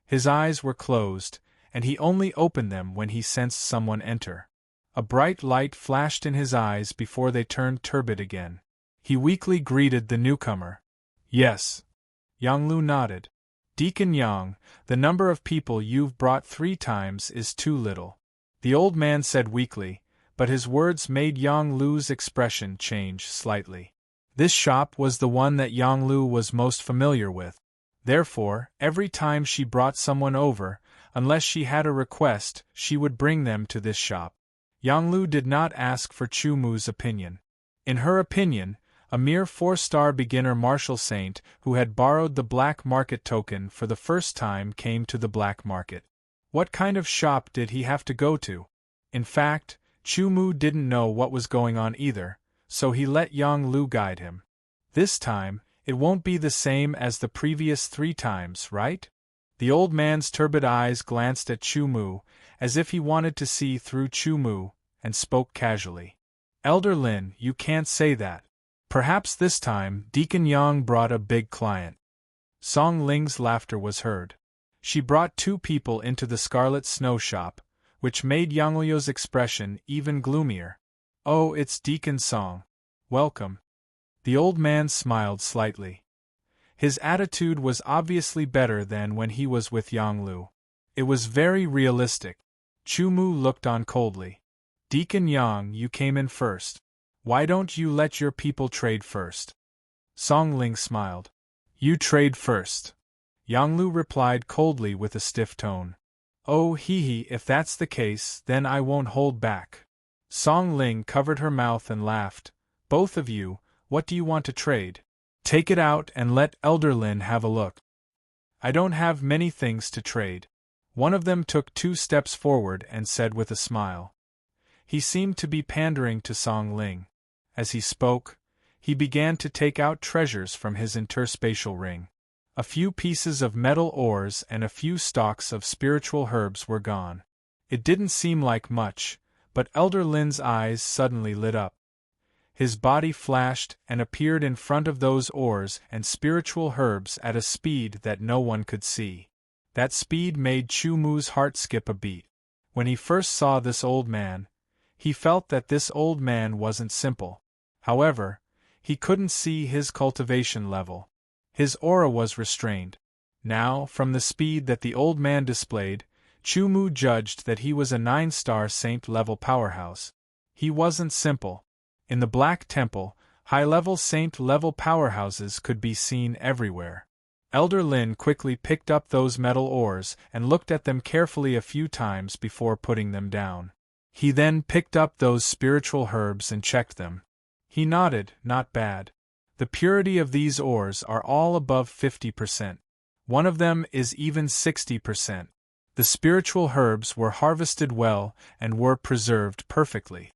His eyes were closed, and he only opened them when he sensed someone enter. A bright light flashed in his eyes before they turned turbid again. He weakly greeted the newcomer. "Yes." Yang Lu nodded. "Deacon Yang, the number of people you've brought 3 times is too little," the old man said weakly, but his words made Yang Lu's expression change slightly. This shop was the one that Yang Lu was most familiar with. Therefore, every time she brought someone over, unless she had a request, she would bring them to this shop. Yang Lu did not ask for Chu Mu's opinion. In her opinion, a mere 4-star beginner martial saint who had borrowed the black market token for the first time came to the black market. What kind of shop did he have to go to? In fact, Chu Mu didn't know what was going on either, so he let Yang Lu guide him. "This time, it won't be the same as the previous 3 times, right?" The old man's turbid eyes glanced at Chu Mu, as if he wanted to see through Chu Mu, and spoke casually. "Elder Lin, you can't say that. Perhaps this time Deacon Yang brought a big client." Song Ling's laughter was heard. She brought 2 people into the Scarlet Snow shop, which made Yang Lu's expression even gloomier. "Oh, it's Deacon Song. Welcome." The old man smiled slightly. His attitude was obviously better than when he was with Yang Lu. It was very realistic. Chu Mu looked on coldly. "Deacon Yang, you came in first. Why don't you let your people trade first?" Song Ling smiled. "You trade first." Yang Lu replied coldly with a stiff tone. "Oh hee, if that's the case, then I won't hold back." Song Ling covered her mouth and laughed. "Both of you, what do you want to trade? Take it out and let Elder Lin have a look." "I don't have many things to trade." One of them took 2 steps forward and said with a smile. He seemed to be pandering to Song Ling. As he spoke, he began to take out treasures from his interspatial ring. A few pieces of metal ores and a few stalks of spiritual herbs were gone. It didn't seem like much, but Elder Lin's eyes suddenly lit up. His body flashed and appeared in front of those ores and spiritual herbs at a speed that no one could see. That speed made Chu Mu's heart skip a beat. When he first saw this old man, he felt that this old man wasn't simple. However, he couldn't see his cultivation level. His aura was restrained. Now, from the speed that the old man displayed, Chumu judged that he was a 9-star saint-level powerhouse. He wasn't simple. In the Black Temple, high-level saint-level powerhouses could be seen everywhere. Elder Lin quickly picked up those metal ores and looked at them carefully a few times before putting them down. He then picked up those spiritual herbs and checked them. He nodded, not bad. The purity of these ores are all above 50%. One of them is even 60%. The spiritual herbs were harvested well and were preserved perfectly.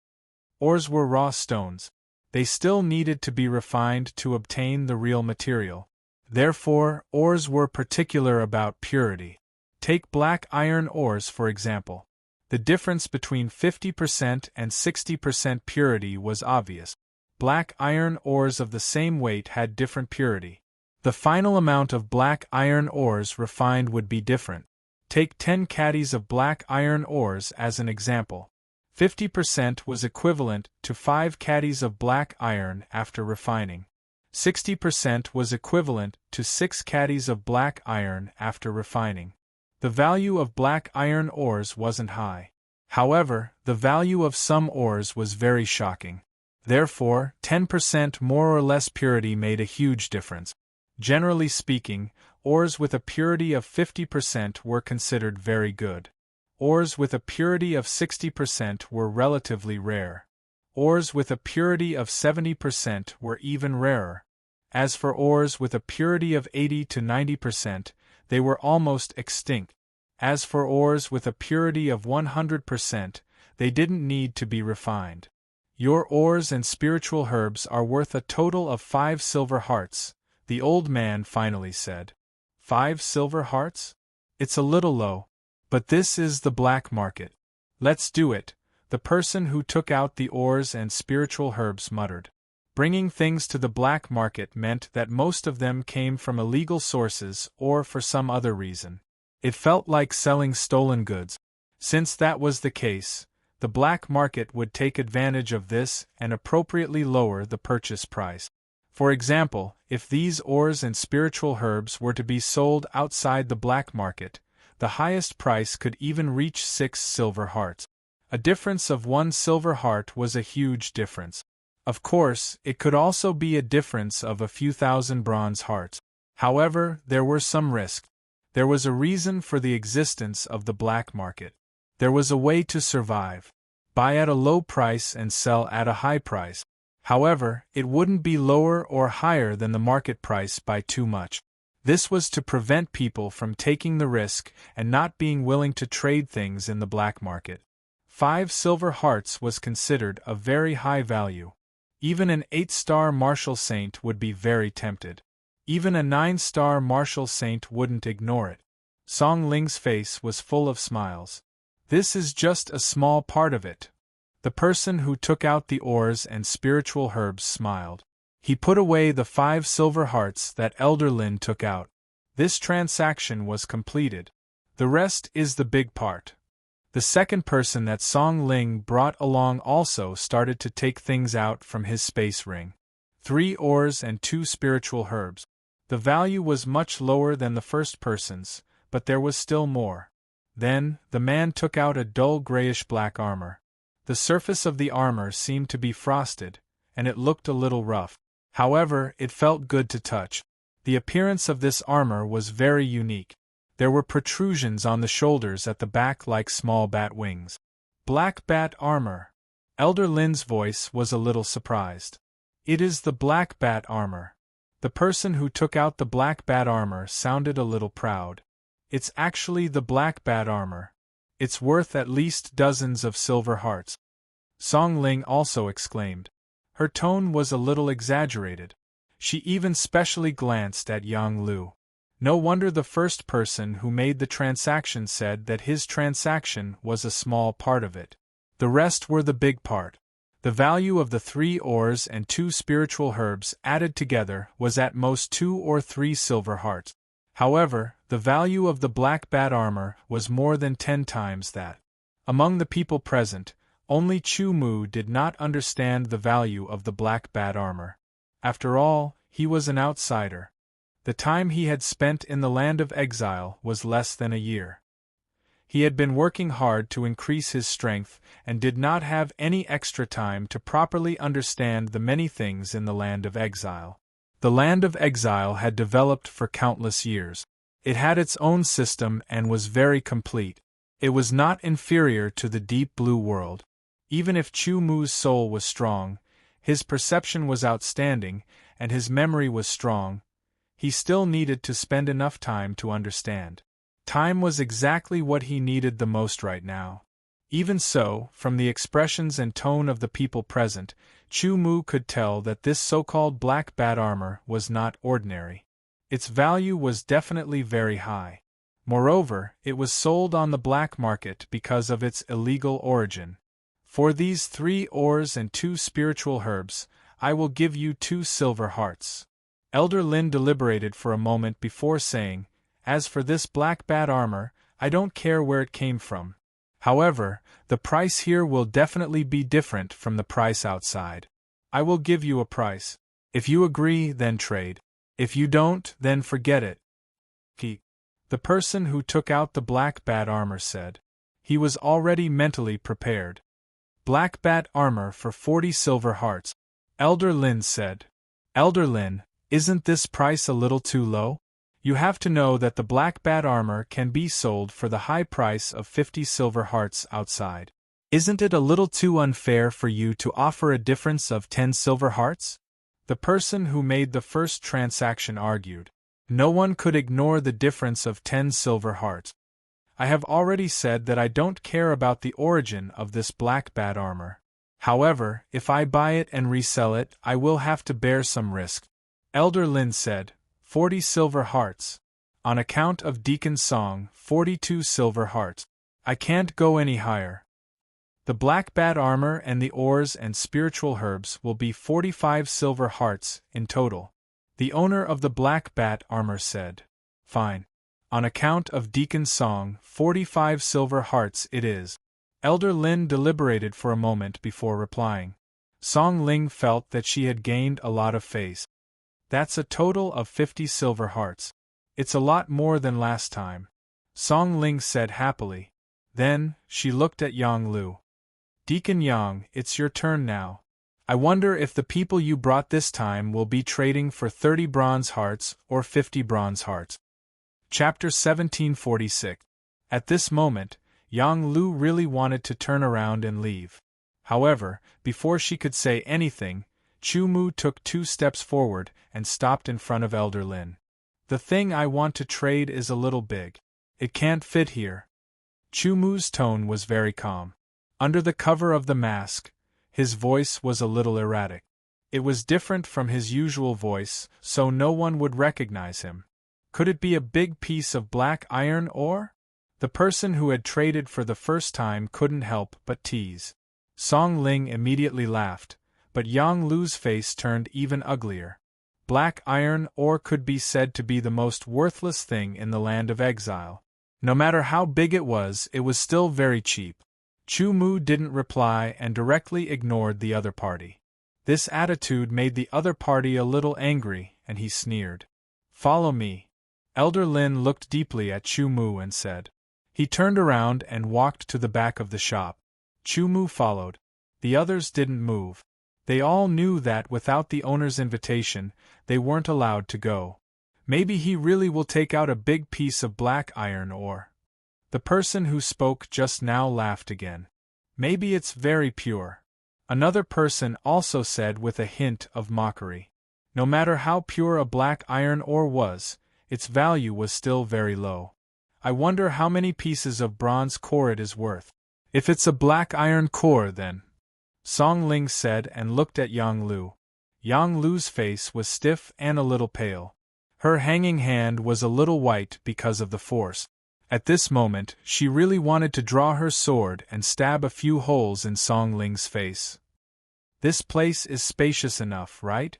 Ores were raw stones. They still needed to be refined to obtain the real material. Therefore, ores were particular about purity. Take black iron ores for example. The difference between 50% and 60% purity was obvious. Black iron ores of the same weight had different purity. The final amount of black iron ores refined would be different. Take 10 caddies of black iron ores as an example. 50% was equivalent to 5 caddies of black iron after refining. 60% was equivalent to 6 caddies of black iron after refining. The value of black iron ores wasn't high. However, the value of some ores was very shocking. Therefore, 10% more or less purity made a huge difference. Generally speaking, ores with a purity of 50% were considered very good. Ores with a purity of 60% were relatively rare. Ores with a purity of 70% were even rarer. As for ores with a purity of 80 to 90%, they were almost extinct. As for ores with a purity of 100%, they didn't need to be refined. Your ores and spiritual herbs are worth a total of 5 silver hearts, the old man finally said. 5 silver hearts? It's a little low. But this is the black market. Let's do it, the person who took out the ores and spiritual herbs muttered. Bringing things to the black market meant that most of them came from illegal sources or for some other reason. It felt like selling stolen goods. Since that was the case, the black market would take advantage of this and appropriately lower the purchase price. For example, if these ores and spiritual herbs were to be sold outside the black market, the highest price could even reach 6 silver hearts. A difference of 1 silver heart was a huge difference. Of course, it could also be a difference of a few thousand bronze hearts. However, there were some risks. There was a reason for the existence of the black market. There was a way to survive. Buy at a low price and sell at a high price. However, it wouldn't be lower or higher than the market price by too much. This was to prevent people from taking the risk and not being willing to trade things in the black market. 5 silver hearts was considered a very high value. Even an 8-star martial saint would be very tempted. Even a 9-star martial saint wouldn't ignore it. Song Ling's face was full of smiles. This is just a small part of it. The person who took out the ores and spiritual herbs smiled. He put away the 5 silver hearts that Elder Lin took out. This transaction was completed. The rest is the big part. The second person that Song Ling brought along also started to take things out from his space ring. 3 ores and 2 spiritual herbs. The value was much lower than the first person's, but there was still more. Then, the man took out a dull grayish-black armor. The surface of the armor seemed to be frosted, and it looked a little rough. However, it felt good to touch. The appearance of this armor was very unique. There were protrusions on the shoulders at the back like small bat wings. Black bat armor. Elder Lin's voice was a little surprised. It is the black bat armor. The person who took out the black bat armor sounded a little proud. It's actually the black bat armor. It's worth at least dozens of silver hearts. Song Ling also exclaimed. Her tone was a little exaggerated. She even specially glanced at Yang Lu. No wonder the first person who made the transaction said that his transaction was a small part of it. The rest were the big part. The value of the 3 ores and 2 spiritual herbs added together was at most 2 or 3 silver hearts. However, the value of the black bat armor was more than 10 times that. Among the people present, only Chu Mu did not understand the value of the black bat armor. After all, he was an outsider. The time he had spent in the land of exile was less than a year. He had been working hard to increase his strength and did not have any extra time to properly understand the many things in the land of exile. The land of exile had developed for countless years. It had its own system and was very complete. It was not inferior to the deep blue world. Even if Chu Mu's soul was strong, his perception was outstanding, and his memory was strong, he still needed to spend enough time to understand. Time was exactly what he needed the most right now. Even so, from the expressions and tone of the people present, Chu Mu could tell that this so-called black bat armor was not ordinary. Its value was definitely very high. Moreover, it was sold on the black market because of its illegal origin. For these 3 ores and 2 spiritual herbs, I will give you 2 silver hearts. Elder Lin deliberated for a moment before saying, As for this black bat armor, I don't care where it came from. However, the price here will definitely be different from the price outside. I will give you a price. If you agree, then trade. If you don't, then forget it. The person who took out the black bat armor said. He was already mentally prepared. Black bat armor for 40 silver hearts. Elder Lin said. Elder Lin, isn't this price a little too low? You have to know that the black bat armor can be sold for the high price of 50 silver hearts outside. Isn't it a little too unfair for you to offer a difference of 10 silver hearts? The person who made the first transaction argued. No one could ignore the difference of 10 silver hearts. I have already said that I don't care about the origin of this black bat armor. However, if I buy it and resell it, I will have to bear some risk. Elder Lin said, 40 silver hearts. On account of Deacon Song, 42 silver hearts. I can't go any higher. The black bat armor and the ores and spiritual herbs will be 45 silver hearts in total. The owner of the black bat armor said, Fine. On account of Deacon Song, 45 silver hearts it is. Elder Lin deliberated for a moment before replying. Song Ling felt that she had gained a lot of face. That's a total of 50 silver hearts. It's a lot more than last time. Song Ling said happily. Then, she looked at Yang Lu. Deacon Yang, it's your turn now. I wonder if the people you brought this time will be trading for 30 bronze hearts or 50 bronze hearts. Chapter 1746. At this moment, Yang Lu really wanted to turn around and leave. However, before she could say anything, Chu Mu took 2 steps forward and stopped in front of Elder Lin. The thing I want to trade is a little big. It can't fit here. Chu Mu's tone was very calm. Under the cover of the mask, his voice was a little erratic. It was different from his usual voice, so no one would recognize him. Could it be a big piece of black iron ore? The person who had traded for the first time couldn't help but tease. Song Ling immediately laughed, but Yang Lu's face turned even uglier. Black iron ore could be said to be the most worthless thing in the land of exile. No matter how big it was still very cheap. Chu Mu didn't reply and directly ignored the other party. This attitude made the other party a little angry, and he sneered. Follow me. Elder Lin looked deeply at Chu Mu and said. He turned around and walked to the back of the shop. Chu Mu followed. The others didn't move. They all knew that without the owner's invitation, they weren't allowed to go. Maybe he really will take out a big piece of black iron ore. The person who spoke just now laughed again. Maybe it's very pure. Another person also said with a hint of mockery. No matter how pure a black iron ore was, its value was still very low. I wonder how many pieces of bronze core it is worth. If it's a black iron core then. Song Ling said and looked at Yang Lu. Yang Lu's face was stiff and a little pale. Her hanging hand was a little white because of the force. At this moment, she really wanted to draw her sword and stab a few holes in Song Ling's face. This place is spacious enough, right?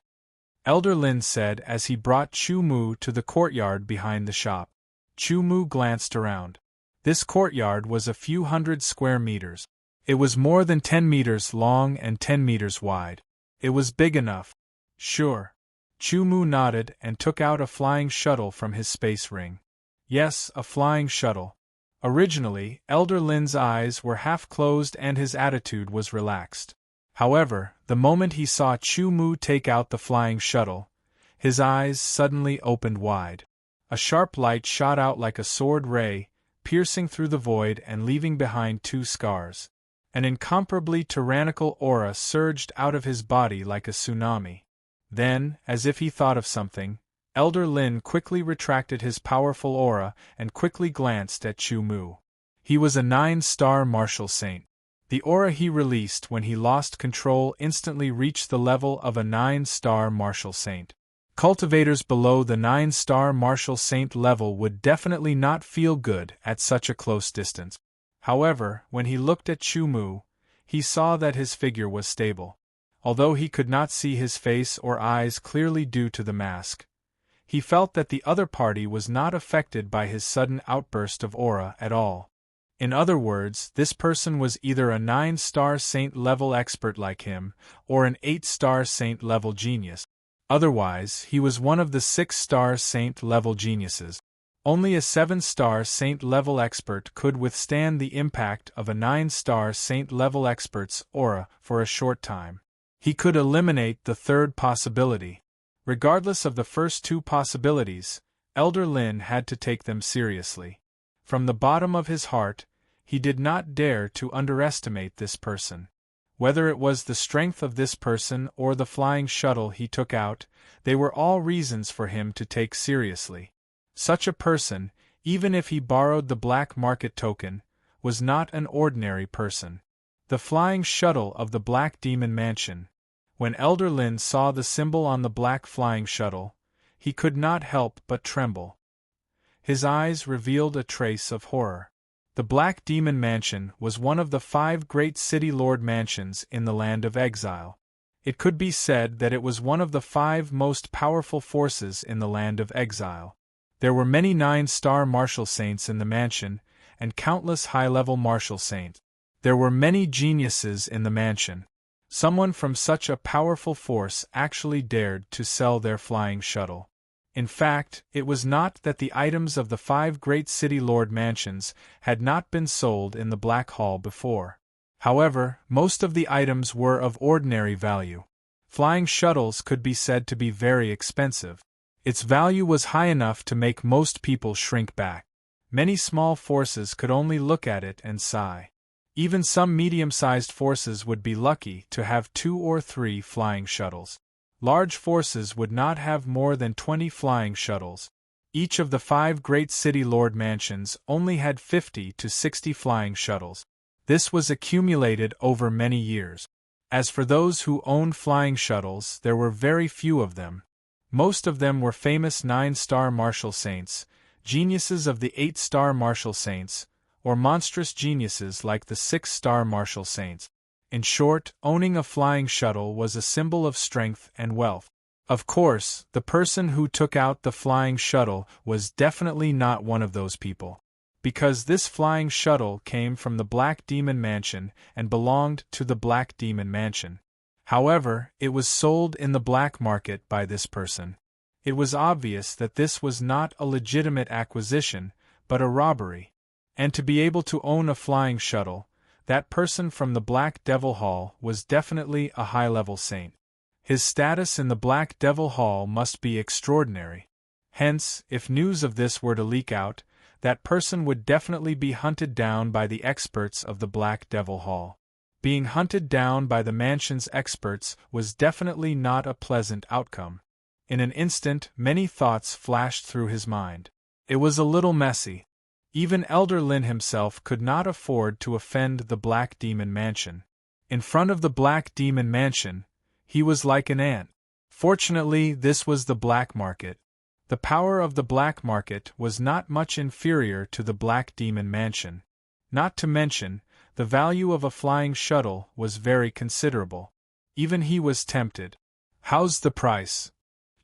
Elder Lin said as he brought Chu Mu to the courtyard behind the shop. Chu Mu glanced around. This courtyard was a few hundred square meters. It was more than 10 meters long and 10 meters wide. It was big enough. Sure. Chu Mu nodded and took out a flying shuttle from his space ring. Yes, a flying shuttle. Originally, Elder Lin's eyes were half closed and his attitude was relaxed. However, the moment he saw Chu Mu take out the flying shuttle, his eyes suddenly opened wide. A sharp light shot out like a sword ray, piercing through the void and leaving behind 2 scars. An incomparably tyrannical aura surged out of his body like a tsunami. Then, as if he thought of something, Elder Lin quickly retracted his powerful aura and quickly glanced at Chu Mu. He was a 9-star martial saint. The aura he released when he lost control instantly reached the level of a 9-star martial saint. Cultivators below the 9-star martial saint level would definitely not feel good at such a close distance. However, when he looked at Chu Mu, he saw that his figure was stable. Although he could not see his face or eyes clearly due to the mask, he felt that the other party was not affected by his sudden outburst of aura at all. In other words, this person was either a 9-star saint level expert like him, or an 8-star saint level genius. Otherwise, he was one of the 6-star saint level geniuses. Only a 7-star saint level expert could withstand the impact of a 9-star saint level expert's aura for a short time. He could eliminate the third possibility. Regardless of the first 2 possibilities, Elder Lin had to take them seriously. From the bottom of his heart, he did not dare to underestimate this person. Whether it was the strength of this person or the flying shuttle he took out, they were all reasons for him to take seriously. Such a person, even if he borrowed the black market token, was not an ordinary person. The flying shuttle of the Black Demon Mansion. When Elder Lin saw the symbol on the black flying shuttle, he could not help but tremble. His eyes revealed a trace of horror. The Black Demon Mansion was one of the 5 great city lord mansions in the Land of Exile. It could be said that it was one of the 5 most powerful forces in the Land of Exile. There were many 9-star martial saints in the mansion, and countless high-level martial saints. There were many geniuses in the mansion. Someone from such a powerful force actually dared to sell their flying shuttle. In fact, it was not that the items of the 5 great city lord mansions had not been sold in the Black Hall before. However, most of the items were of ordinary value. Flying shuttles could be said to be very expensive. Its value was high enough to make most people shrink back. Many small forces could only look at it and sigh. Even some medium-sized forces would be lucky to have 2 or 3 flying shuttles. Large forces would not have more than 20 flying shuttles. Each of the 5 great city lord mansions only had 50 to 60 flying shuttles. This was accumulated over many years. As for those who owned flying shuttles, there were very few of them. Most of them were famous 9-star martial saints, geniuses of the 8-star martial saints, or monstrous geniuses like the 6-star martial saints. In short, owning a flying shuttle was a symbol of strength and wealth. Of course, the person who took out the flying shuttle was definitely not one of those people. Because this flying shuttle came from the Black Demon Mansion and belonged to the Black Demon Mansion. However, it was sold in the black market by this person. It was obvious that this was not a legitimate acquisition, but a robbery. And to be able to own a flying shuttle, that person from the Black Devil Hall was definitely a high-level saint. His status in the Black Devil Hall must be extraordinary. Hence, if news of this were to leak out, that person would definitely be hunted down by the experts of the Black Devil Hall. Being hunted down by the mansion's experts was definitely not a pleasant outcome. In an instant, many thoughts flashed through his mind. It was a little messy. Even Elder Lin himself could not afford to offend the Black Demon Mansion. In front of the Black Demon Mansion, he was like an ant. Fortunately, this was the black market. The power of the black market was not much inferior to the Black Demon Mansion. Not to mention, the value of a flying shuttle was very considerable. Even he was tempted. "How's the price?"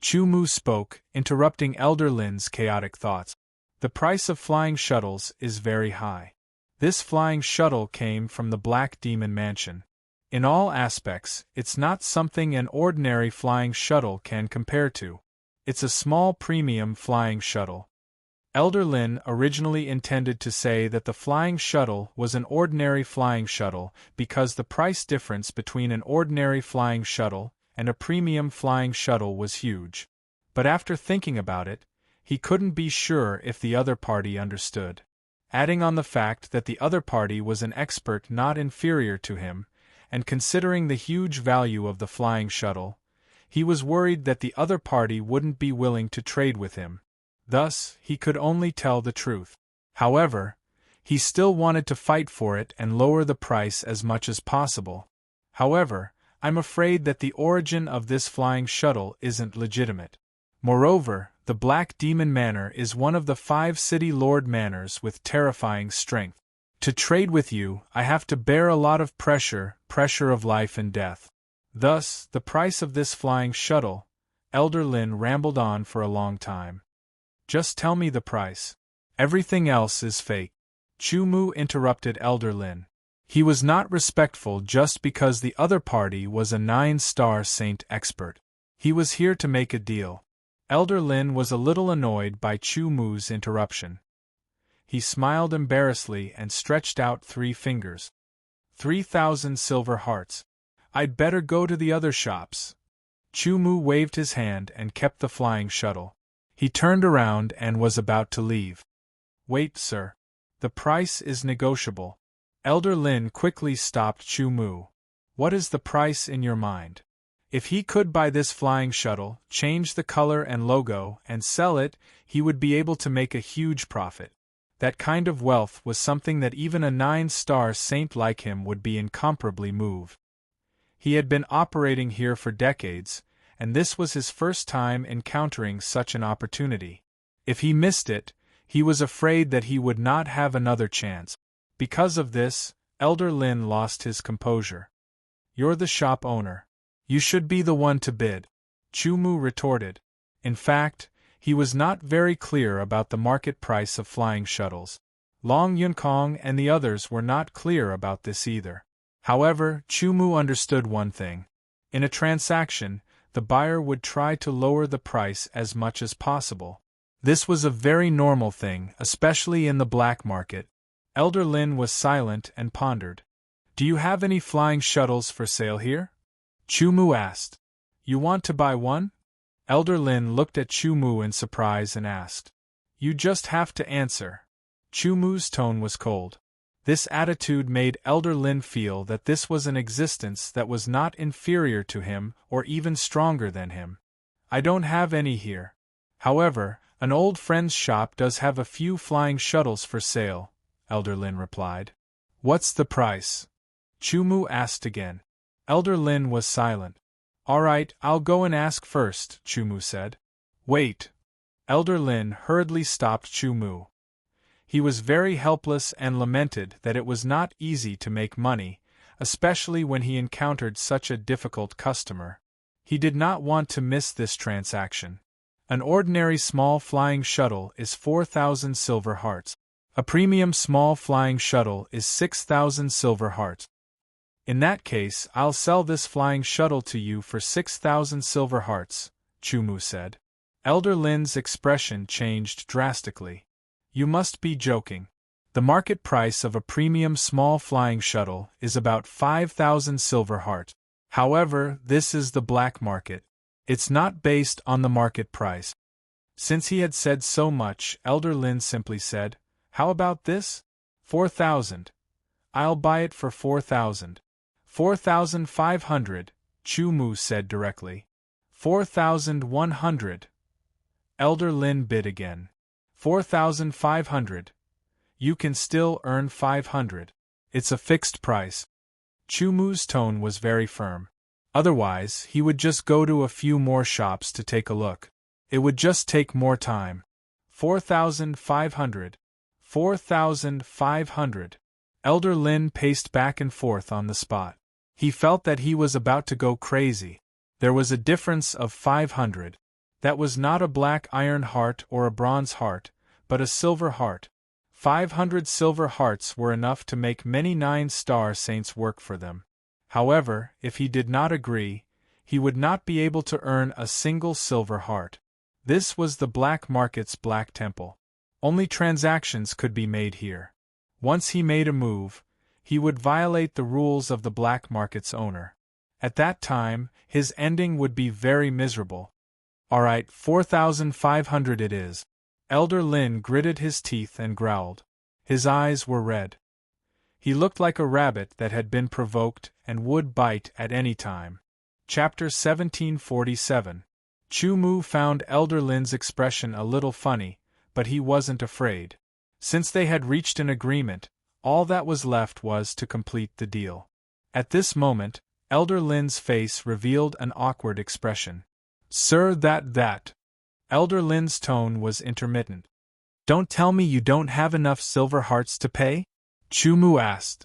Chu Mu spoke, interrupting Elder Lin's chaotic thoughts. "The price of flying shuttles is very high. This flying shuttle came from the Black Demon Mansion. In all aspects, it's not something an ordinary flying shuttle can compare to. It's a small premium flying shuttle." Elder Lin originally intended to say that the flying shuttle was an ordinary flying shuttle because the price difference between an ordinary flying shuttle and a premium flying shuttle was huge. But after thinking about it, he couldn't be sure if the other party understood. Adding on the fact that the other party was an expert not inferior to him, and considering the huge value of the flying shuttle, he was worried that the other party wouldn't be willing to trade with him. Thus, he could only tell the truth. However, he still wanted to fight for it and lower the price as much as possible. However, I'm afraid that the origin of this flying shuttle isn't legitimate. Moreover, the Black Demon Manor is one of the 5 city lord manors with terrifying strength. To trade with you, I have to bear a lot of pressure of life and death. Thus, the price of this flying shuttle. Elder Lin rambled on for a long time. Just tell me the price. Everything else is fake. Chu Mu interrupted Elder Lin. He was not respectful just because the other party was a 9-star saint expert. He was here to make a deal. Elder Lin was a little annoyed by Chu Mu's interruption. He smiled embarrassedly and stretched out 3 fingers. 3,000 silver hearts. I'd better go to the other shops. Chu Mu waved his hand and kept the flying shuttle. He turned around and was about to leave. Wait, sir. The price is negotiable. Elder Lin quickly stopped Chu Mu. What is the price in your mind? If he could buy this flying shuttle, change the color and logo, and sell it, he would be able to make a huge profit. That kind of wealth was something that even a 9-star saint like him would be incomparably moved. He had been operating here for decades, and this was his first time encountering such an opportunity. If he missed it, he was afraid that he would not have another chance. Because of this, Elder Lin lost his composure. You're the shop owner. You should be the one to bid. Chu Mu retorted. In fact, he was not very clear about the market price of flying shuttles. Long Yunkong and the others were not clear about this either. However, Chu Mu understood one thing. In a transaction, the buyer would try to lower the price as much as possible. This was a very normal thing, especially in the black market. Elder Lin was silent and pondered. Do you have any flying shuttles for sale here? Chu Mu asked. You want to buy one? Elder Lin looked at Chu Mu in surprise and asked. You just have to answer. Chu Mu's tone was cold. This attitude made Elder Lin feel that this was an existence that was not inferior to him or even stronger than him. I don't have any here. However, an old friend's shop does have a few flying shuttles for sale, Elder Lin replied. What's the price? Chu Mu asked again. Elder Lin was silent. All right, I'll go and ask first, Chu Mu said. Wait. Elder Lin hurriedly stopped Chu Mu. He was very helpless and lamented that it was not easy to make money, especially when he encountered such a difficult customer. He did not want to miss this transaction. An ordinary small flying shuttle is 4,000 silver hearts. A premium small flying shuttle is 6,000 silver hearts. In that case, I'll sell this flying shuttle to you for 6,000 silver hearts, Chu Mu said. Elder Lin's expression changed drastically. You must be joking. The market price of a premium small flying shuttle is about 5,000 silver hearts. However, this is the black market. It's not based on the market price. Since he had said so much, Elder Lin simply said, How about this? 4,000. I'll buy it for 4,000. 4,500, Chu Mu said directly. 4,100. Elder Lin bid again. 4,500. You can still earn 500. It's a fixed price. Chu Mu's tone was very firm. Otherwise, he would just go to a few more shops to take a look. It would just take more time. 4,500. 4,500. Elder Lin paced back and forth on the spot. He felt that he was about to go crazy. There was a difference of 500. That was not a black iron heart or a bronze heart, but a silver heart. 500 silver hearts were enough to make many 9-star saints work for them. However, if he did not agree, he would not be able to earn a single silver heart. This was the black market's black temple. Only transactions could be made here. Once he made a move, he would violate the rules of the black market's owner. At that time, his ending would be very miserable. Alright, 4,500 it is. Elder Lin gritted his teeth and growled. His eyes were red. He looked like a rabbit that had been provoked and would bite at any time. Chapter 1747. Chu Mu found Elder Lin's expression a little funny, but he wasn't afraid. Since they had reached an agreement, all that was left was to complete the deal. At this moment, Elder Lin's face revealed an awkward expression. Sir, that. Elder Lin's tone was intermittent. Don't tell me you don't have enough silver hearts to pay? Chu Mu asked.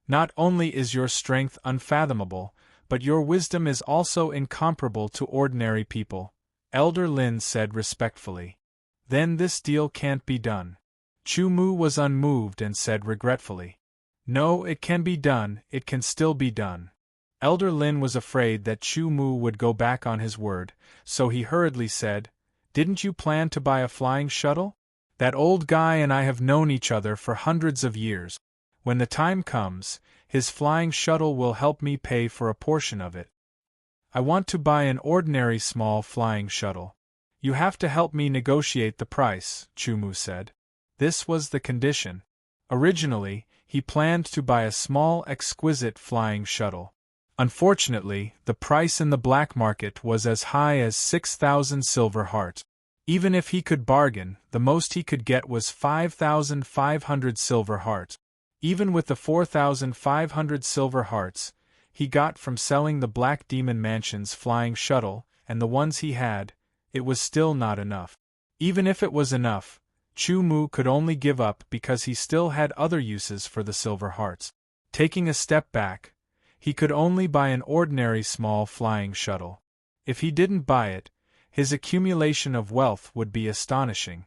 Not only is your strength unfathomable, but your wisdom is also incomparable to ordinary people, Elder Lin said respectfully. Then this deal can't be done. Chu Mu was unmoved and said regretfully. No, it can be done, it can still be done. Elder Lin was afraid that Chu Mu would go back on his word, so he hurriedly said, Didn't you plan to buy a flying shuttle? That old guy and I have known each other for hundreds of years. When the time comes, his flying shuttle will help me pay for a portion of it. I want to buy an ordinary small flying shuttle. You have to help me negotiate the price, Chu Mu said. This was the condition. Originally, he planned to buy a small exquisite flying shuttle. Unfortunately, the price in the black market was as high as 6,000 silver hearts. Even if he could bargain, the most he could get was 5,500 silver hearts. Even with the 4,500 silver hearts he got from selling the Black Demon Mansion's flying shuttle and the ones he had, it was still not enough. Even if it was enough, Chu Mu could only give up because he still had other uses for the silver hearts. Taking a step back, he could only buy an ordinary small flying shuttle. If he didn't buy it, his accumulation of wealth would be astonishing.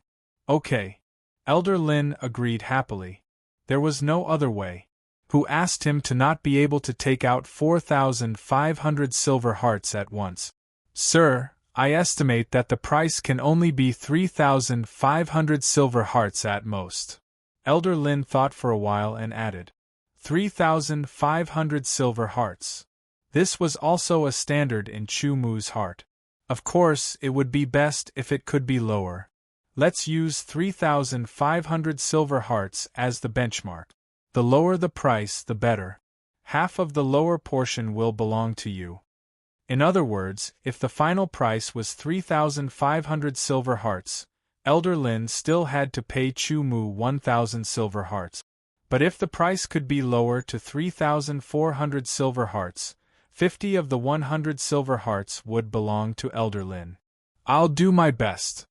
Okay. Elder Lin agreed happily. There was no other way. Who asked him to not be able to take out 4,500 silver hearts at once? Sir, I estimate that the price can only be 3,500 silver hearts at most. Elder Lin thought for a while and added, 3,500 silver hearts. This was also a standard in Chu Mu's heart. Of course, it would be best if it could be lower. Let's use 3,500 silver hearts as the benchmark. The lower the price, the better. Half of the lower portion will belong to you. In other words, if the final price was 3,500 silver hearts, Elder Lin still had to pay Chu Mu 1,000 silver hearts. But if the price could be lower to 3,400 silver hearts, 50 of the 100 silver hearts would belong to Elder Lin. I'll do my best.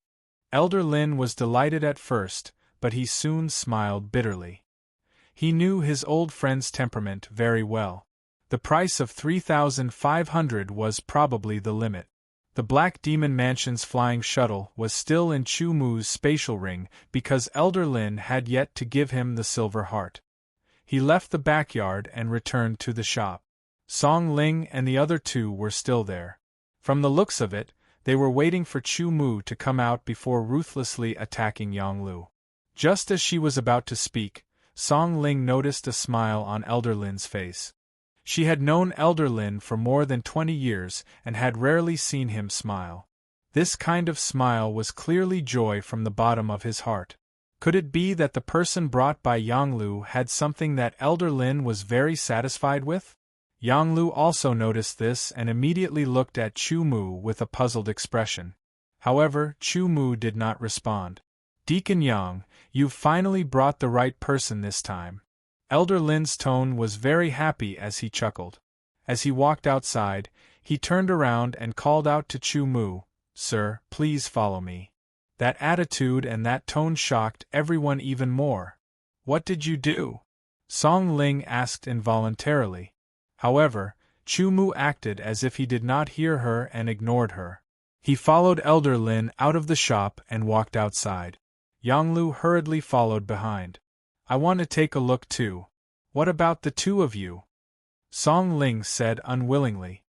Elder Lin was delighted at first, but he soon smiled bitterly. He knew his old friend's temperament very well. The price of 3,500 was probably the limit. The Black Demon Mansion's flying shuttle was still in Chu Mu's spatial ring because Elder Lin had yet to give him the silver heart. He left the backyard and returned to the shop. Song Ling and the other two were still there. From the looks of it, they were waiting for Chu Mu to come out before ruthlessly attacking Yang Lu. Just as she was about to speak, Song Ling noticed a smile on Elder Lin's face. She had known Elder Lin for more than 20 years and had rarely seen him smile. This kind of smile was clearly joy from the bottom of his heart. Could it be that the person brought by Yang Lu had something that Elder Lin was very satisfied with? Yang Lu also noticed this and immediately looked at Chu Mu with a puzzled expression. However, Chu Mu did not respond. Deacon Yang, you've finally brought the right person this time. Elder Lin's tone was very happy as he chuckled. As he walked outside, he turned around and called out to Chu Mu, Sir, please follow me. That attitude and that tone shocked everyone even more. What did you do? Song Ling asked involuntarily. However, Chu Mu acted as if he did not hear her and ignored her. He followed Elder Lin out of the shop and walked outside. Yang Lu hurriedly followed behind. I want to take a look too. What about the two of you? Song Ling said unwillingly.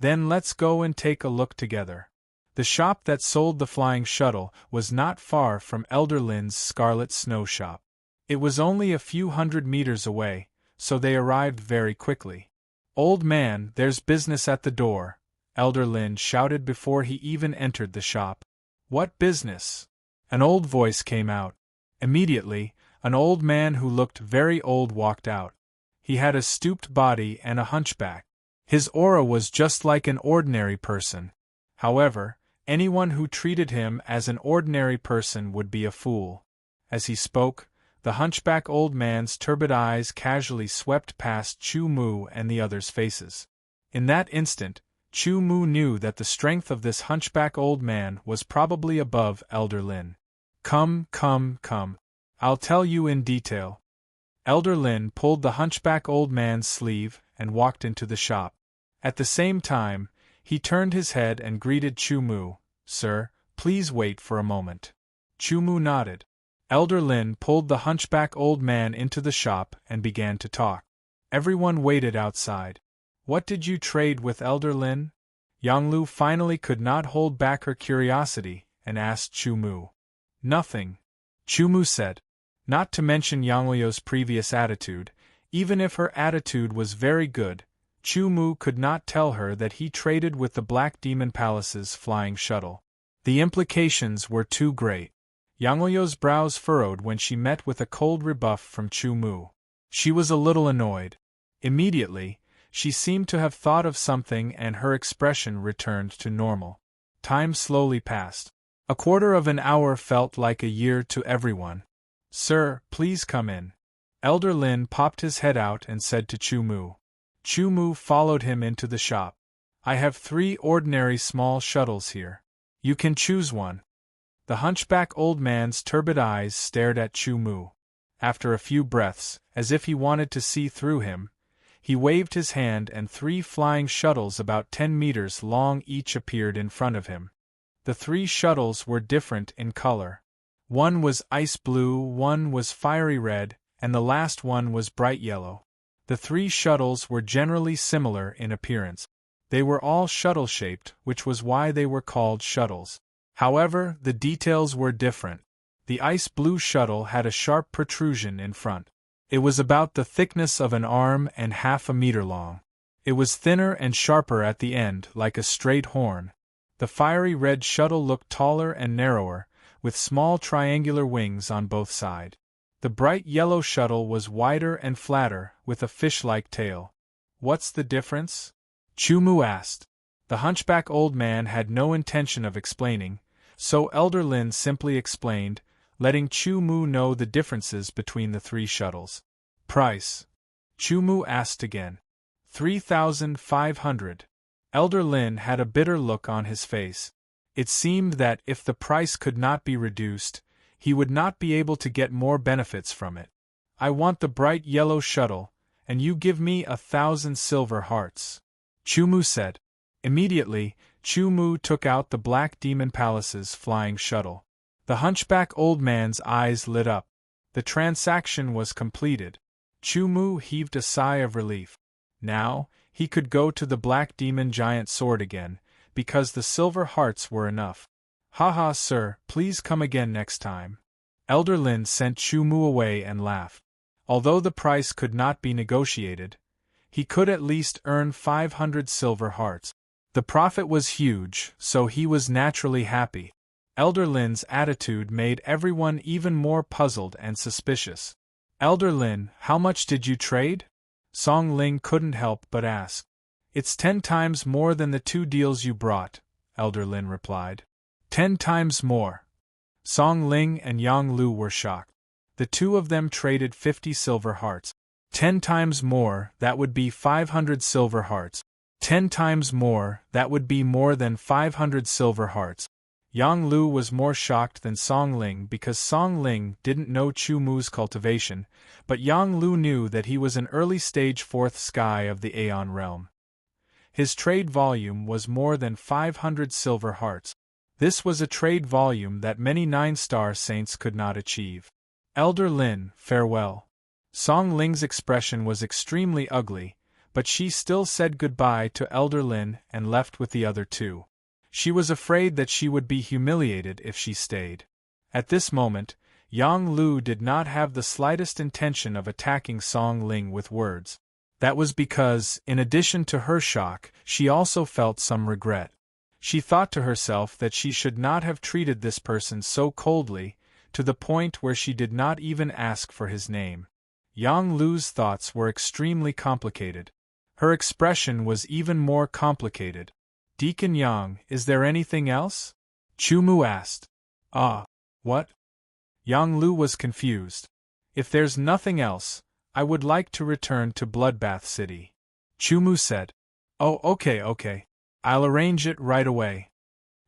Then let's go and take a look together. The shop that sold the flying shuttle was not far from Elder Lin's scarlet snow shop. It was only a few hundred meters away, so they arrived very quickly. "Old man, there's business at the door," Elder Lin shouted before he even entered the shop. "What business?" An old voice came out. Immediately, an old man who looked very old walked out. He had a stooped body and a hunchback. His aura was just like an ordinary person. However, anyone who treated him as an ordinary person would be a fool. As he spoke, the hunchback old man's turbid eyes casually swept past Chu Mu and the others' faces. In that instant, Chu Mu knew that the strength of this hunchback old man was probably above Elder Lin. Come, come. I'll tell you in detail." Elder Lin pulled the hunchback old man's sleeve and walked into the shop. At the same time, he turned his head and greeted Chu Mu. "Sir, please wait for a moment." Chu Mu nodded. Elder Lin pulled the hunchback old man into the shop and began to talk. Everyone waited outside. "What did you trade with, Elder Lin?" Yang Lu finally could not hold back her curiosity and asked Chu Mu. "Nothing," Chu Mu said. Not to mention Yang Lu's previous attitude, even if her attitude was very good, Chu Mu could not tell her that he traded with the Black Demon Palace's flying shuttle. The implications were too great. Yang Lu's brows furrowed when she met with a cold rebuff from Chu Mu. She was a little annoyed. Immediately, she seemed to have thought of something and her expression returned to normal. Time slowly passed. A quarter of an hour felt like a year to everyone. "Sir, please come in." Elder Lin popped his head out and said to Chu Mu. Chu Mu followed him into the shop. "I have 3 ordinary small shuttles here. You can choose one." The hunchback old man's turbid eyes stared at Chu Mu. After a few breaths, as if he wanted to see through him, he waved his hand and 3 flying shuttles about 10 meters long each appeared in front of him. The 3 shuttles were different in color. One was ice blue, one was fiery red, and the last one was bright yellow. The 3 shuttles were generally similar in appearance. They were all shuttle-shaped, which was why they were called shuttles. However, the details were different. The ice blue shuttle had a sharp protrusion in front. It was about the thickness of an arm and half a meter long. It was thinner and sharper at the end, like a straight horn. The fiery red shuttle looked taller and narrower, with small triangular wings on both sides. The bright yellow shuttle was wider and flatter, with a fish-like tail. "What's the difference?" Chu Mu asked. The hunchback old man had no intention of explaining, so Elder Lin simply explained, letting Chu Mu know the differences between the 3 shuttles. "Price?" Chu Mu asked again. 3,500. Elder Lin had a bitter look on his face. It seemed that if the price could not be reduced, he would not be able to get more benefits from it. "I want the bright yellow shuttle, and you give me 1,000 silver hearts," Chu Mu said. Immediately, Chu Mu took out the Black Demon Palace's flying shuttle. The hunchback old man's eyes lit up. The transaction was completed. Chu Mu heaved a sigh of relief. Now, he could go to the Black Demon Giant Sword again, because the silver hearts were enough. "Haha, sir, please come again next time." Elder Lin sent Chu Mu away and laughed. Although the price could not be negotiated, he could at least earn 500 silver hearts. The profit was huge, so he was naturally happy. Elder Lin's attitude made everyone even more puzzled and suspicious. "Elder Lin, how much did you trade?" Song Ling couldn't help but ask. "It's 10 times more than the 2 deals you brought," Elder Lin replied. 10 times more. Song Ling and Yang Lu were shocked. The 2 of them traded 50 silver hearts. 10 times more, that would be 500 silver hearts. 10 times more, that would be more than 500 silver hearts. Yang Lu was more shocked than Song Ling because Song Ling didn't know Chu Mu's cultivation, but Yang Lu knew that he was an early-stage 4th sky of the Aeon realm. His trade volume was more than 500 silver hearts. This was a trade volume that many 9-star saints could not achieve. "Elder Lin, farewell." Song Ling's expression was extremely ugly, but she still said goodbye to Elder Lin and left with the other 2. She was afraid that she would be humiliated if she stayed. At this moment, Yang Lu did not have the slightest intention of attacking Song Ling with words. That was because, in addition to her shock, she also felt some regret. She thought to herself that she should not have treated this person so coldly, to the point where she did not even ask for his name. Yang Lu's thoughts were extremely complicated. Her expression was even more complicated. "Deacon Yang, is there anything else?" Chu Mu asked. What? Yang Lu was confused. "If there's nothing else, I would like to return to Bloodbath City," Chu Mu said. "Oh, okay. I'll arrange it right away,"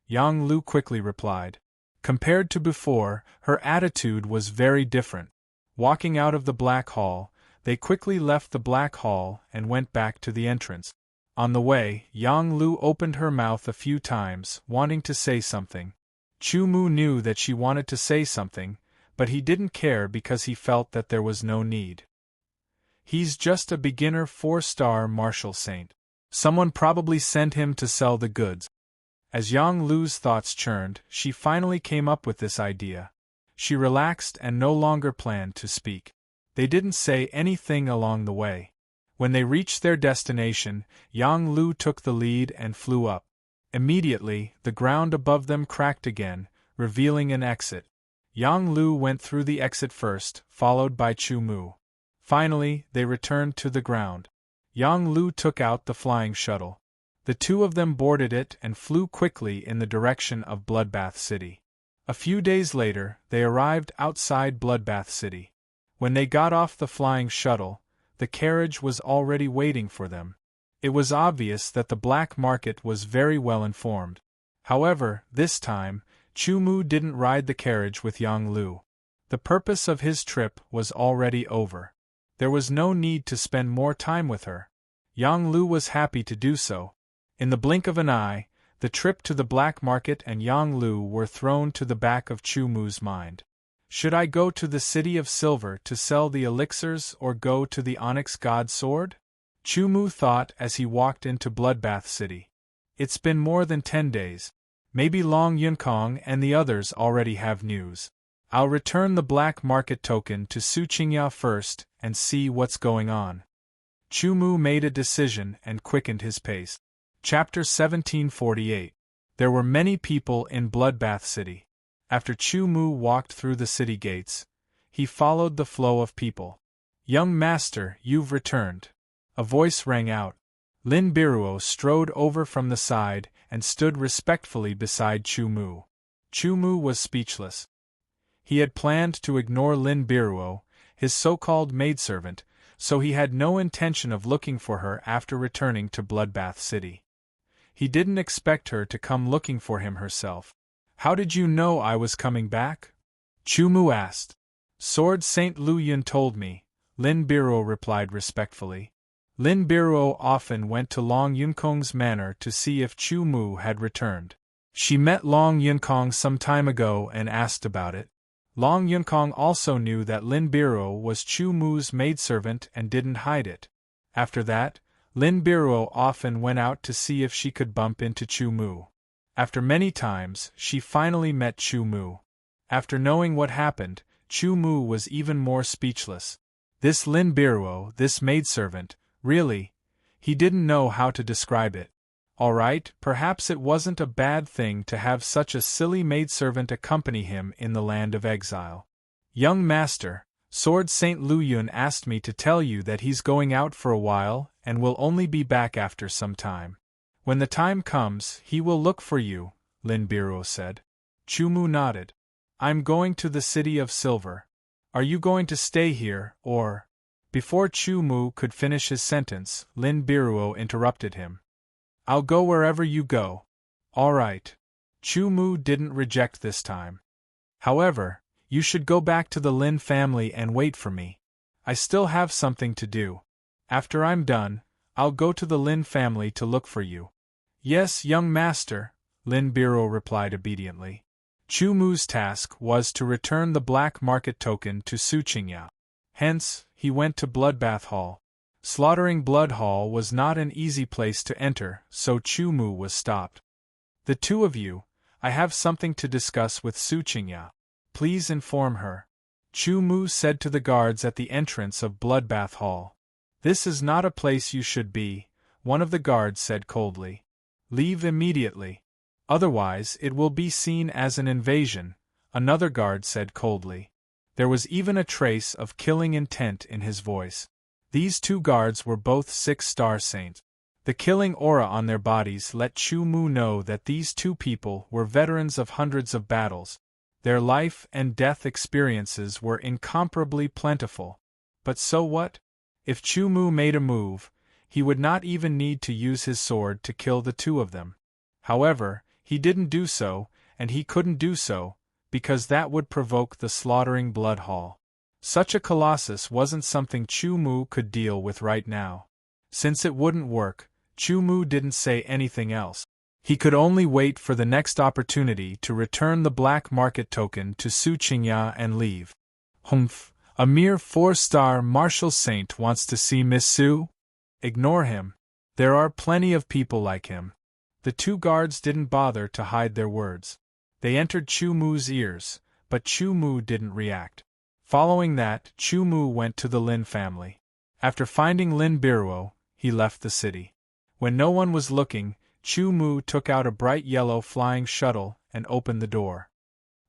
Yang Lu quickly replied. Compared to before, her attitude was very different. Walking out of the Black Hall, they quickly left the Black Hall and went back to the entrance. On the way, Yang Lu opened her mouth a few times, wanting to say something. Chu Mu knew that she wanted to say something, but he didn't care because he felt that there was no need. He's just a beginner 4-star martial saint. Someone probably sent him to sell the goods. As Yang Lu's thoughts churned, she finally came up with this idea. She relaxed and no longer planned to speak. They didn't say anything along the way. When they reached their destination, Yang Lu took the lead and flew up. Immediately, the ground above them cracked again, revealing an exit. Yang Lu went through the exit first, followed by Chu Mu. Finally, they returned to the ground. Yang Lu took out the flying shuttle. The two of them boarded it and flew quickly in the direction of Bloodbath City. A few days later, they arrived outside Bloodbath City. When they got off the flying shuttle, the carriage was already waiting for them. It was obvious that the black market was very well informed. However, this time, Chu Mu didn't ride the carriage with Yang Lu. The purpose of his trip was already over. There was no need to spend more time with her. Yang Lu was happy to do so. In the blink of an eye, the trip to the black market and Yang Lu were thrown to the back of Chu Mu's mind. Should I go to the City of Silver to sell the elixirs or go to the Onyx God Sword? Chu Mu thought as he walked into Bloodbath City. It's been more than 10 days. Maybe Long Yunkong and the others already have news. I'll return the black market token to Su Qingya first and see what's going on. Chu Mu made a decision and quickened his pace. Chapter 1748. There were many people in Bloodbath City. After Chu Mu walked through the city gates, he followed the flow of people. "Young master, you've returned." A voice rang out. Lin Biruo strode over from the side and stood respectfully beside Chu Mu. Chu Mu was speechless. He had planned to ignore Lin Biruo, his so-called maidservant, so he had no intention of looking for her after returning to Bloodbath City. He didn't expect her to come looking for him herself. "How did you know I was coming back?" Chu Mu asked. "Sword Saint Lu Yun told me," Lin Biruo replied respectfully. Lin Biruo often went to Long Yunkong's manor to see if Chu Mu had returned. She met Long Yunkong some time ago and asked about it. Long Yunkong also knew that Lin Biruo was Chu Mu's maidservant and didn't hide it. After that, Lin Biruo often went out to see if she could bump into Chu Mu. After many times, she finally met Chu Mu. After knowing what happened, Chu Mu was even more speechless. This Lin Biruo, this maidservant, really, he didn't know how to describe it. Alright, perhaps it wasn't a bad thing to have such a silly maidservant accompany him in the land of exile. "Young master, Sword Saint Lu Yun asked me to tell you that he's going out for a while and will only be back after some time. When the time comes, he will look for you," Lin Biruo said. Chu Mu nodded. "I'm going to the City of Silver. Are you going to stay here, or—" Before Chu Mu could finish his sentence, Lin Biruo interrupted him. "I'll go wherever you go." "All right." Chu Mu didn't reject this time. "However, you should go back to the Lin family and wait for me. I still have something to do. After I'm done, I'll go to the Lin family to look for you." "Yes, young master," Lin Biruo replied obediently. Chu Mu's task was to return the black market token to Su Qingya. Hence, he went to Bloodbath Hall. Slaughtering Blood Hall was not an easy place to enter, so Chu Mu was stopped. The two of you, I have something to discuss with Su Qingya. Please inform her. Chu Mu said to the guards at the entrance of Bloodbath Hall. This is not a place you should be, one of the guards said coldly. Leave immediately. Otherwise it will be seen as an invasion, another guard said coldly. There was even a trace of killing intent in his voice. These two guards were both 6-star saints. The killing aura on their bodies let Chu Mu know that these two people were veterans of hundreds of battles. Their life and death experiences were incomparably plentiful. But so what? If Chu Mu made a move, he would not even need to use his sword to kill the two of them. However, he didn't do so, and he couldn't do so, because that would provoke the slaughtering blood hall. Such a colossus wasn't something Chu Mu could deal with right now. Since it wouldn't work, Chu Mu didn't say anything else. He could only wait for the next opportunity to return the black market token to Su Qingya and leave. Humph, a mere 4-star martial saint wants to see Miss Su? Ignore him. There are plenty of people like him. The two guards didn't bother to hide their words. They entered Chu Mu's ears, but Chu Mu didn't react. Following that, Chu Mu went to the Lin family. After finding Lin Biruo, he left the city. When no one was looking, Chu Mu took out a bright yellow flying shuttle and opened the door.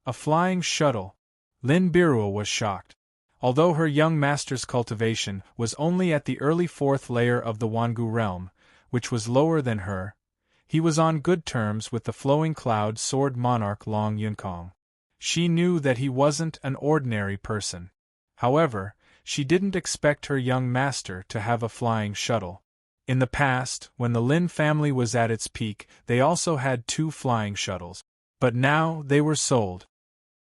A flying shuttle? Lin Biruo was shocked. Although her young master's cultivation was only at the early 4th layer of the Wangu realm, which was lower than her, he was on good terms with the flowing cloud sword monarch Long Yunkong. She knew that he wasn't an ordinary person. However, she didn't expect her young master to have a flying shuttle. In the past, when the Lin family was at its peak, they also had 2 flying shuttles. But now they were sold.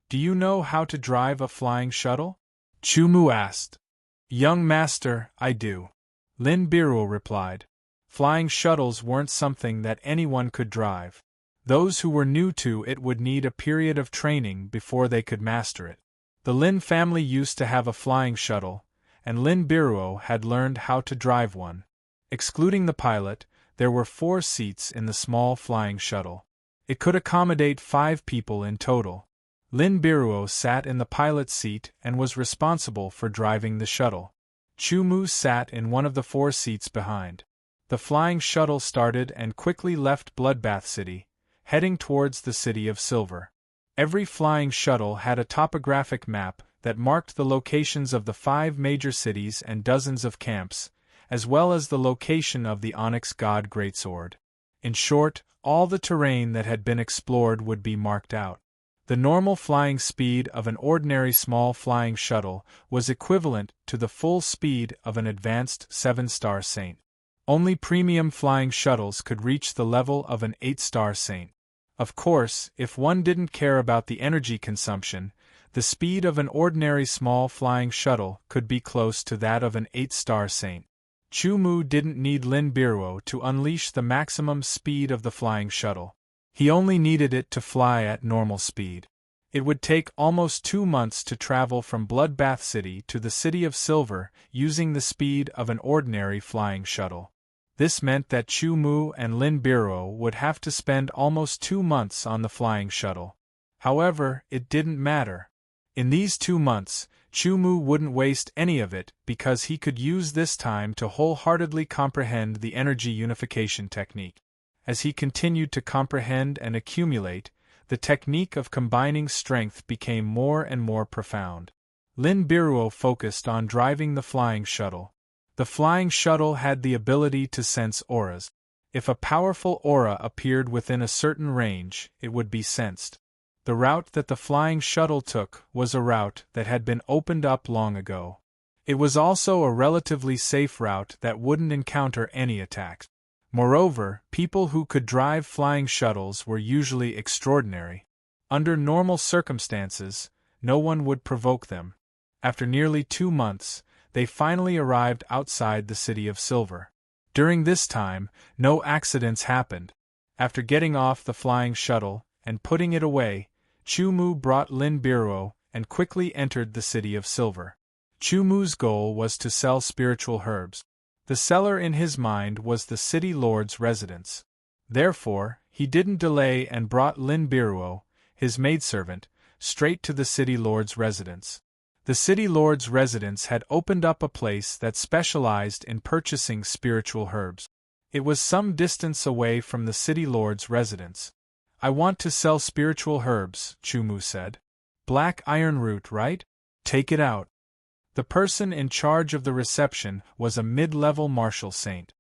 Do you know how to drive a flying shuttle? Chu Mu asked. Young master, I do. Lin Biruo replied. Flying shuttles weren't something that anyone could drive. Those who were new to it would need a period of training before they could master it. The Lin family used to have a flying shuttle, and Lin Biruo had learned how to drive one. Excluding the pilot, there were 4 seats in the small flying shuttle. It could accommodate 5 people in total. Lin Biruo sat in the pilot's seat and was responsible for driving the shuttle. Chu Mu sat in one of the 4 seats behind. The flying shuttle started and quickly left Bloodbath City, heading towards the City of Silver. Every flying shuttle had a topographic map that marked the locations of the 5 major cities and dozens of camps, as well as the location of the Onyx God Greatsword. In short, all the terrain that had been explored would be marked out. The normal flying speed of an ordinary small flying shuttle was equivalent to the full speed of an advanced 7-star saint. Only premium flying shuttles could reach the level of an 8-star saint. Of course, if one didn't care about the energy consumption, the speed of an ordinary small flying shuttle could be close to that of an 8-star saint. Chu Mu didn't need Lin Biruo to unleash the maximum speed of the flying shuttle. He only needed it to fly at normal speed. It would take almost 2 months to travel from Bloodbath City to the City of Silver using the speed of an ordinary flying shuttle. This meant that Chu Mu and Lin Biruo would have to spend almost 2 months on the flying shuttle. However, it didn't matter. In these 2 months, Chu Mu wouldn't waste any of it because he could use this time to wholeheartedly comprehend the energy unification technique. As he continued to comprehend and accumulate, the technique of combining strength became more and more profound. Lin Biruo focused on driving the flying shuttle. The flying shuttle had the ability to sense auras. If a powerful aura appeared within a certain range, it would be sensed. The route that the flying shuttle took was a route that had been opened up long ago. It was also a relatively safe route that wouldn't encounter any attacks. Moreover, people who could drive flying shuttles were usually extraordinary. Under normal circumstances, no one would provoke them. After nearly 2 months, they finally arrived outside the City of Silver. During this time, no accidents happened. After getting off the flying shuttle and putting it away, Chu Mu brought Lin Biruo and quickly entered the City of Silver. Chu Mu's goal was to sell spiritual herbs. The seller in his mind was the city lord's residence. Therefore, He didn't delay and brought Lin Biruo, his maidservant, straight to the city lord's residence. The city lord's residence had opened up a place that specialized in purchasing spiritual herbs. It was some distance away from the city lord's residence. "I want to sell spiritual herbs," Chumu said. "Black iron root, right? Take it out." The person in charge of the reception was a mid-level martial saint.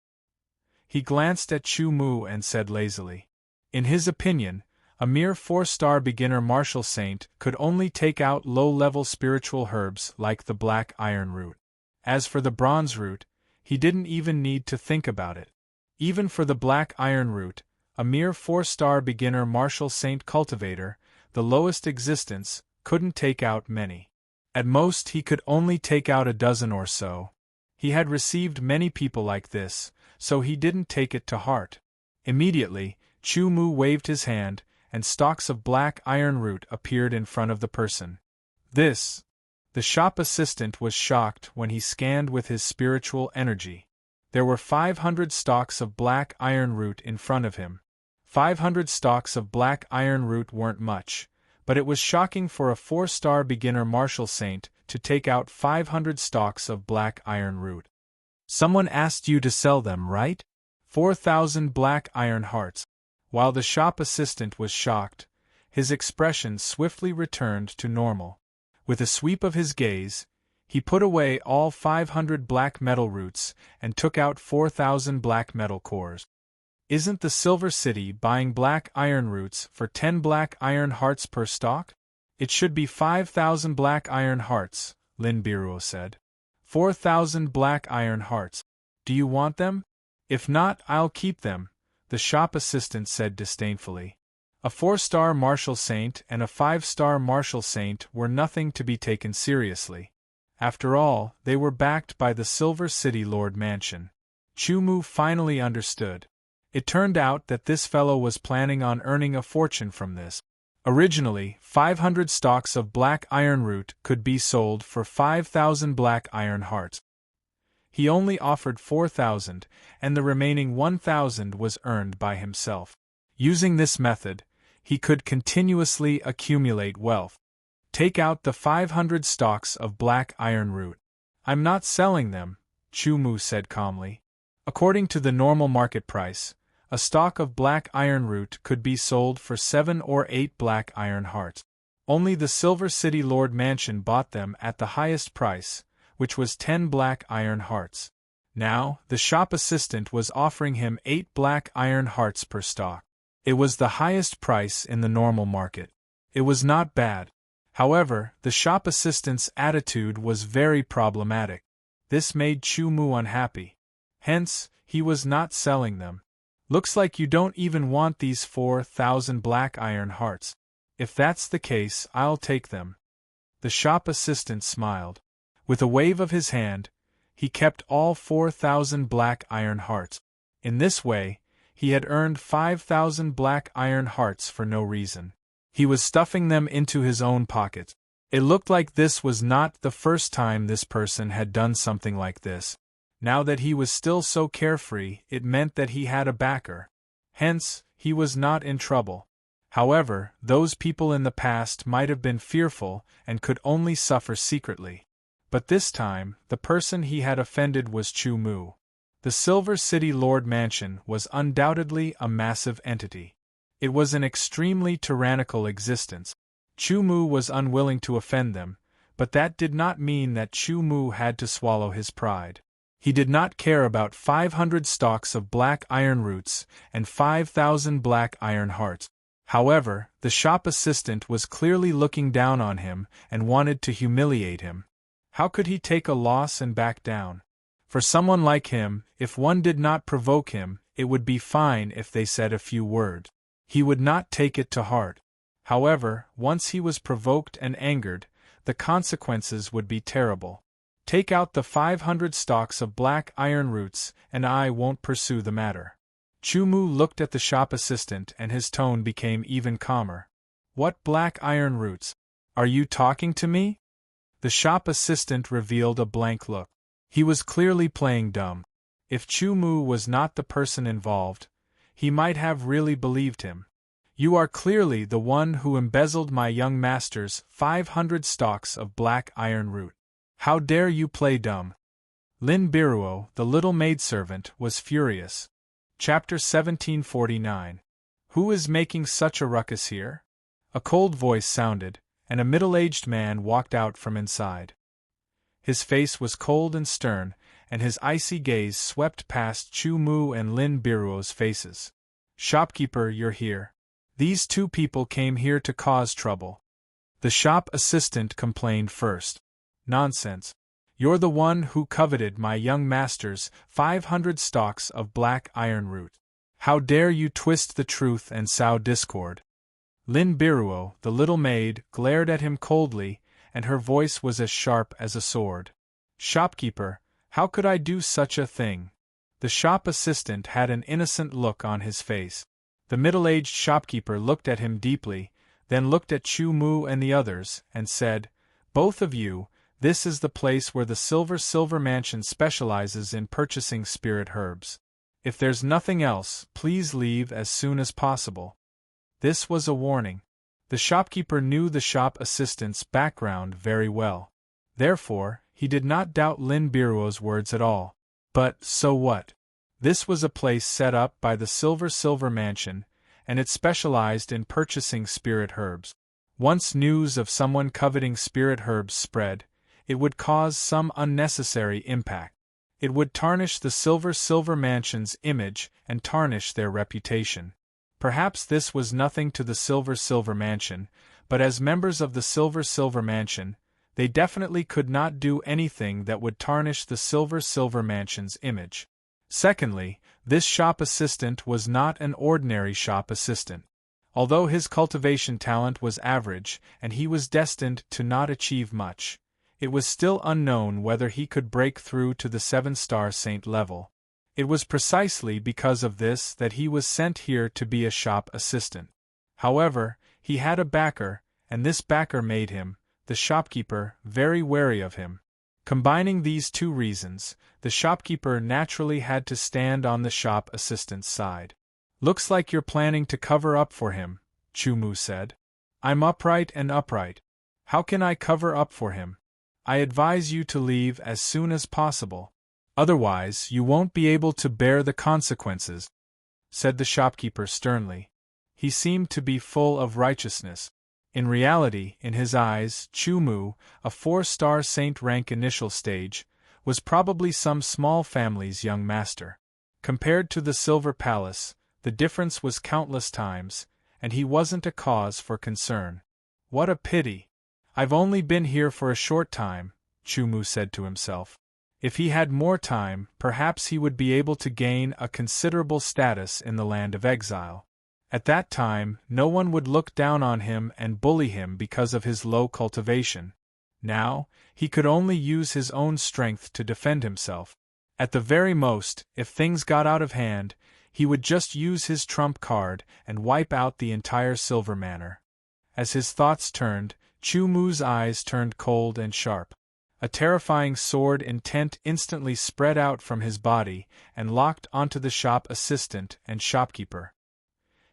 He glanced at Chumu and said lazily. In his opinion, a mere 4-star beginner martial saint could only take out low-level spiritual herbs like the black iron root. As for the bronze root, he didn't even need to think about it. Even for the black iron root, a mere 4-star beginner martial saint cultivator, the lowest existence, couldn't take out many. At most he could only take out a dozen or so. He had received many people like this, so he didn't take it to heart. Immediately, Chumu waved his hand, and stalks of black iron root appeared in front of the person. This. The shop assistant was shocked when he scanned with his spiritual energy. There were 500 stalks of black iron root in front of him. 500 stalks of black iron root weren't much, but it was shocking for a 4-star beginner martial saint to take out 500 stalks of black iron root. "Someone asked you to sell them, right? 4,000 black iron hearts." While the shop assistant was shocked, his expression swiftly returned to normal. With a sweep of his gaze, he put away all 500 black metal roots and took out 4,000 black metal cores. "Isn't the Silver City buying black iron roots for 10 black iron hearts per stalk? It should be 5,000 black iron hearts," Lin Biruo said. 4,000 black iron hearts. "Do you want them? If not, I'll keep them," the shop assistant said disdainfully. A 4-star martial saint and a 5-star martial saint were nothing to be taken seriously. After all, they were backed by the Silver City Lord Mansion. Chumu finally understood. It turned out that this fellow was planning on earning a fortune from this. Originally, 500 stalks of black iron root could be sold for 5,000 black iron hearts. He only offered 4,000, and the remaining 1,000 was earned by himself. Using this method, he could continuously accumulate wealth. "Take out the 500 stalks of black iron root." "I'm not selling them," Chumu said calmly. According to the normal market price, a stalk of black iron root could be sold for 7 or 8 black iron hearts. Only the Silver City Lord Mansion bought them at the highest price, which was 10 black iron hearts. Now, the shop assistant was offering him 8 black iron hearts per stalk. It was the highest price in the normal market. It was not bad. However, the shop assistant's attitude was very problematic. This made Chumu unhappy. Hence, he was not selling them. "Looks like you don't even want these 4,000 black iron hearts. If that's the case, I'll take them." The shop assistant smiled. With a wave of his hand, he kept all 4,000 black iron hearts. In this way, he had earned 5,000 black iron hearts for no reason. He was stuffing them into his own pocket. It looked like this was not the first time this person had done something like this. Now that he was still so carefree, it meant that he had a backer. Hence, he was not in trouble. However, those people in the past might have been fearful and could only suffer secretly. But this time, the person he had offended was Chumu. The Silver City Lord Mansion was undoubtedly a massive entity. It was an extremely tyrannical existence. Chumu was unwilling to offend them, but that did not mean that Chumu had to swallow his pride. He did not care about 500 stalks of black iron roots and 5,000 black iron hearts. However, the shop assistant was clearly looking down on him and wanted to humiliate him. How could he take a loss and back down? For someone like him, if one did not provoke him, it would be fine if they said a few words. He would not take it to heart. However, once he was provoked and angered, the consequences would be terrible. "Take out the 500 stalks of black iron roots, and I won't pursue the matter." Chumu looked at the shop assistant and his tone became even calmer. "What black iron roots? Are you talking to me?" The shop assistant revealed a blank look. He was clearly playing dumb. If Chumu was not the person involved, he might have really believed him. "You are clearly the one who embezzled my young master's 500 stalks of black iron root. How dare you play dumb?" Lin Biruo, the little maidservant, was furious. Chapter 1749. Who is making such a ruckus here? A cold voice sounded, and a middle-aged man walked out from inside. His face was cold and stern, and his icy gaze swept past Chu Mu and Lin Biruo's faces. "Shopkeeper, you're here. These two people came here to cause trouble." The shop assistant complained first. "Nonsense. You're the one who coveted my young master's 500 stalks of black iron root. How dare you twist the truth and sow discord?" Lin Biruo, the little maid, glared at him coldly, and her voice was as sharp as a sword. "Shopkeeper, how could I do such a thing?" The shop assistant had an innocent look on his face. The middle-aged shopkeeper looked at him deeply, then looked at Chu Mu and the others, and said, "Both of you, this is the place where the Silver Mansion specializes in purchasing spirit herbs. If there's nothing else, please leave as soon as possible." This was a warning. The shopkeeper knew the shop assistant's background very well. Therefore, he did not doubt Lin Biruo's words at all. But, so what? This was a place set up by the Silver Mansion, and it specialized in purchasing spirit herbs. Once news of someone coveting spirit herbs spread, it would cause some unnecessary impact. It would tarnish the Silver Mansion's image and tarnish their reputation. Perhaps this was nothing to the Silver Mansion, but as members of the Silver Mansion, they definitely could not do anything that would tarnish the Silver Mansion's image. Secondly, this shop assistant was not an ordinary shop assistant. Although his cultivation talent was average and he was destined to not achieve much, it was still unknown whether he could break through to the 7-star saint level. It was precisely because of this that he was sent here to be a shop assistant. However, he had a backer, and this backer made him, the shopkeeper, very wary of him. Combining these two reasons, the shopkeeper naturally had to stand on the shop assistant's side. "Looks like you're planning to cover up for him," Chu Mu said. "I'm upright and upright. How can I cover up for him? I advise you to leave as soon as possible. Otherwise, you won't be able to bear the consequences," said the shopkeeper sternly. He seemed to be full of righteousness. In reality, in his eyes, Chu Mu, a 4-star saint rank initial stage, was probably some small family's young master. Compared to the Silver Palace, the difference was countless times, and he wasn't a cause for concern. "What a pity! I've only been here for a short time," Chu Mu said to himself. If he had more time, perhaps he would be able to gain a considerable status in the land of exile. At that time, no one would look down on him and bully him because of his low cultivation. Now, he could only use his own strength to defend himself. At the very most, if things got out of hand, he would just use his trump card and wipe out the entire Silver Manor. As his thoughts turned, Chu Mu's eyes turned cold and sharp. A terrifying sword intent instantly spread out from his body and locked onto the shop assistant and shopkeeper.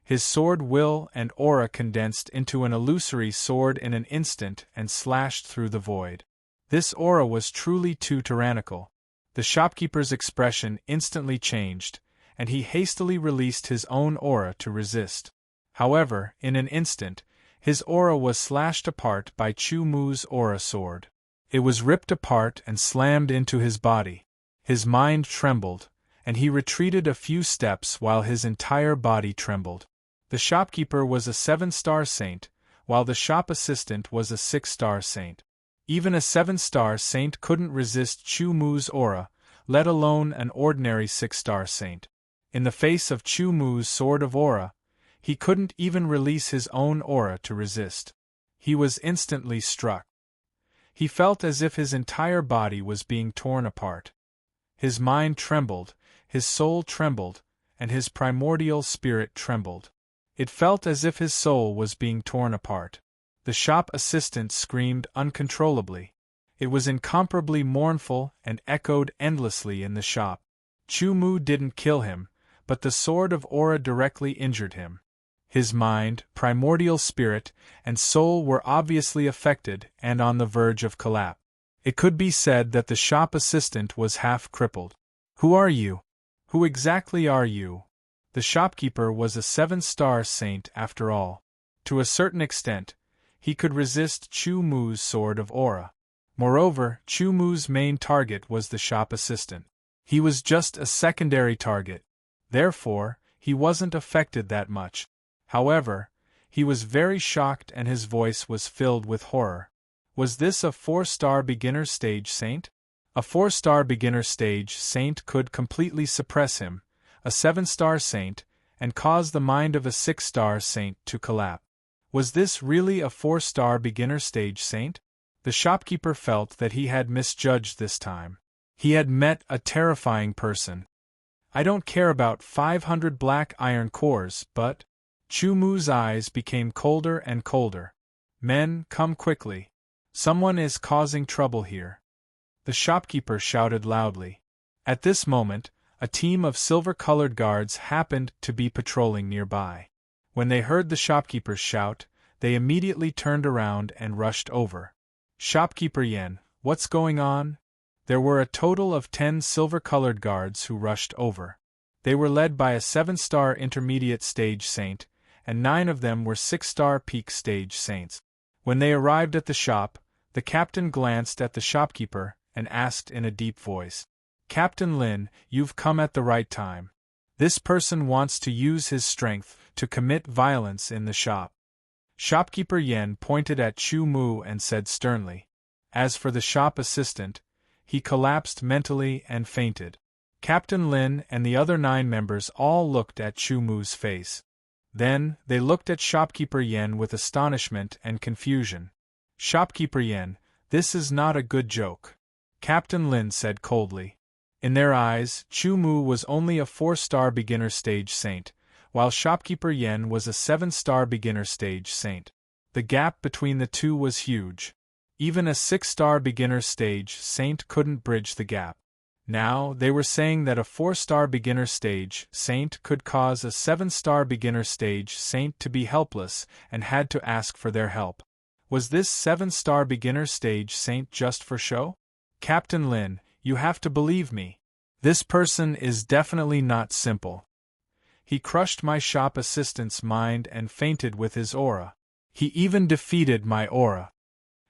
His sword will and aura condensed into an illusory sword in an instant and slashed through the void. This aura was truly too tyrannical. The shopkeeper's expression instantly changed, and he hastily released his own aura to resist. However, in an instant, his aura was slashed apart by Chu Mu's aura sword. It was ripped apart and slammed into his body. His mind trembled, and he retreated a few steps while his entire body trembled. The shopkeeper was a 7-star saint, while the shop assistant was a 6-star saint. Even a 7-star saint couldn't resist Chu Mu's aura, let alone an ordinary 6-star saint. In the face of Chu Mu's sword of aura, he couldn't even release his own aura to resist. He was instantly struck. He felt as if his entire body was being torn apart. His mind trembled, his soul trembled, and his primordial spirit trembled. It felt as if his soul was being torn apart. The shop assistant screamed uncontrollably. It was incomparably mournful and echoed endlessly in the shop. Chu Mu didn't kill him, but the sword of aura directly injured him. His mind, primordial spirit, and soul were obviously affected and on the verge of collapse. It could be said that the shop assistant was half crippled. "Who are you? Who exactly are you?" The shopkeeper was a 7-star saint after all. To a certain extent, he could resist Chu Mu's sword of aura. Moreover, Chu Mu's main target was the shop assistant. He was just a secondary target. Therefore, he wasn't affected that much. However, he was very shocked and his voice was filled with horror. Was this a 4-star beginner stage saint? A 4-star beginner stage saint could completely suppress him, a 7-star saint, and cause the mind of a 6-star saint to collapse. Was this really a 4-star beginner stage saint? The shopkeeper felt that he had misjudged this time. He had met a terrifying person. "I don't care about 500 black iron cores, but—" Chu Mu's eyes became colder and colder. "Men, come quickly. Someone is causing trouble here." The shopkeeper shouted loudly. At this moment, a team of silver-colored guards happened to be patrolling nearby. When they heard the shopkeeper's shout, they immediately turned around and rushed over. "Shopkeeper Yen, what's going on?" There were a total of 10 silver-colored guards who rushed over. They were led by a 7-star intermediate stage saint, and 9 of them were 6-star peak stage saints. When they arrived at the shop, the captain glanced at the shopkeeper and asked in a deep voice, "Captain Lin, you've come at the right time. This person wants to use his strength to commit violence in the shop." Shopkeeper Yen pointed at Chu Mu and said sternly. As for the shop assistant, he collapsed mentally and fainted. Captain Lin and the other 9 members all looked at Chu Mu's face. Then, they looked at Shopkeeper Yen with astonishment and confusion. "Shopkeeper Yen, this is not a good joke," Captain Lin said coldly. In their eyes, Chu Mu was only a 4-star beginner stage saint, while Shopkeeper Yen was a 7-star beginner stage saint. The gap between the two was huge. Even a 6-star beginner stage saint couldn't bridge the gap. Now, they were saying that a 4-star beginner stage saint could cause a 7-star beginner stage saint to be helpless and had to ask for their help. Was this 7-star beginner stage saint just for show? "Captain Lin, you have to believe me. This person is definitely not simple. He crushed my shop assistant's mind and fainted with his aura. He even defeated my aura,"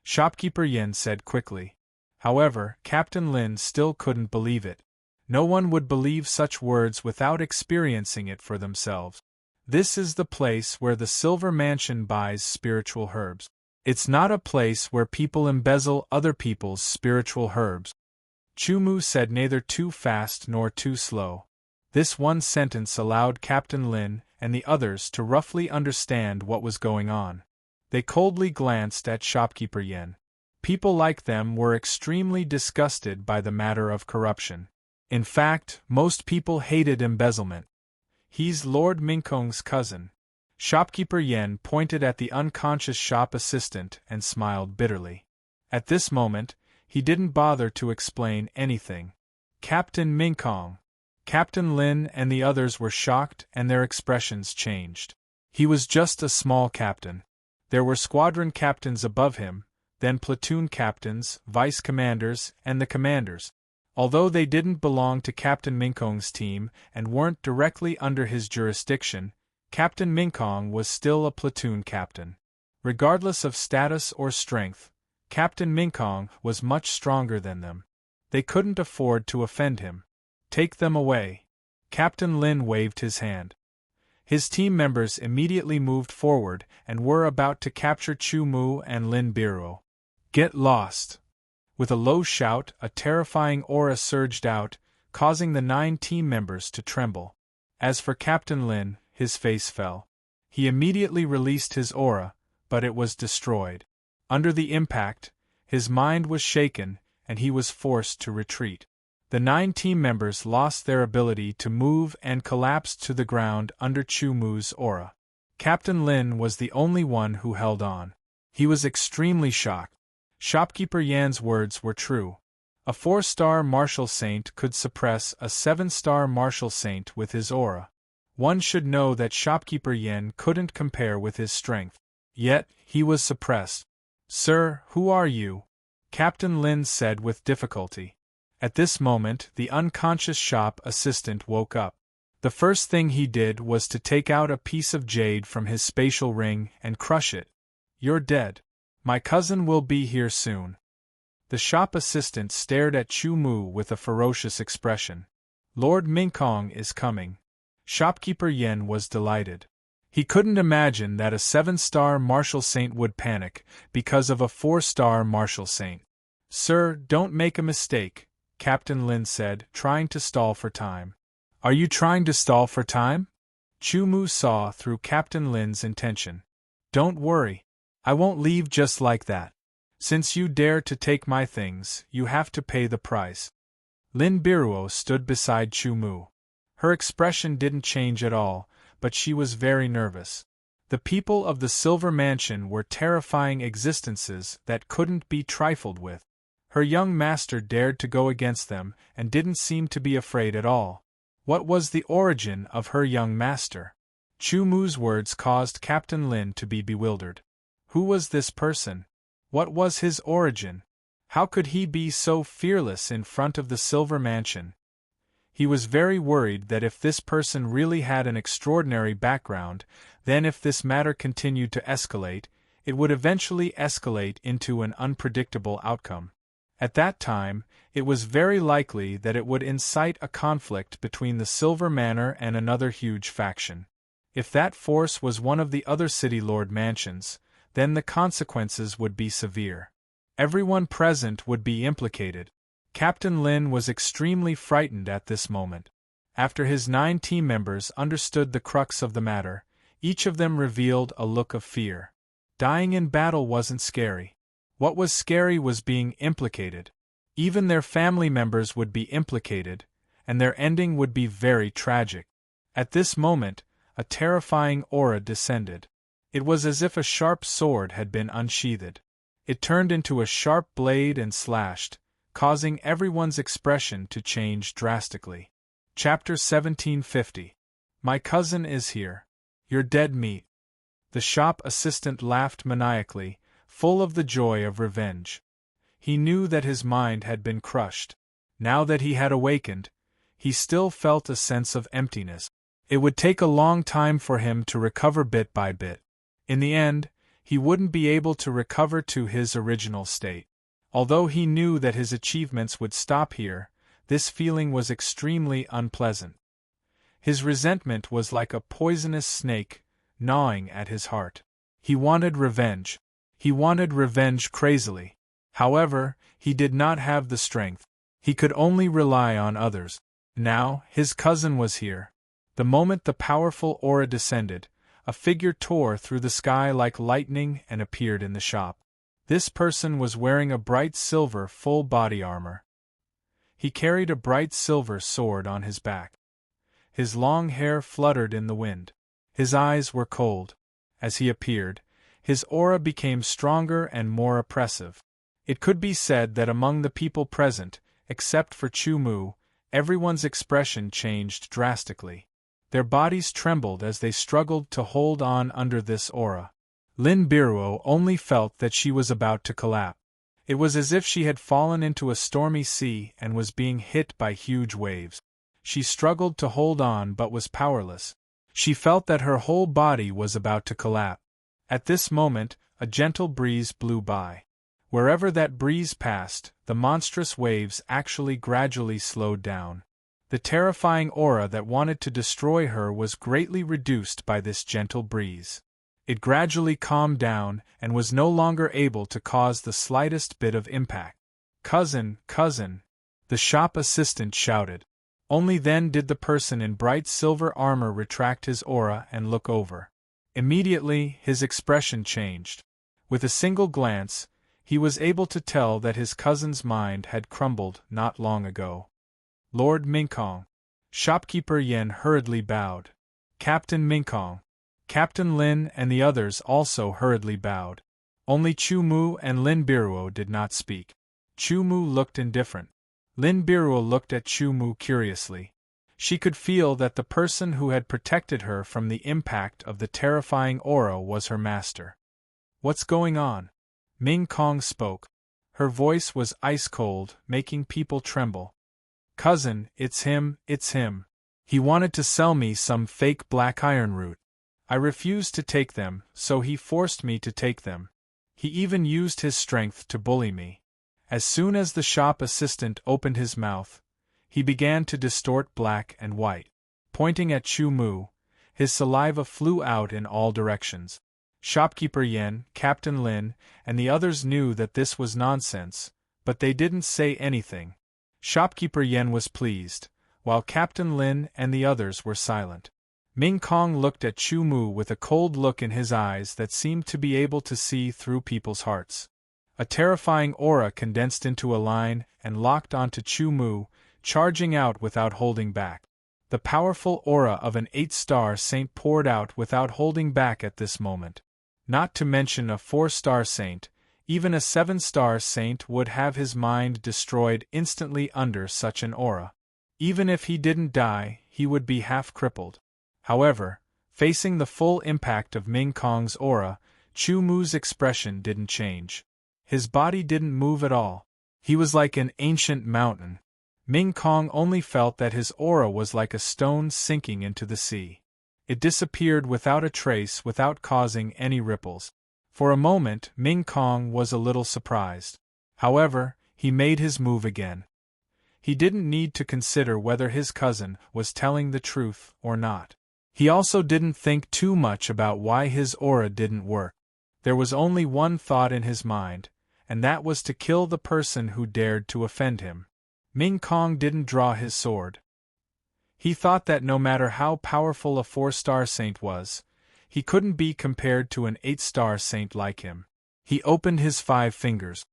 Shopkeeper Yen said quickly. However, Captain Lin still couldn't believe it. No one would believe such words without experiencing it for themselves. This is the place where the Silver Mansion buys spiritual herbs. It's not a place where people embezzle other people's spiritual herbs. Chu Mu said neither too fast nor too slow. This one sentence allowed Captain Lin and the others to roughly understand what was going on. They coldly glanced at Shopkeeper Yen. People like them were extremely disgusted by the matter of corruption. In fact, most people hated embezzlement. "He's Lord Minkong's cousin." Shopkeeper Yen pointed at the unconscious shop assistant and smiled bitterly. At this moment, he didn't bother to explain anything. "Captain Minkong." Captain Lin and the others were shocked and their expressions changed. He was just a small captain. There were squadron captains above him, then platoon captains, vice commanders, and the commanders. Although they didn't belong to Captain Minkong's team and weren't directly under his jurisdiction, Captain Minkong was still a platoon captain. Regardless of status or strength, Captain Minkong was much stronger than them. They couldn't afford to offend him. "Take them away." Captain Lin waved his hand. His team members immediately moved forward and were about to capture Chu Mu and Lin Biruo. "Get lost!" With a low shout, a terrifying aura surged out, causing the 9 team members to tremble. As for Captain Lin, his face fell. He immediately released his aura, but it was destroyed. Under the impact, his mind was shaken, and he was forced to retreat. The 9 team members lost their ability to move and collapsed to the ground under Chu Mu's aura. Captain Lin was the only one who held on. He was extremely shocked. Shopkeeper Yan's words were true. A 4-star martial saint could suppress a 7-star martial saint with his aura. One should know that shopkeeper Yen couldn't compare with his strength. Yet, he was suppressed. "Sir, who are you?" Captain Lin said with difficulty. At this moment, the unconscious shop assistant woke up. The first thing he did was to take out a piece of jade from his spatial ring and crush it. "You're dead. My cousin will be here soon." The shop assistant stared at Chu Mu with a ferocious expression. "Lord Mingkong is coming." Shopkeeper Yen was delighted. He couldn't imagine that a 7-star martial saint would panic because of a 4-star martial saint. "Sir, don't make a mistake," Captain Lin said, trying to stall for time. "Are you trying to stall for time?" Chu Mu saw through Captain Lin's intention. "Don't worry. I won't leave just like that. Since you dare to take my things, you have to pay the price." Lin Biruo stood beside Chu Mu. Her expression didn't change at all, but she was very nervous. The people of the Silver Mansion were terrifying existences that couldn't be trifled with. Her young master dared to go against them and didn't seem to be afraid at all. What was the origin of her young master? Chu Mu's words caused Captain Lin to be bewildered. Who was this person? What was his origin? How could he be so fearless in front of the Silver Mansion? He was very worried that if this person really had an extraordinary background, then if this matter continued to escalate, it would eventually escalate into an unpredictable outcome. At that time, it was very likely that it would incite a conflict between the Silver Manor and another huge faction. If that force was one of the other city lord mansions, then the consequences would be severe. Everyone present would be implicated. Captain Lin was extremely frightened at this moment. After his 9 team members understood the crux of the matter, each of them revealed a look of fear. Dying in battle wasn't scary. What was scary was being implicated. Even their family members would be implicated, and their ending would be very tragic. At this moment, a terrifying aura descended. It was as if a sharp sword had been unsheathed. It turned into a sharp blade and slashed, causing everyone's expression to change drastically. Chapter 1750. My cousin is here. You're dead meat. The shop assistant laughed maniacally, full of the joy of revenge. He knew that his mind had been crushed. Now that he had awakened, he still felt a sense of emptiness. It would take a long time for him to recover bit by bit. In the end, he wouldn't be able to recover to his original state. Although he knew that his achievements would stop here, this feeling was extremely unpleasant. His resentment was like a poisonous snake, gnawing at his heart. He wanted revenge. He wanted revenge crazily. However, he did not have the strength. He could only rely on others. Now, his cousin was here. The moment the powerful aura descended, a figure tore through the sky like lightning and appeared in the shop. This person was wearing a bright silver full body armor. He carried a bright silver sword on his back. His long hair fluttered in the wind. His eyes were cold. As he appeared, his aura became stronger and more oppressive. It could be said that among the people present, except for Chu Mu, everyone's expression changed drastically. Their bodies trembled as they struggled to hold on under this aura. Lin Biruo only felt that she was about to collapse. It was as if she had fallen into a stormy sea and was being hit by huge waves. She struggled to hold on but was powerless. She felt that her whole body was about to collapse. At this moment, a gentle breeze blew by. Wherever that breeze passed, the monstrous waves actually gradually slowed down. The terrifying aura that wanted to destroy her was greatly reduced by this gentle breeze. It gradually calmed down and was no longer able to cause the slightest bit of impact. "Cousin, cousin!" the shop assistant shouted. Only then did the person in bright silver armor retract his aura and look over. Immediately, his expression changed. With a single glance, he was able to tell that his cousin's mind had crumbled not long ago. "Lord Mingkong." Shopkeeper Yen hurriedly bowed. "Captain Mingkong." Captain Lin and the others also hurriedly bowed. Only Chu Mu and Lin Biruo did not speak. Chu Mu looked indifferent. Lin Biruo looked at Chu Mu curiously. She could feel that the person who had protected her from the impact of the terrifying aura was her master. What's going on? Ming Kong spoke. Her voice was ice-cold, making people tremble. Cousin, it's him. He wanted to sell me some fake black iron root. I refused to take them, so he forced me to take them. He even used his strength to bully me. As soon as the shop assistant opened his mouth, he began to distort black and white. Pointing at Chu Mu, his saliva flew out in all directions. Shopkeeper Yen, Captain Lin, and the others knew that this was nonsense, but they didn't say anything. Shopkeeper Yen was pleased, while Captain Lin and the others were silent. Ming Kong looked at Chu Mu with a cold look in his eyes that seemed to be able to see through people's hearts. A terrifying aura condensed into a line and locked onto Chu Mu, charging out without holding back. The powerful aura of an 8-star saint poured out without holding back at this moment. Not to mention a 4-star saint, even a 7-star saint would have his mind destroyed instantly under such an aura. Even if he didn't die, he would be half crippled. However, facing the full impact of Ming Kong's aura, Chu Mu's expression didn't change. His body didn't move at all. He was like an ancient mountain. Ming Kong only felt that his aura was like a stone sinking into the sea. It disappeared without a trace, without causing any ripples. For a moment, Ming Kong was a little surprised. However, he made his move again. He didn't need to consider whether his cousin was telling the truth or not. He also didn't think too much about why his aura didn't work. There was only one thought in his mind, and that was to kill the person who dared to offend him. Ming Kong didn't draw his sword. He thought that no matter how powerful a 4-star saint was, he couldn't be compared to an 8-star saint like him. He opened his 5 fingers.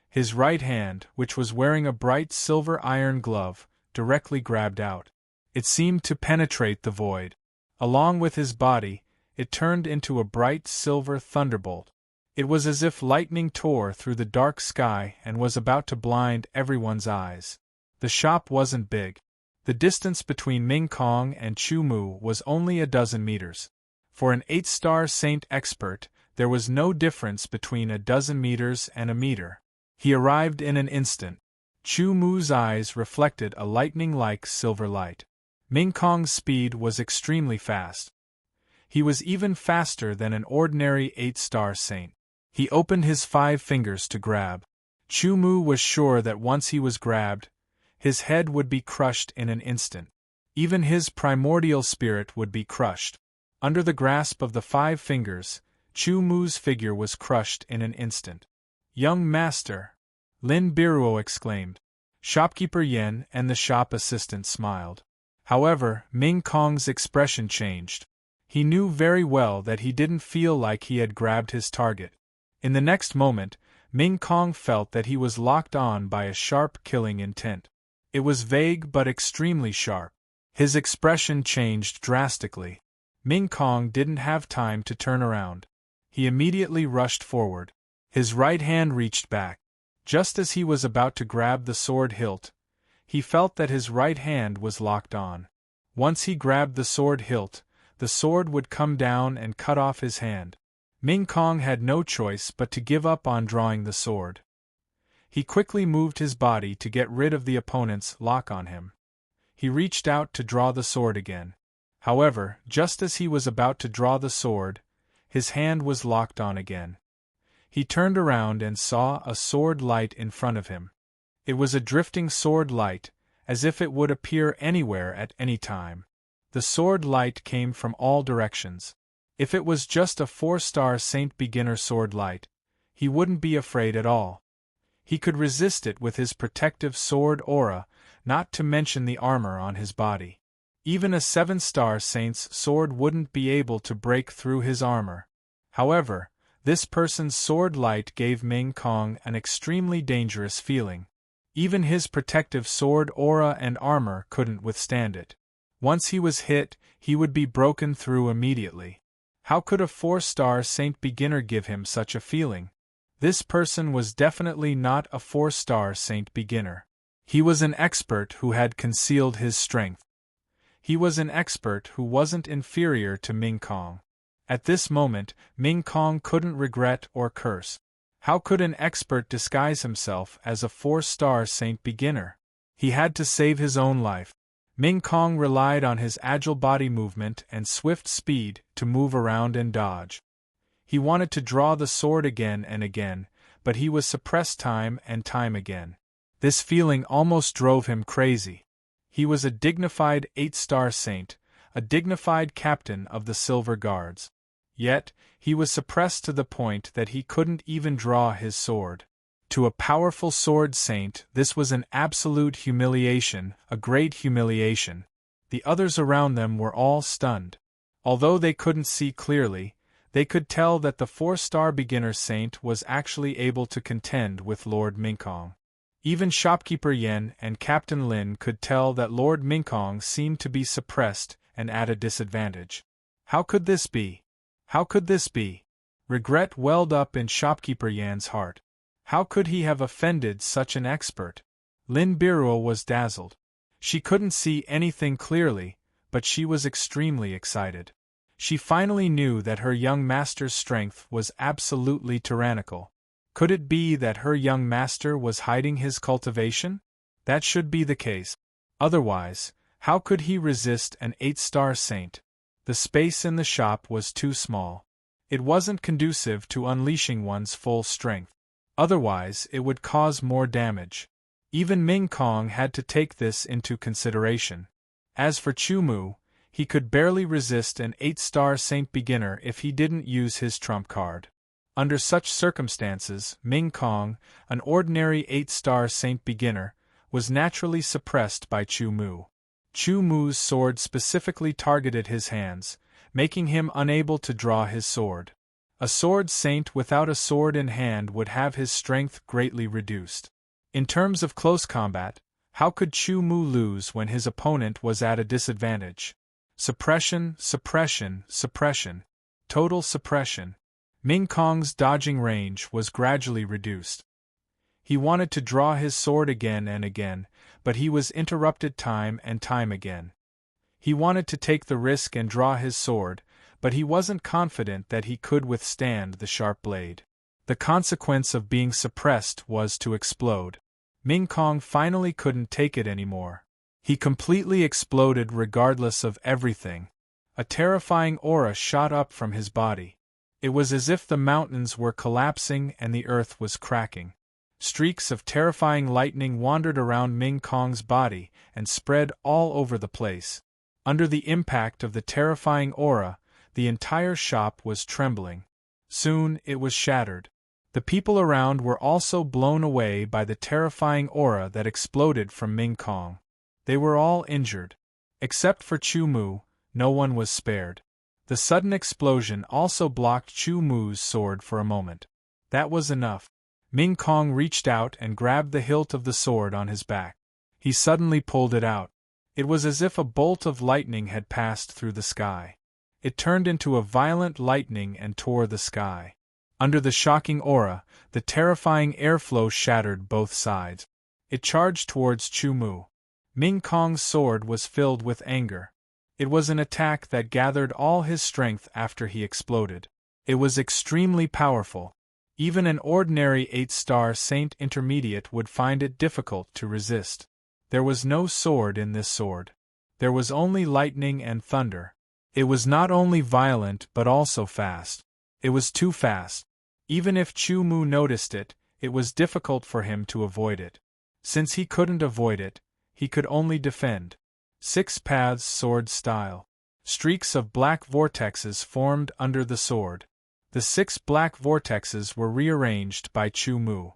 His right hand, which was wearing a bright silver iron glove, directly grabbed out. It seemed to penetrate the void. Along with his body, it turned into a bright silver thunderbolt. It was as if lightning tore through the dark sky and was about to blind everyone's eyes. The shop wasn't big. The distance between Ming Kong and Chu Mu was only a dozen meters. For an 8-star saint expert, there was no difference between a dozen meters and a meter. He arrived in an instant. Chu Mu's eyes reflected a lightning-like silver light. Ming Kong's speed was extremely fast. He was even faster than an ordinary 8-star saint. He opened his 5 fingers to grab. Chu Mu was sure that once he was grabbed, his head would be crushed in an instant. Even his primordial spirit would be crushed. Under the grasp of the 5 fingers, Chu Mu's figure was crushed in an instant. "Young master!" Lin Biruo exclaimed. Shopkeeper Yen and the shop assistant smiled. However, Ming Kong's expression changed. He knew very well that he didn't feel like he had grabbed his target. In the next moment, Ming Kong felt that he was locked on by a sharp killing intent. It was vague but extremely sharp. His expression changed drastically. Ming Kong didn't have time to turn around. He immediately rushed forward. His right hand reached back. Just as he was about to grab the sword hilt, he felt that his right hand was locked on. Once he grabbed the sword hilt, the sword would come down and cut off his hand. Ming Kong had no choice but to give up on drawing the sword. He quickly moved his body to get rid of the opponent's lock on him. He reached out to draw the sword again. However, just as he was about to draw the sword, his hand was locked on again. He turned around and saw a sword light in front of him. It was a drifting sword light, as if it would appear anywhere at any time. The sword light came from all directions. If it was just a 4-star saint beginner sword light, he wouldn't be afraid at all. He could resist it with his protective sword aura, not to mention the armor on his body. Even a 7-star saint's sword wouldn't be able to break through his armor. However, this person's sword light gave Ming Kong an extremely dangerous feeling. Even his protective sword aura and armor couldn't withstand it. Once he was hit, he would be broken through immediately. How could a 4-star saint beginner give him such a feeling? This person was definitely not a 4-star saint beginner. He was an expert who had concealed his strength. He was an expert who wasn't inferior to Ming Kong. At this moment, Ming Kong couldn't regret or curse. How could an expert disguise himself as a 4-star saint beginner? He had to save his own life. Ming Kong relied on his agile body movement and swift speed to move around and dodge. He wanted to draw the sword again and again, but he was suppressed time and time again. This feeling almost drove him crazy. He was a dignified 8-star saint, a dignified captain of the Silver Guards. Yet, he was suppressed to the point that he couldn't even draw his sword. To a powerful sword saint, this was an absolute humiliation, a great humiliation. The others around them were all stunned. Although they couldn't see clearly, they could tell that the 4-star beginner saint was actually able to contend with Lord Mingkong. Even shopkeeper Yen and Captain Lin could tell that Lord Mingkong seemed to be suppressed and at a disadvantage. How could this be? How could this be? Regret welled up in shopkeeper Yan's heart. How could he have offended such an expert? Lin Biruo was dazzled. She couldn't see anything clearly, but she was extremely excited. She finally knew that her young master's strength was absolutely tyrannical. Could it be that her young master was hiding his cultivation? That should be the case. Otherwise, how could he resist an 8-star saint? The space in the shop was too small. It wasn't conducive to unleashing one's full strength. Otherwise, it would cause more damage. Even Ming Kong had to take this into consideration. As for Chu Mu, he could barely resist an 8-star saint beginner if he didn't use his trump card. Under such circumstances, Ming Kong, an ordinary 8-star saint beginner, was naturally suppressed by Chu Mu. Chu Mu's sword specifically targeted his hands, making him unable to draw his sword. A sword saint without a sword in hand would have his strength greatly reduced. In terms of close combat, how could Chu Mu lose when his opponent was at a disadvantage? Suppression, suppression, suppression. Total suppression. Ming Kong's dodging range was gradually reduced. He wanted to draw his sword again and again, but he was interrupted time and time again. He wanted to take the risk and draw his sword, but he wasn't confident that he could withstand the sharp blade. The consequence of being suppressed was to explode. Ming Kong finally couldn't take it anymore. He completely exploded regardless of everything. A terrifying aura shot up from his body. It was as if the mountains were collapsing and the earth was cracking. Streaks of terrifying lightning wandered around Ming Kong's body and spread all over the place. Under the impact of the terrifying aura, the entire shop was trembling. Soon it was shattered. The people around were also blown away by the terrifying aura that exploded from Ming Kong. They were all injured. Except for Chu Mu, no one was spared. The sudden explosion also blocked Chu Mu's sword for a moment. That was enough. Ming Kong reached out and grabbed the hilt of the sword on his back. He suddenly pulled it out. It was as if a bolt of lightning had passed through the sky. It turned into a violent lightning and tore the sky. Under the shocking aura, the terrifying airflow shattered both sides. It charged towards Chu Mu. Ming Kong's sword was filled with anger. It was an attack that gathered all his strength after he exploded. It was extremely powerful. Even an ordinary 8-star saint intermediate would find it difficult to resist. There was no sword in this sword. There was only lightning and thunder. It was not only violent but also fast. It was too fast. Even if Chu Mu noticed it, it was difficult for him to avoid it. Since he couldn't avoid it, he could only defend. 6 paths sword style. Streaks of black vortexes formed under the sword. The 6 black vortexes were rearranged by Chu Mu.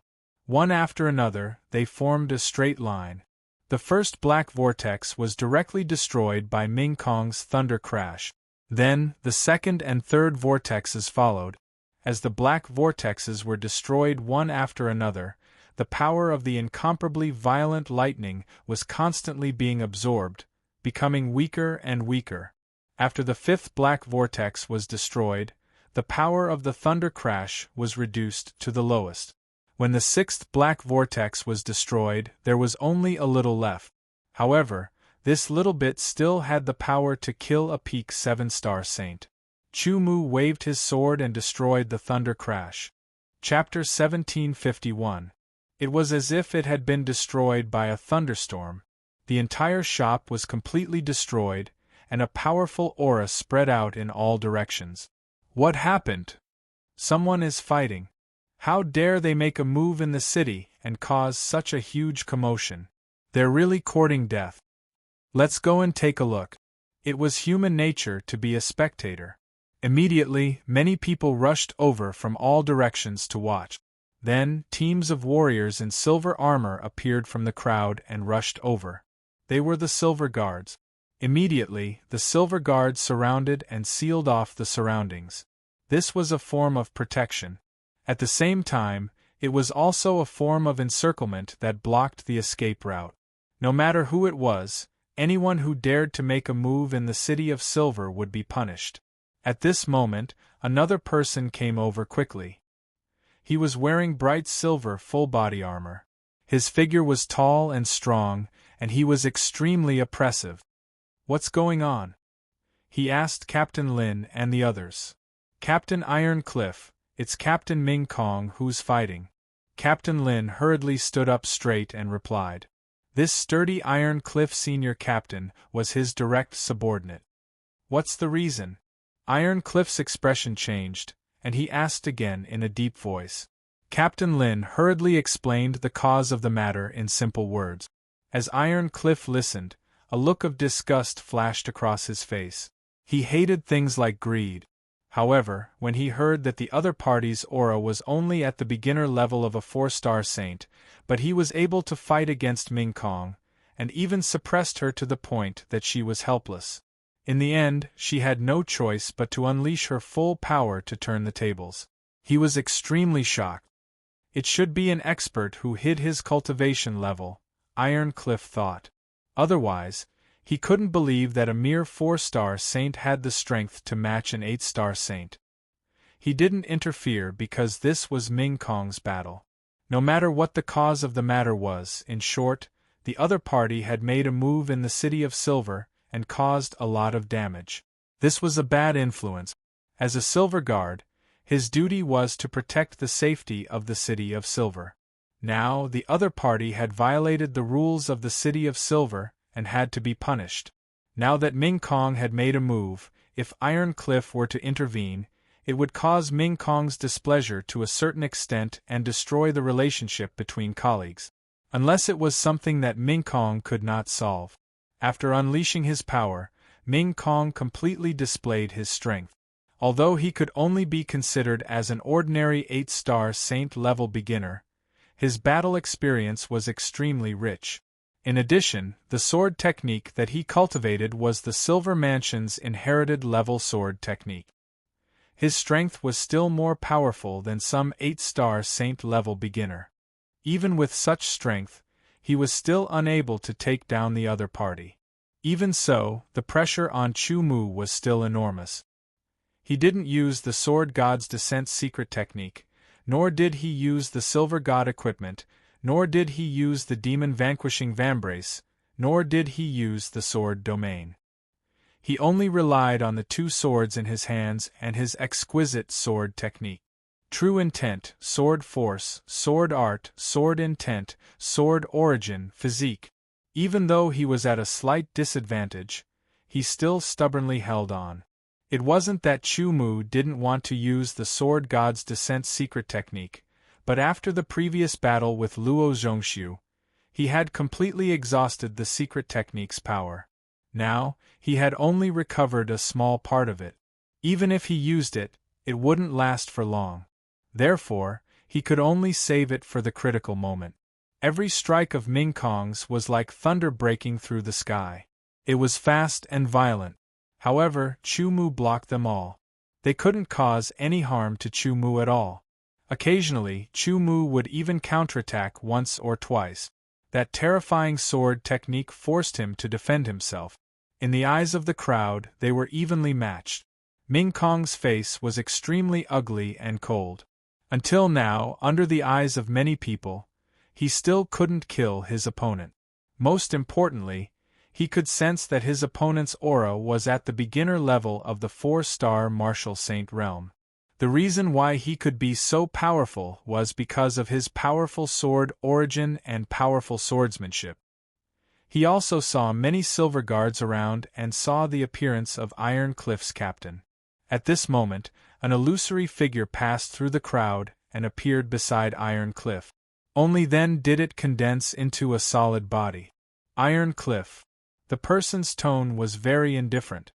One after another, they formed a straight line. The first black vortex was directly destroyed by Ming Kong's thunder crash. Then, the second and third vortexes followed. As the black vortexes were destroyed one after another, the power of the incomparably violent lightning was constantly being absorbed, becoming weaker and weaker. After the 5th black vortex was destroyed, the power of the thunder crash was reduced to the lowest. When the sixth black vortex was destroyed, there was only a little left. However, this little bit still had the power to kill a peak 7-star saint. Chu Mu waved his sword and destroyed the thunder crash. Chapter 1751. It was as if it had been destroyed by a thunderstorm. The entire shop was completely destroyed, and a powerful aura spread out in all directions. What happened? Someone is fighting. How dare they make a move in the city and cause such a huge commotion? They're really courting death. Let's go and take a look. It was human nature to be a spectator. Immediately, many people rushed over from all directions to watch. Then, teams of warriors in silver armor appeared from the crowd and rushed over. They were the Silver Guards. Immediately, the Silver Guards surrounded and sealed off the surroundings. This was a form of protection. At the same time, it was also a form of encirclement that blocked the escape route. No matter who it was, anyone who dared to make a move in the City of Silver would be punished. At this moment, another person came over quickly. He was wearing bright silver full-body armor. His figure was tall and strong, and he was extremely oppressive. "What's going on?" he asked Captain Lin and the others. "Captain Iron Cliff, it's Captain Ming Kong who's fighting." Captain Lin hurriedly stood up straight and replied. This sturdy Iron Cliff senior captain was his direct subordinate. "What's the reason?" Iron Cliff's expression changed, and he asked again in a deep voice. Captain Lin hurriedly explained the cause of the matter in simple words. As Iron Cliff listened, a look of disgust flashed across his face. He hated things like greed. However, when he heard that the other party's aura was only at the beginner level of a 4-star saint, but he was able to fight against Ming Kong, and even suppressed her to the point that she was helpless. In the end, she had no choice but to unleash her full power to turn the tables. He was extremely shocked. It should be an expert who hid his cultivation level, Iron Cliff thought. Otherwise, he couldn't believe that a mere 4-star saint had the strength to match an 8-star saint. He didn't interfere because this was Ming Kong's battle. No matter what the cause of the matter was, in short, the other party had made a move in the City of Silver and caused a lot of damage. This was a bad influence. As a Silver Guard, his duty was to protect the safety of the City of Silver. Now, the other party had violated the rules of the City of Silver and had to be punished. Now that Ming Kong had made a move, if Iron Cliff were to intervene, it would cause Ming Kong's displeasure to a certain extent and destroy the relationship between colleagues. Unless it was something that Ming Kong could not solve. After unleashing his power, Ming Kong completely displayed his strength. Although he could only be considered as an ordinary 8-star saint-level beginner, his battle experience was extremely rich. In addition, the sword technique that he cultivated was the Silver Mansion's inherited level sword technique. His strength was still more powerful than some 8-star saint-level beginner. Even with such strength, he was still unable to take down the other party. Even so, the pressure on Chu Mu was still enormous. He didn't use the Sword God's Descent secret technique, nor did he use the Silver God equipment, nor did he use the Demon Vanquishing Vambrace, nor did he use the Sword Domain. He only relied on the 2 swords in his hands and his exquisite sword technique. True intent, sword force, sword art, sword intent, sword origin, physique. Even though he was at a slight disadvantage, he still stubbornly held on. It wasn't that Chu Mu didn't want to use the Sword God's Descent secret technique, but after the previous battle with Luo Zhongxiu, he had completely exhausted the secret technique's power. Now, he had only recovered a small part of it. Even if he used it, it wouldn't last for long. Therefore, he could only save it for the critical moment. Every strike of Ming Kong's was like thunder breaking through the sky. It was fast and violent. However, Chu Mu blocked them all. They couldn't cause any harm to Chu Mu at all. Occasionally, Chu Mu would even counterattack once or twice. That terrifying sword technique forced him to defend himself. In the eyes of the crowd, they were evenly matched. Ming Kong's face was extremely ugly and cold. Until now, under the eyes of many people, he still couldn't kill his opponent. Most importantly, he could sense that his opponent's aura was at the beginner level of the 4-star Martial Saint realm. The reason why he could be so powerful was because of his powerful sword origin and powerful swordsmanship. He also saw many silver guards around and saw the appearance of Iron Cliff's captain. At this moment, an illusory figure passed through the crowd and appeared beside Iron Cliff. Only then did it condense into a solid body. Iron Cliff. The person's tone was very indifferent.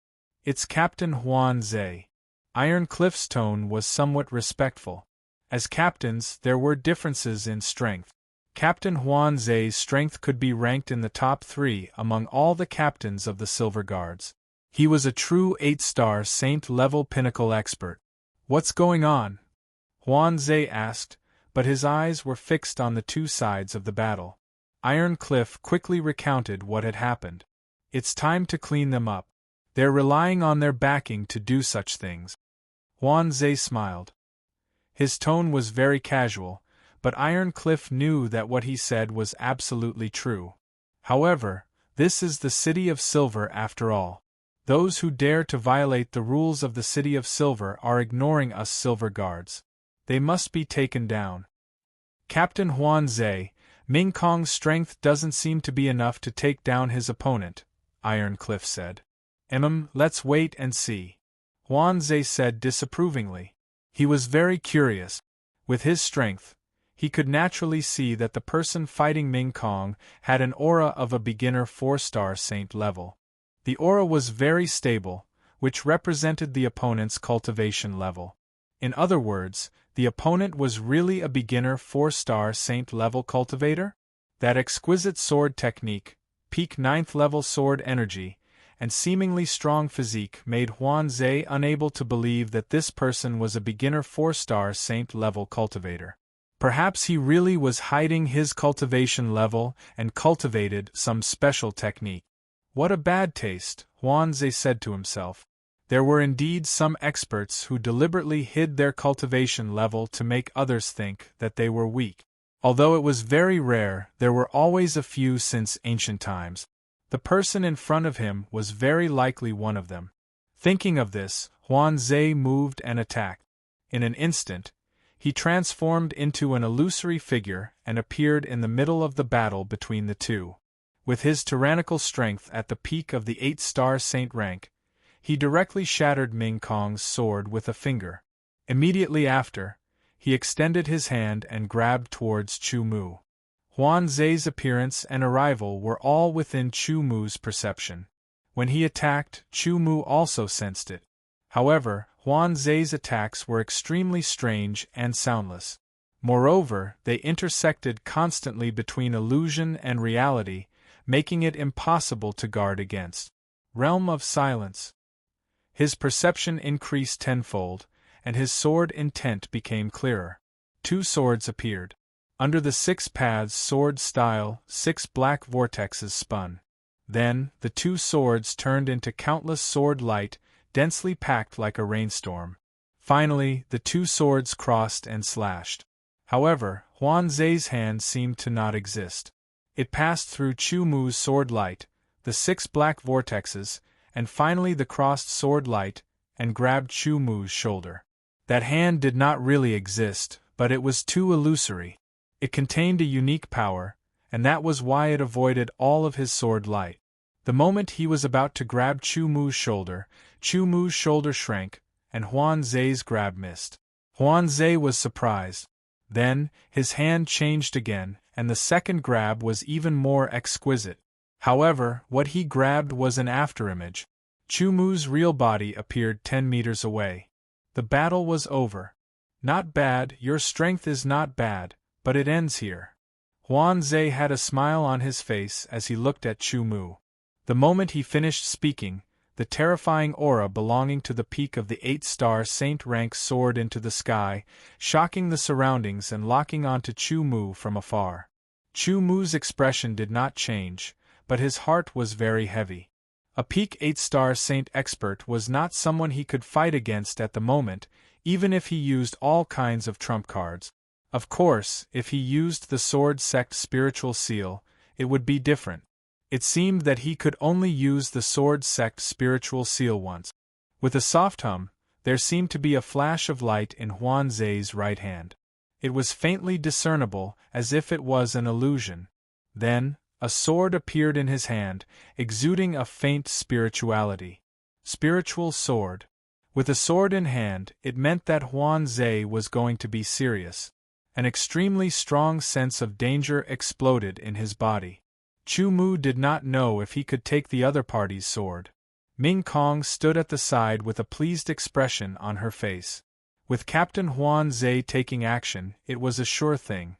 It's Captain Huan Zhe. Iron Cliff's tone was somewhat respectful. As captains, there were differences in strength. Captain Huan Zhe's strength could be ranked in the top 3 among all the captains of the Silver Guards. He was a true 8-star Saint-level pinnacle expert. "What's going on?" Huan Zhe asked, but his eyes were fixed on the 2 sides of the battle. Iron Cliff quickly recounted what had happened. "It's time to clean them up. They're relying on their backing to do such things." Huan Zhe smiled. His tone was very casual, but Iron Cliff knew that what he said was absolutely true. However, this is the City of Silver after all. Those who dare to violate the rules of the City of Silver are ignoring us Silver Guards. They must be taken down. Captain Huan Zhe, Ming Kong's strength doesn't seem to be enough to take down his opponent, Iron Cliff said. Let's wait and see. Huan Zhe said disapprovingly. He was very curious. With his strength, he could naturally see that the person fighting Ming Kong had an aura of a beginner 4-star Saint level. The aura was very stable, which represented the opponent's cultivation level. In other words, the opponent was really a beginner 4-star Saint level cultivator? That exquisite sword technique, peak 9th level sword energy, and seemingly strong physique made Huan Zhe unable to believe that this person was a beginner 4-star Saint-level cultivator. Perhaps he really was hiding his cultivation level and cultivated some special technique. What a bad taste, Huan Zhe said to himself. There were indeed some experts who deliberately hid their cultivation level to make others think that they were weak. Although it was very rare, there were always a few since ancient times. The person in front of him was very likely one of them. Thinking of this, Huan Zhe moved and attacked. In an instant, he transformed into an illusory figure and appeared in the middle of the battle between the two. With his tyrannical strength at the peak of the 8-star Saint rank, he directly shattered Ming Kong's sword with a finger. Immediately after, he extended his hand and grabbed towards Chu Mu. Huan Zhe's appearance and arrival were all within Chu Mu's perception. When he attacked, Chu Mu also sensed it. However, Huan Zhe's attacks were extremely strange and soundless. Moreover, they intersected constantly between illusion and reality, making it impossible to guard against. Realm of Silence. His perception increased tenfold, and his sword intent became clearer. 2 swords appeared. Under the 6 paths sword style, 6 black vortexes spun. Then, the 2 swords turned into countless sword light, densely packed like a rainstorm. Finally, the 2 swords crossed and slashed. However, Huan Zhe's hand seemed to not exist. It passed through Chu Mu's sword light, the 6 black vortexes, and finally the crossed sword light, and grabbed Chu Mu's shoulder. That hand did not really exist, but it was too illusory. It contained a unique power, and that was why it avoided all of his sword light. The moment he was about to grab Chu Mu's shoulder shrank, and Huan Zhe's grab missed. Huan Zhe was surprised. Then, his hand changed again, and the second grab was even more exquisite. However, what he grabbed was an afterimage. Chu Mu's real body appeared 10 meters away. The battle was over. Not bad, your strength is not bad, but it ends here. Huan Zhe had a smile on his face as he looked at Chu Mu. The moment he finished speaking, the terrifying aura belonging to the peak of the 8-star Saint rank soared into the sky, shocking the surroundings and locking onto Chu Mu from afar. Chu Mu's expression did not change, but his heart was very heavy. A peak 8-star Saint expert was not someone he could fight against at the moment, even if he used all kinds of trump cards. Of course, if he used the Sword Sect spiritual seal, it would be different. It seemed that he could only use the Sword Sect spiritual seal once. With a soft hum, there seemed to be a flash of light in Huan Zhe's right hand. It was faintly discernible, as if it was an illusion. Then, a sword appeared in his hand, exuding a faint spirituality. Spiritual sword. With a sword in hand, it meant that Huan Zhe was going to be serious. An extremely strong sense of danger exploded in his body. Chu Mu did not know if he could take the other party's sword. Ming Kong stood at the side with a pleased expression on her face. With Captain Huan Zhe taking action, it was a sure thing.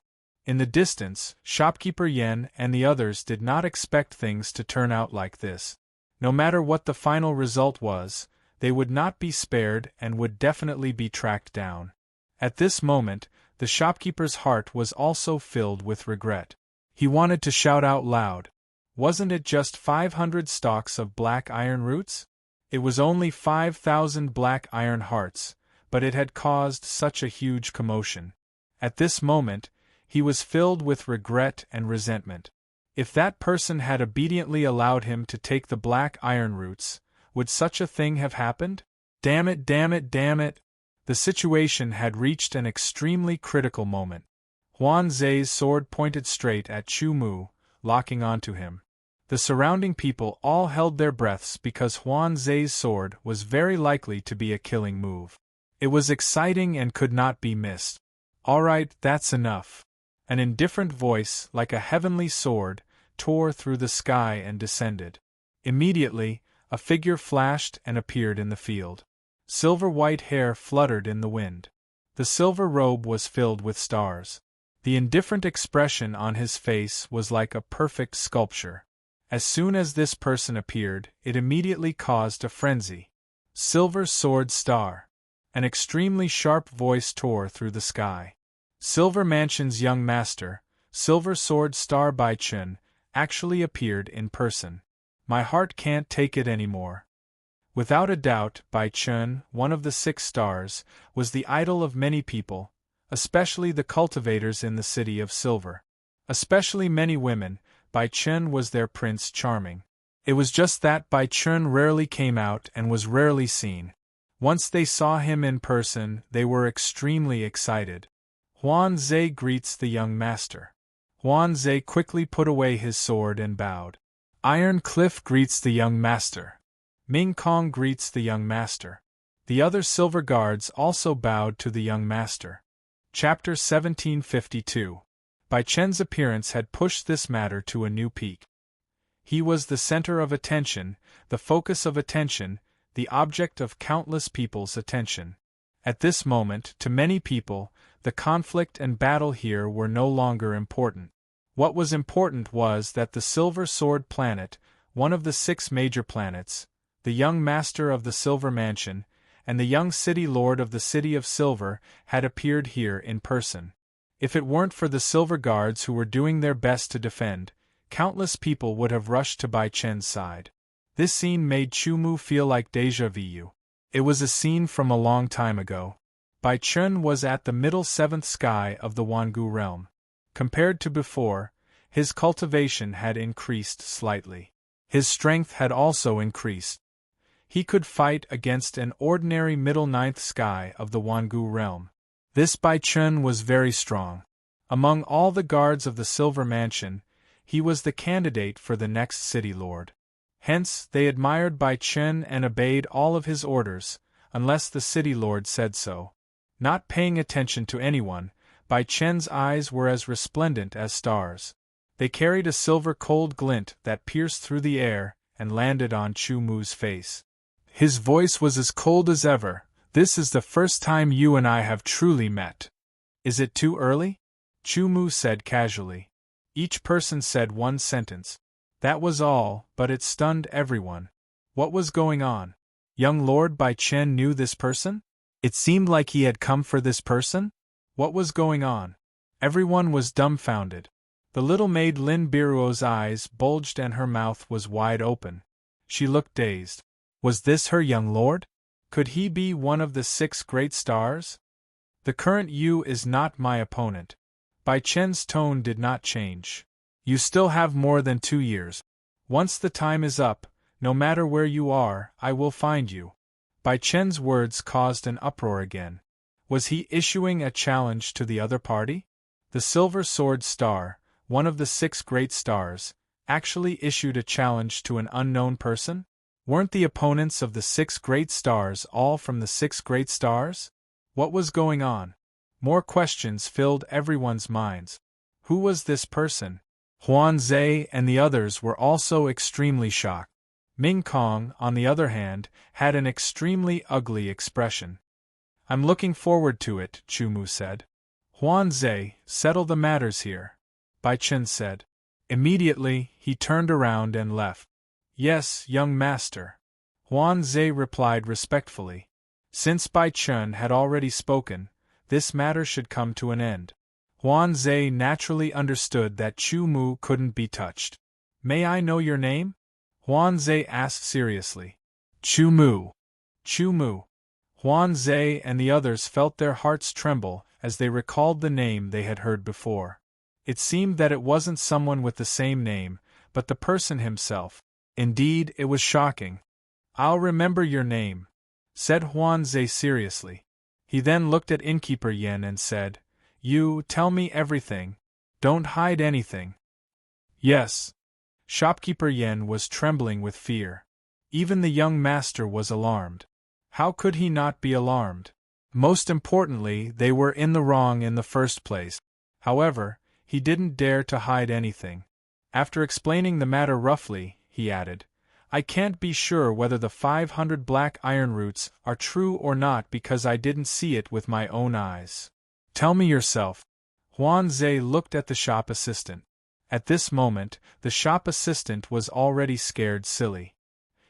In the distance, shopkeeper Yen and the others did not expect things to turn out like this. No matter what the final result was, they would not be spared and would definitely be tracked down. At this moment, the shopkeeper's heart was also filled with regret. He wanted to shout out loud. Wasn't it just 500 stalks of black iron roots? It was only 5,000 black iron hearts, but it had caused such a huge commotion. At this moment, he was filled with regret and resentment. If that person had obediently allowed him to take the black iron roots, would such a thing have happened? Damn it, damn it, damn it! The situation had reached an extremely critical moment. Huan Zhe's sword pointed straight at Chu Mu, locking onto him. The surrounding people all held their breaths because Huan Zhe's sword was very likely to be a killing move. It was exciting and could not be missed. All right, that's enough. An indifferent voice, like a heavenly sword, tore through the sky and descended. Immediately, a figure flashed and appeared in the field. Silver-white hair fluttered in the wind. The silver robe was filled with stars. The indifferent expression on his face was like a perfect sculpture. As soon as this person appeared, it immediately caused a frenzy. Silver Sword Star. An extremely sharp voice tore through the sky. Silver Mansion's young master, Silver Sword Star Bai Chun, actually appeared in person. My heart can't take it anymore. Without a doubt, Bai Chun, one of the 6 stars, was the idol of many people, especially the cultivators in the City of Silver. Especially many women, Bai Chun was their Prince Charming. It was just that Bai Chun rarely came out and was rarely seen. Once they saw him in person, they were extremely excited. Huan Zhe greets the young master. Huan Zhe quickly put away his sword and bowed. Iron Cliff greets the young master. Ming Kong greets the young master. The other silver guards also bowed to the young master. Chapter 1752. Bai Chen's appearance had pushed this matter to a new peak. He was the center of attention, the focus of attention, the object of countless people's attention. At this moment, to many people, the conflict and battle here were no longer important. What was important was that the Silver Sword Planet, one of the 6 major planets, the young master of the Silver Mansion, and the young city lord of the City of Silver had appeared here in person. If it weren't for the Silver Guards who were doing their best to defend, countless people would have rushed to Bai Chen's side. This scene made Chu Mu feel like déjà vu. It was a scene from a long time ago. Bai Chen was at the middle 7th sky of the Wangu realm. Compared to before, his cultivation had increased slightly. His strength had also increased. He could fight against an ordinary middle 9th sky of the Wangu realm. This Bai Chen was very strong. Among all the guards of the Silver Mansion, he was the candidate for the next city lord. Hence, they admired Bai Chen and obeyed all of his orders, unless the city lord said so. Not paying attention to anyone, Bai Chen's eyes were as resplendent as stars. They carried a silver cold glint that pierced through the air and landed on Chu Mu's face. His voice was as cold as ever. This is the first time you and I have truly met. Is it too early? Chu Mu said casually. Each person said one sentence. That was all, but it stunned everyone. What was going on? Young Lord Bai Chen knew this person? It seemed like he had come for this person? What was going on? Everyone was dumbfounded. The little maid Lin Biruo's eyes bulged and her mouth was wide open. She looked dazed. Was this her young lord? Could he be one of the 6 great stars? The current you is not my opponent. Bai Chen's tone did not change. You still have more than 2 years. Once the time is up, no matter where you are, I will find you. Bai Chen's words caused an uproar again. Was he issuing a challenge to the other party? The Silver Sword Star, one of the 6 great stars, actually issued a challenge to an unknown person? Weren't the opponents of the 6 great stars all from the 6 great stars? What was going on? More questions filled everyone's minds. Who was this person? Huan Zhe and the others were also extremely shocked. Ming Kong, on the other hand, had an extremely ugly expression. I'm looking forward to it, Chu Mu said. Huan Zhe, settle the matters here, Bai Chen said. Immediately, he turned around and left. Yes, young master, Huan Zhe replied respectfully. Since Bai Chen had already spoken, this matter should come to an end. Huan Zhe naturally understood that Chu Mu couldn't be touched. May I know your name? Huan Zhe asked seriously. Chu Mu. Chu Mu. Huan Zhe and the others felt their hearts tremble as they recalled the name they had heard before. It seemed that it wasn't someone with the same name, but the person himself. Indeed, it was shocking. I'll remember your name, said Huan Zhe seriously. He then looked at Innkeeper Yen and said, You, tell me everything. Don't hide anything. Yes. Shopkeeper Yen was trembling with fear. Even the young master was alarmed. How could he not be alarmed? Most importantly, they were in the wrong in the first place. However, he didn't dare to hide anything. After explaining the matter roughly, he added, I can't be sure whether the 500 black iron roots are true or not because I didn't see it with my own eyes. Tell me yourself. Huan Zhe looked at the shop assistant. At this moment, the shop assistant was already scared silly.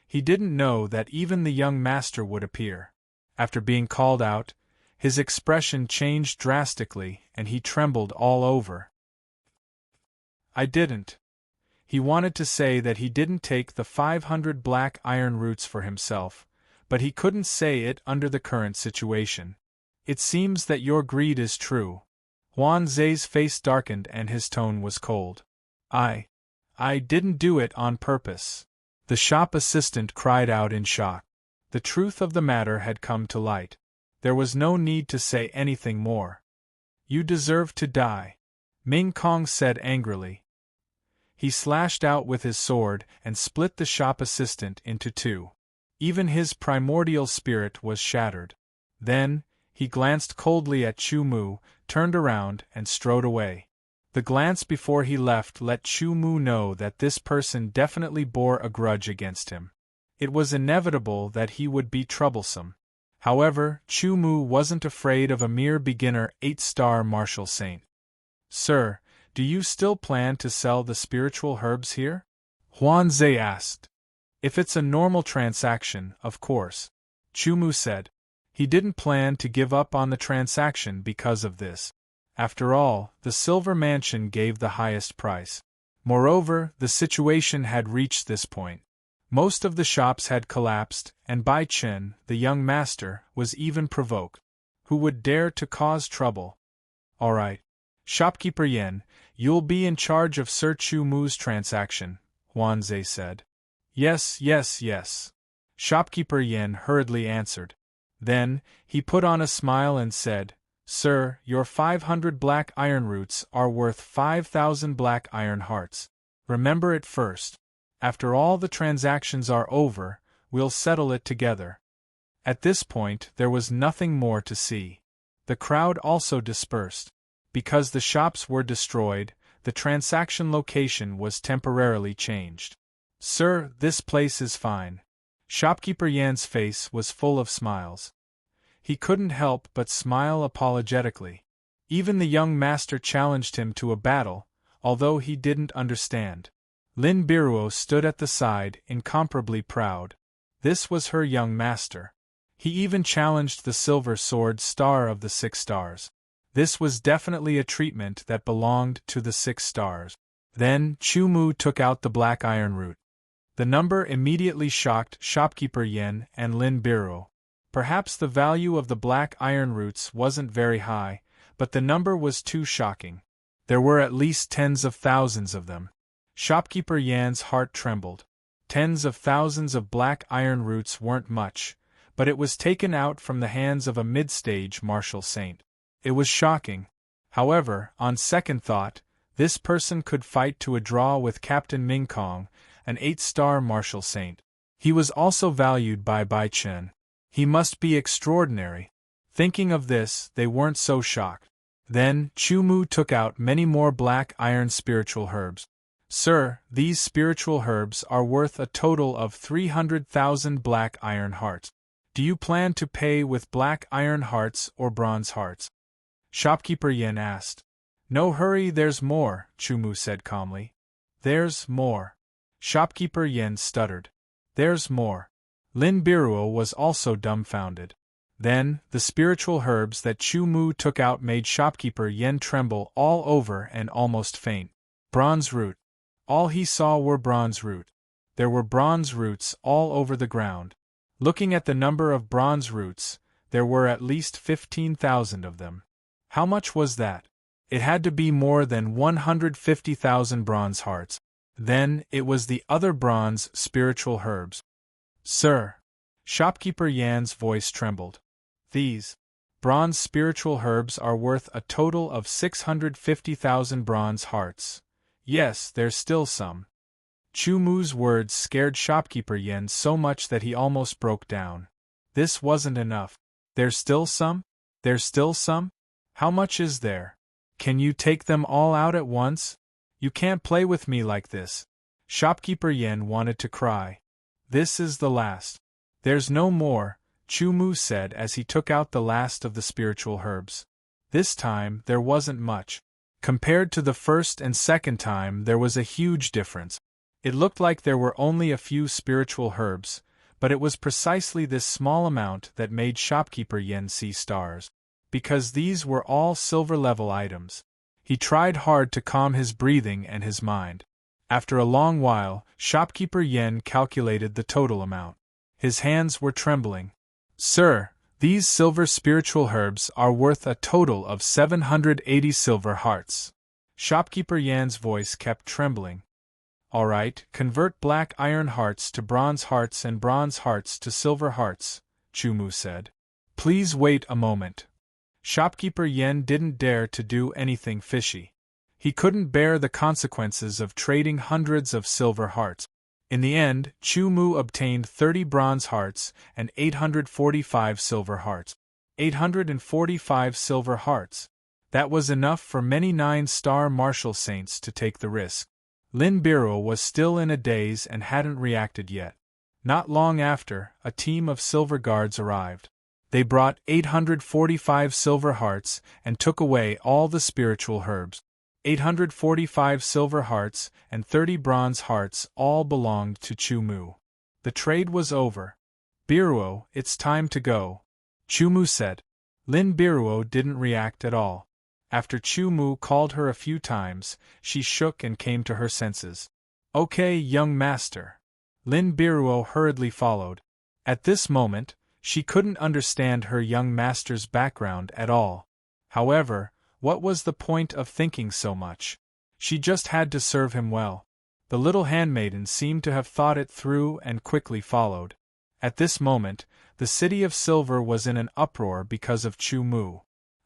He didn't know that even the young master would appear. After being called out, his expression changed drastically and he trembled all over. I didn't. He wanted to say that he didn't take the 500 black iron roots for himself, but he couldn't say it under the current situation. It seems that your greed is true. Huan Zhe's face darkened and his tone was cold. I didn't do it on purpose. The shop assistant cried out in shock. The truth of the matter had come to light. There was no need to say anything more. You deserve to die, Ming Kong said angrily. He slashed out with his sword and split the shop assistant into 2. Even his primordial spirit was shattered. Then, he glanced coldly at Chu Mu, turned around and strode away. The glance before he left let Chu Mu know that this person definitely bore a grudge against him. It was inevitable that he would be troublesome. However, Chu Mu wasn't afraid of a mere beginner 8-star martial saint. Sir, do you still plan to sell the spiritual herbs here? Huan Zhe asked. If it's a normal transaction, of course, Chu Mu said. He didn't plan to give up on the transaction because of this. After all, the Silver Mansion gave the highest price. Moreover, the situation had reached this point. Most of the shops had collapsed, and Bai Chen, the young master, was even provoked. Who would dare to cause trouble? All right. Shopkeeper Yen, you'll be in charge of Sir Chu Mu's transaction, Huan Zhe said. Yes. Shopkeeper Yen hurriedly answered. Then, he put on a smile and said, Sir, your 500 black iron roots are worth 5,000 black iron hearts. Remember it first. After all the transactions are over, we'll settle it together. At this point, there was nothing more to see. The crowd also dispersed. Because the shops were destroyed, the transaction location was temporarily changed. Sir, this place is fine. Shopkeeper Yan's face was full of smiles. He couldn't help but smile apologetically. Even the young master challenged him to a battle, although he didn't understand. Lin Biruo stood at the side, incomparably proud. This was her young master. He even challenged the Silver Sword Star of the 6 stars. This was definitely a treatment that belonged to the 6 stars. Then, Chu Mu took out the black iron root. The number immediately shocked shopkeeper Yen and Lin Biruo. Perhaps the value of the black iron roots wasn't very high, but the number was too shocking. There were at least tens of thousands of them. Shopkeeper Yan's heart trembled. Tens of thousands of black iron roots weren't much, but it was taken out from the hands of a mid-stage martial saint. It was shocking. However, on second thought, this person could fight to a draw with Captain Ming Kong, an 8-star martial saint. He was also valued by Bai Chen. He must be extraordinary. Thinking of this, they weren't so shocked. Then, Chu Mu took out many more black iron spiritual herbs. Sir, these spiritual herbs are worth a total of 300,000 black iron hearts. Do you plan to pay with black iron hearts or bronze hearts? Shopkeeper Yen asked. No hurry, there's more, Chu Mu said calmly. There's more. Shopkeeper Yen stuttered. There's more. Lin Biruo was also dumbfounded. Then, the spiritual herbs that Chu Mu took out made shopkeeper Yen tremble all over and almost faint. Bronze root. All he saw were bronze root. There were bronze roots all over the ground. Looking at the number of bronze roots, there were at least 15,000 of them. How much was that? It had to be more than 150,000 bronze hearts. Then, it was the other bronze spiritual herbs. Sir! Shopkeeper Yan's voice trembled. These bronze spiritual herbs are worth a total of 650,000 bronze hearts. Yes, there's still some. Chu Mu's words scared shopkeeper Yen so much that he almost broke down. This wasn't enough. There's still some? There's still some? How much is there? Can you take them all out at once? You can't play with me like this. Shopkeeper Yen wanted to cry. This is the last. There's no more, Chu Mu said as he took out the last of the spiritual herbs. This time, there wasn't much. Compared to the first and second time, there was a huge difference. It looked like there were only a few spiritual herbs, but it was precisely this small amount that made shopkeeper Yen see stars. Because these were all silver-level items. He tried hard to calm his breathing and his mind. After a long while, shopkeeper Yen calculated the total amount. His hands were trembling. Sir, these silver spiritual herbs are worth a total of 780 silver hearts. Shopkeeper Yan's voice kept trembling. All right, convert black iron hearts to bronze hearts and bronze hearts to silver hearts, Chu Mu said. Please wait a moment. Shopkeeper Yen didn't dare to do anything fishy. He couldn't bear the consequences of trading hundreds of silver hearts. In the end, Chu Mu obtained 30 bronze hearts and 845 silver hearts. 845 silver hearts. That was enough for many 9-star martial saints to take the risk. Lin Biruo was still in a daze and hadn't reacted yet. Not long after, a team of silver guards arrived. They brought 845 silver hearts and took away all the spiritual herbs. 845 silver hearts and 30 bronze hearts all belonged to Chu Mu. The trade was over. Biruo, it's time to go, Chu Mu said. Lin Biruo didn't react at all. After Chu Mu called her a few times, she shook and came to her senses. Okay, young master. Lin Biruo hurriedly followed. At this moment, she couldn't understand her young master's background at all. However, what was the point of thinking so much? She just had to serve him well. The little handmaiden seemed to have thought it through and quickly followed. At this moment, the city of Silver was in an uproar because of Chu Mu.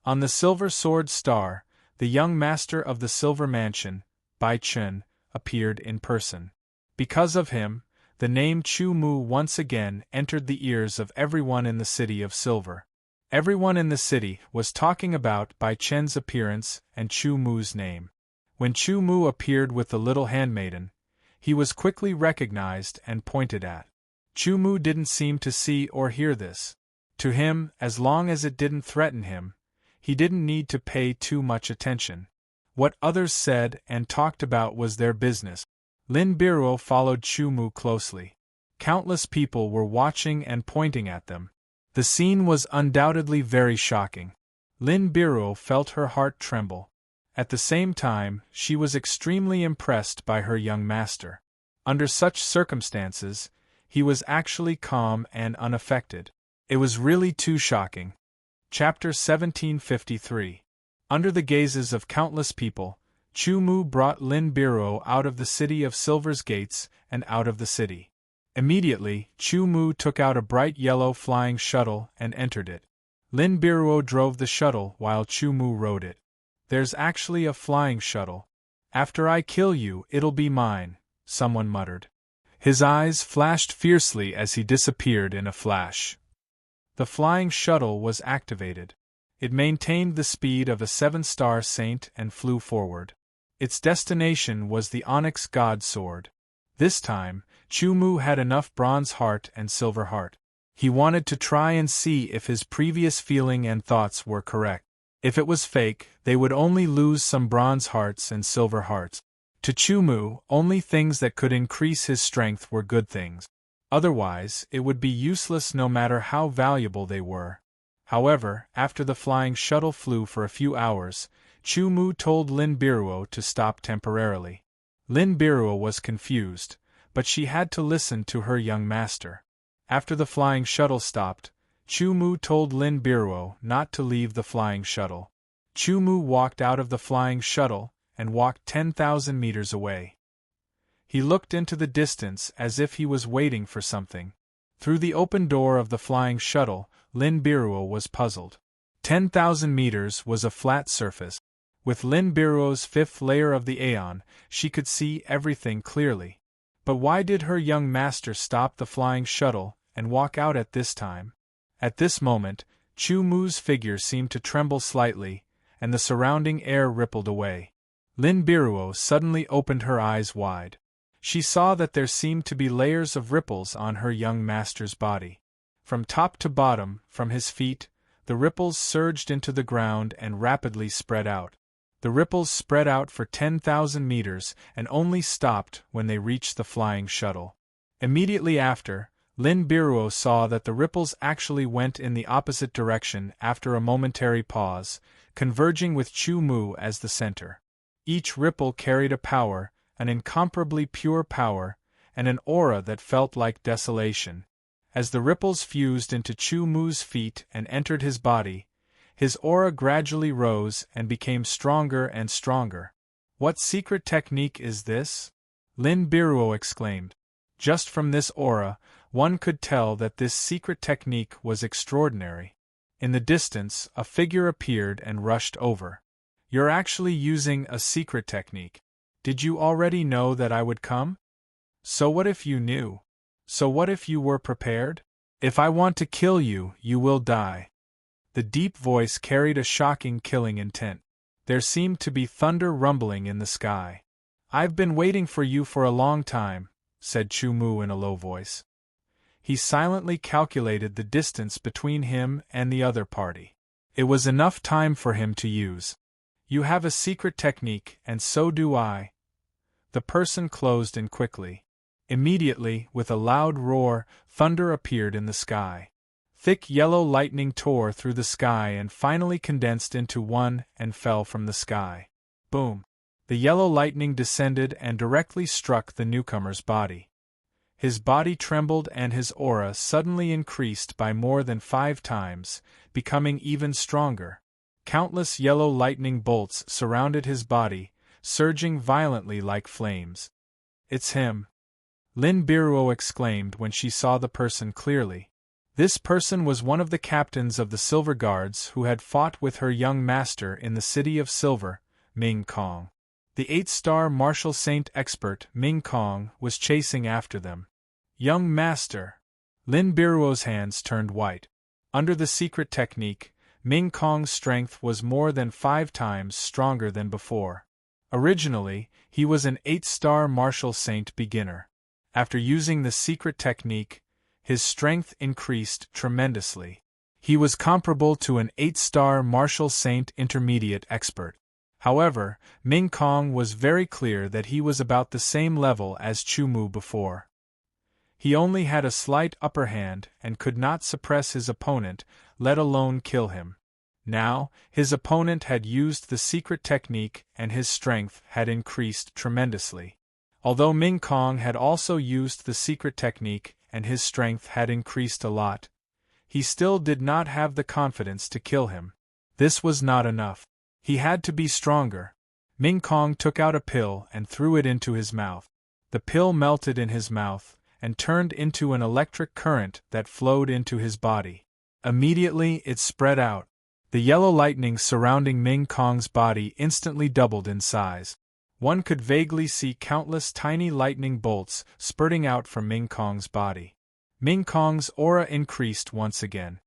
On the Silver Sword Star, the young master of the Silver Mansion, Bai Chen, appeared in person. Because of him, the name Chu Mu once again entered the ears of everyone in the city of Silver. Everyone in the city was talking about Bai Chen's appearance and Chu Mu's name. When Chu Mu appeared with the little handmaiden, he was quickly recognized and pointed at. Chu Mu didn't seem to see or hear this. To him, as long as it didn't threaten him, he didn't need to pay too much attention. What others said and talked about was their business. Lin Biruo followed Chu Mu closely. Countless people were watching and pointing at them. The scene was undoubtedly very shocking. Lin Biruo felt her heart tremble. At the same time, she was extremely impressed by her young master. Under such circumstances, he was actually calm and unaffected. It was really too shocking. Chapter 1753. Under the gazes of countless people, Chu Mu brought Lin Biro out of the city of Silver's gates and out of the city. Immediately, Chu Mu took out a bright yellow flying shuttle and entered it. Lin Biro drove the shuttle while Chu Mu rode it. There's actually a flying shuttle. After I kill you, it'll be mine, someone muttered. His eyes flashed fiercely as he disappeared in a flash. The flying shuttle was activated. It maintained the speed of a 7-star saint and flew forward. Its destination was the Onyx God Sword. This time, Chu Mu had enough bronze heart and silver heart. He wanted to try and see if his previous feeling and thoughts were correct. If it was fake, they would only lose some bronze hearts and silver hearts. To Chu Mu, only things that could increase his strength were good things. Otherwise, it would be useless no matter how valuable they were. However, after the flying shuttle flew for a few hours, Chu Mu told Lin Biro to stop temporarily. Lin Biro was confused, but she had to listen to her young master. After the flying shuttle stopped, Chu Mu told Lin Biro not to leave the flying shuttle. Chu Mu walked out of the flying shuttle and walked 10,000 meters away. He looked into the distance as if he was waiting for something. Through the open door of the flying shuttle, Lin Biro was puzzled. 10,000 meters was a flat surface. With Lin Biro's fifth layer of the Aeon, she could see everything clearly. But why did her young master stop the flying shuttle and walk out at this time? At this moment, Chu Mu's figure seemed to tremble slightly, and the surrounding air rippled away. Lin Biro suddenly opened her eyes wide. She saw that there seemed to be layers of ripples on her young master's body. From top to bottom, from his feet, the ripples surged into the ground and rapidly spread out. The ripples spread out for 10,000 meters and only stopped when they reached the flying shuttle. Immediately after, Lin Biro saw that the ripples actually went in the opposite direction after a momentary pause, converging with Chu Mu as the center. Each ripple carried a power, an incomparably pure power, and an aura that felt like desolation. As the ripples fused into Chu Mu's feet and entered his body, his aura gradually rose and became stronger and stronger. What secret technique is this? Lin Biro exclaimed. Just from this aura, one could tell that this secret technique was extraordinary. In the distance, a figure appeared and rushed over. You're actually using a secret technique. Did you already know that I would come? So what if you knew? So what if you were prepared? If I want to kill you, you will die. The deep voice carried a shocking killing intent. There seemed to be thunder rumbling in the sky. I've been waiting for you for a long time, said Chu Mu in a low voice. He silently calculated the distance between him and the other party. It was enough time for him to use. You have a secret technique, and so do I. The person closed in quickly. Immediately, with a loud roar, thunder appeared in the sky. Thick yellow lightning tore through the sky and finally condensed into one and fell from the sky. Boom! The yellow lightning descended and directly struck the newcomer's body. His body trembled and his aura suddenly increased by more than 5 times, becoming even stronger. Countless yellow lightning bolts surrounded his body, surging violently like flames. It's him! Lin Biro exclaimed when she saw the person clearly. This person was one of the captains of the Silver Guards who had fought with her young master in the City of Silver, Ming Kong. The 8-star martial saint expert Ming Kong was chasing after them. Young master! Lin Biro's hands turned white. Under the secret technique, Ming Kong's strength was more than 5 times stronger than before. Originally, he was an 8-star martial saint beginner. After using the secret technique, his strength increased tremendously. He was comparable to an 8-star martial saint intermediate expert. However, Ming Kong was very clear that he was about the same level as Chu Mu before. He only had a slight upper hand and could not suppress his opponent, let alone kill him. Now, his opponent had used the secret technique and his strength had increased tremendously. Although Ming Kong had also used the secret technique and his strength had increased a lot, he still did not have the confidence to kill him. This was not enough. He had to be stronger. Ming Kong took out a pill and threw it into his mouth. The pill melted in his mouth and turned into an electric current that flowed into his body. Immediately it spread out. The yellow lightning surrounding Ming Kong's body instantly doubled in size. One could vaguely see countless tiny lightning bolts spurting out from Ming Kong's body. Ming Kong's aura increased once again.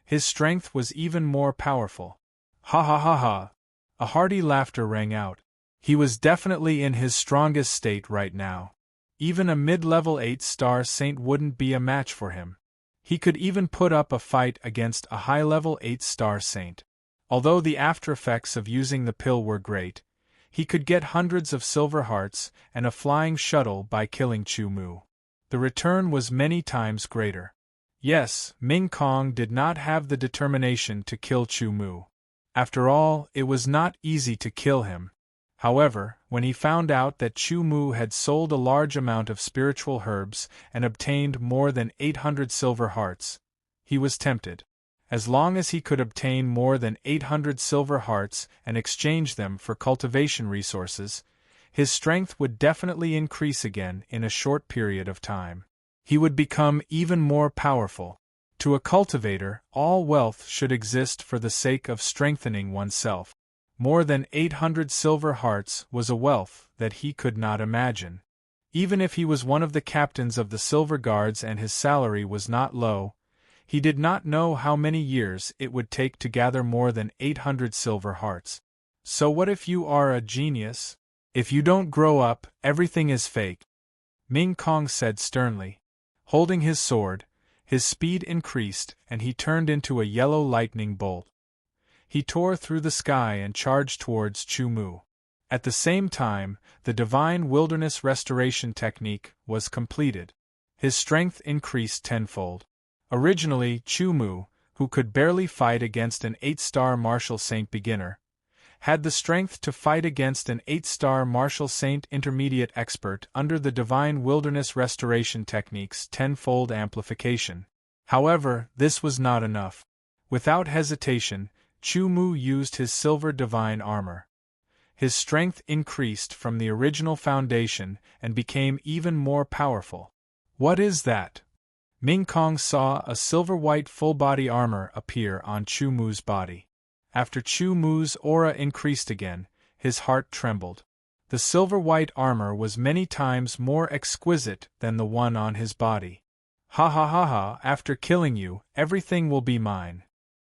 His strength was even more powerful. Ha ha ha ha! A hearty laughter rang out. He was definitely in his strongest state right now. Even a mid-level 8-star saint wouldn't be a match for him. He could even put up a fight against a high-level 8-star saint. Although the after-effects of using the pill were great, he could get hundreds of silver hearts and a flying shuttle by killing Chu Mu. The return was many times greater. Yes, Ming Kong did not have the determination to kill Chu Mu. After all, it was not easy to kill him. However, when he found out that Chu Mu had sold a large amount of spiritual herbs and obtained more than 800 silver hearts, he was tempted. As long as he could obtain more than 800 silver hearts and exchange them for cultivation resources, his strength would definitely increase again in a short period of time. He would become even more powerful. To a cultivator, all wealth should exist for the sake of strengthening oneself. More than 800 silver hearts was a wealth that he could not imagine. Even if he was one of the captains of the Silver Guards and his salary was not low, he did not know how many years it would take to gather more than 800 silver hearts. So what if you are a genius? If you don't grow up, everything is fake, Ming Kong said sternly. Holding his sword, his speed increased and he turned into a yellow lightning bolt. He tore through the sky and charged towards Chu Mu. At the same time, the divine wilderness restoration technique was completed. His strength increased tenfold. Originally, Chu Mu, who could barely fight against an 8-star martial saint beginner, had the strength to fight against an 8-star martial saint intermediate expert under the divine wilderness restoration technique's tenfold amplification. However, this was not enough. Without hesitation, Chu Mu used his silver divine armor. His strength increased from the original foundation and became even more powerful. What is that? Ming Kong saw a silver-white full-body armor appear on Chu Mu's body. After Chu Mu's aura increased again, his heart trembled. The silver-white armor was many times more exquisite than the one on his body. Ha ha ha ha, after killing you, everything will be mine.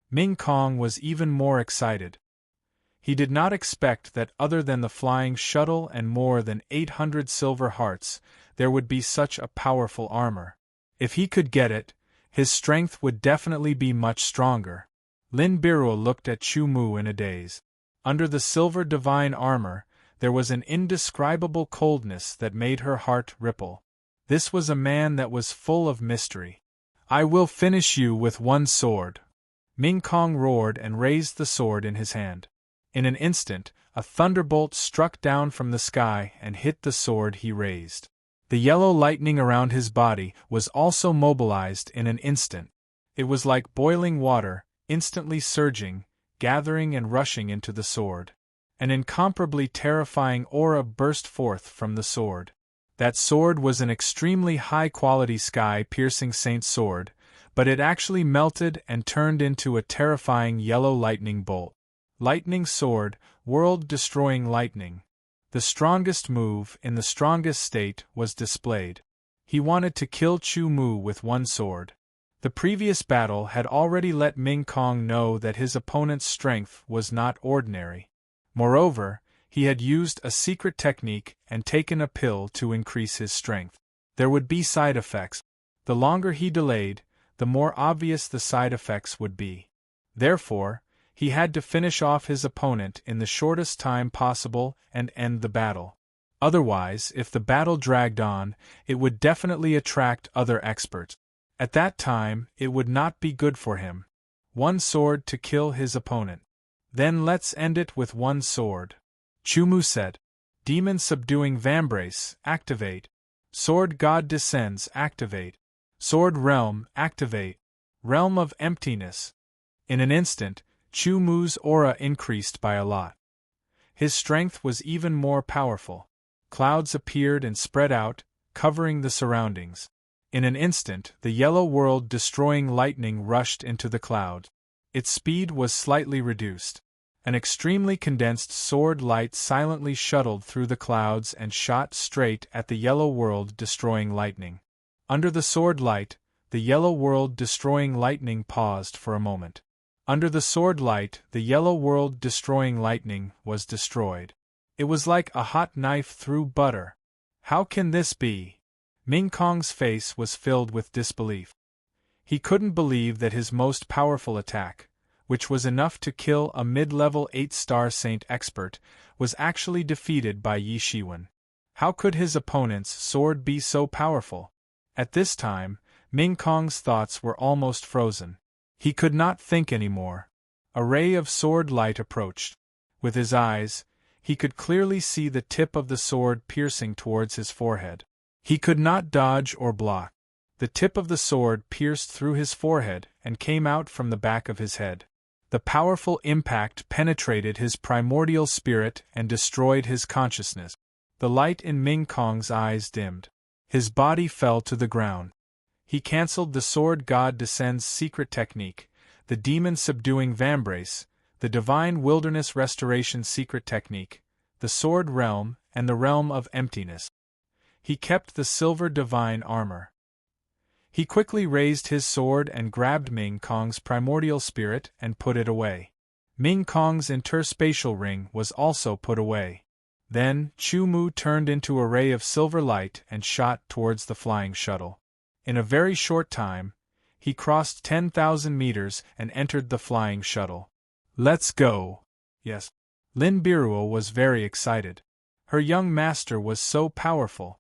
Ming Kong was even more excited. He did not expect that other than the flying shuttle and more than 800 silver hearts, there would be such a powerful armor. If he could get it, his strength would definitely be much stronger. Lin Biruo looked at Chu Mu in a daze. Under the silver divine armor, there was an indescribable coldness that made her heart ripple. This was a man that was full of mystery. I will finish you with one sword. Ming Kong roared and raised the sword in his hand. In an instant, a thunderbolt struck down from the sky and hit the sword he raised. The yellow lightning around his body was also mobilized in an instant. It was like boiling water, instantly surging, gathering and rushing into the sword. An incomparably terrifying aura burst forth from the sword. That sword was an extremely high-quality sky-piercing saint sword, but it actually melted and turned into a terrifying yellow lightning bolt. Lightning sword, world-destroying lightning. The strongest move in the strongest state was displayed. He wanted to kill Chu Mu with one sword. The previous battle had already let Ming Kong know that his opponent's strength was not ordinary. Moreover, he had used a secret technique and taken a pill to increase his strength. There would be side effects. The longer he delayed, the more obvious the side effects would be. Therefore, he had to finish off his opponent in the shortest time possible and end the battle. Otherwise, if the battle dragged on, it would definitely attract other experts. At that time, it would not be good for him. One sword to kill his opponent. Then let's end it with one sword. Chu Mu said. Demon subduing vambrace, activate. Sword God descends, activate. Sword realm, activate. Realm of emptiness. In an instant, Chu Mu's aura increased by a lot. His strength was even more powerful. Clouds appeared and spread out, covering the surroundings. In an instant, the yellow world-destroying lightning rushed into the clouds. Its speed was slightly reduced. An extremely condensed sword light silently shuttled through the clouds and shot straight at the yellow world-destroying lightning. Under the sword light, the yellow world-destroying lightning paused for a moment. Under the sword light, the yellow world-destroying lightning was destroyed. It was like a hot knife through butter. How can this be? Ming Kong's face was filled with disbelief. He couldn't believe that his most powerful attack, which was enough to kill a mid-level 8-star Saint expert, was actually defeated by Yi Shiwen. How could his opponent's sword be so powerful? At this time, Ming Kong's thoughts were almost frozen. He could not think anymore. A ray of sword light approached. With his eyes, he could clearly see the tip of the sword piercing towards his forehead. He could not dodge or block. The tip of the sword pierced through his forehead and came out from the back of his head. The powerful impact penetrated his primordial spirit and destroyed his consciousness. The light in Ming Kong's eyes dimmed. His body fell to the ground. He cancelled the Sword God Descends secret technique, the Demon Subduing Vambrace, the Divine Wilderness Restoration secret technique, the Sword Realm, and the Realm of Emptiness. He kept the Silver Divine Armor. He quickly raised his sword and grabbed Ming Kong's primordial spirit and put it away. Ming Kong's interspatial ring was also put away. Then, Chu Mu turned into a ray of silver light and shot towards the flying shuttle. In a very short time, he crossed 10,000 meters and entered the flying shuttle. Let's go! Yes. Lin Biruo was very excited. Her young master was so powerful.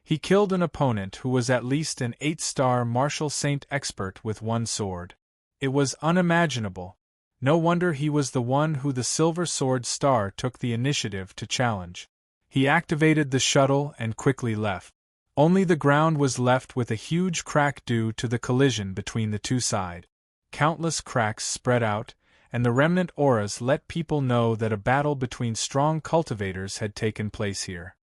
He killed an opponent who was at least an 8-star martial saint expert with one sword. It was unimaginable. No wonder he was the one who the Silver Sword Star took the initiative to challenge. He activated the shuttle and quickly left. Only the ground was left with a huge crack due to the collision between the two sides. Countless cracks spread out, and the remnant auras let people know that a battle between strong cultivators had taken place here.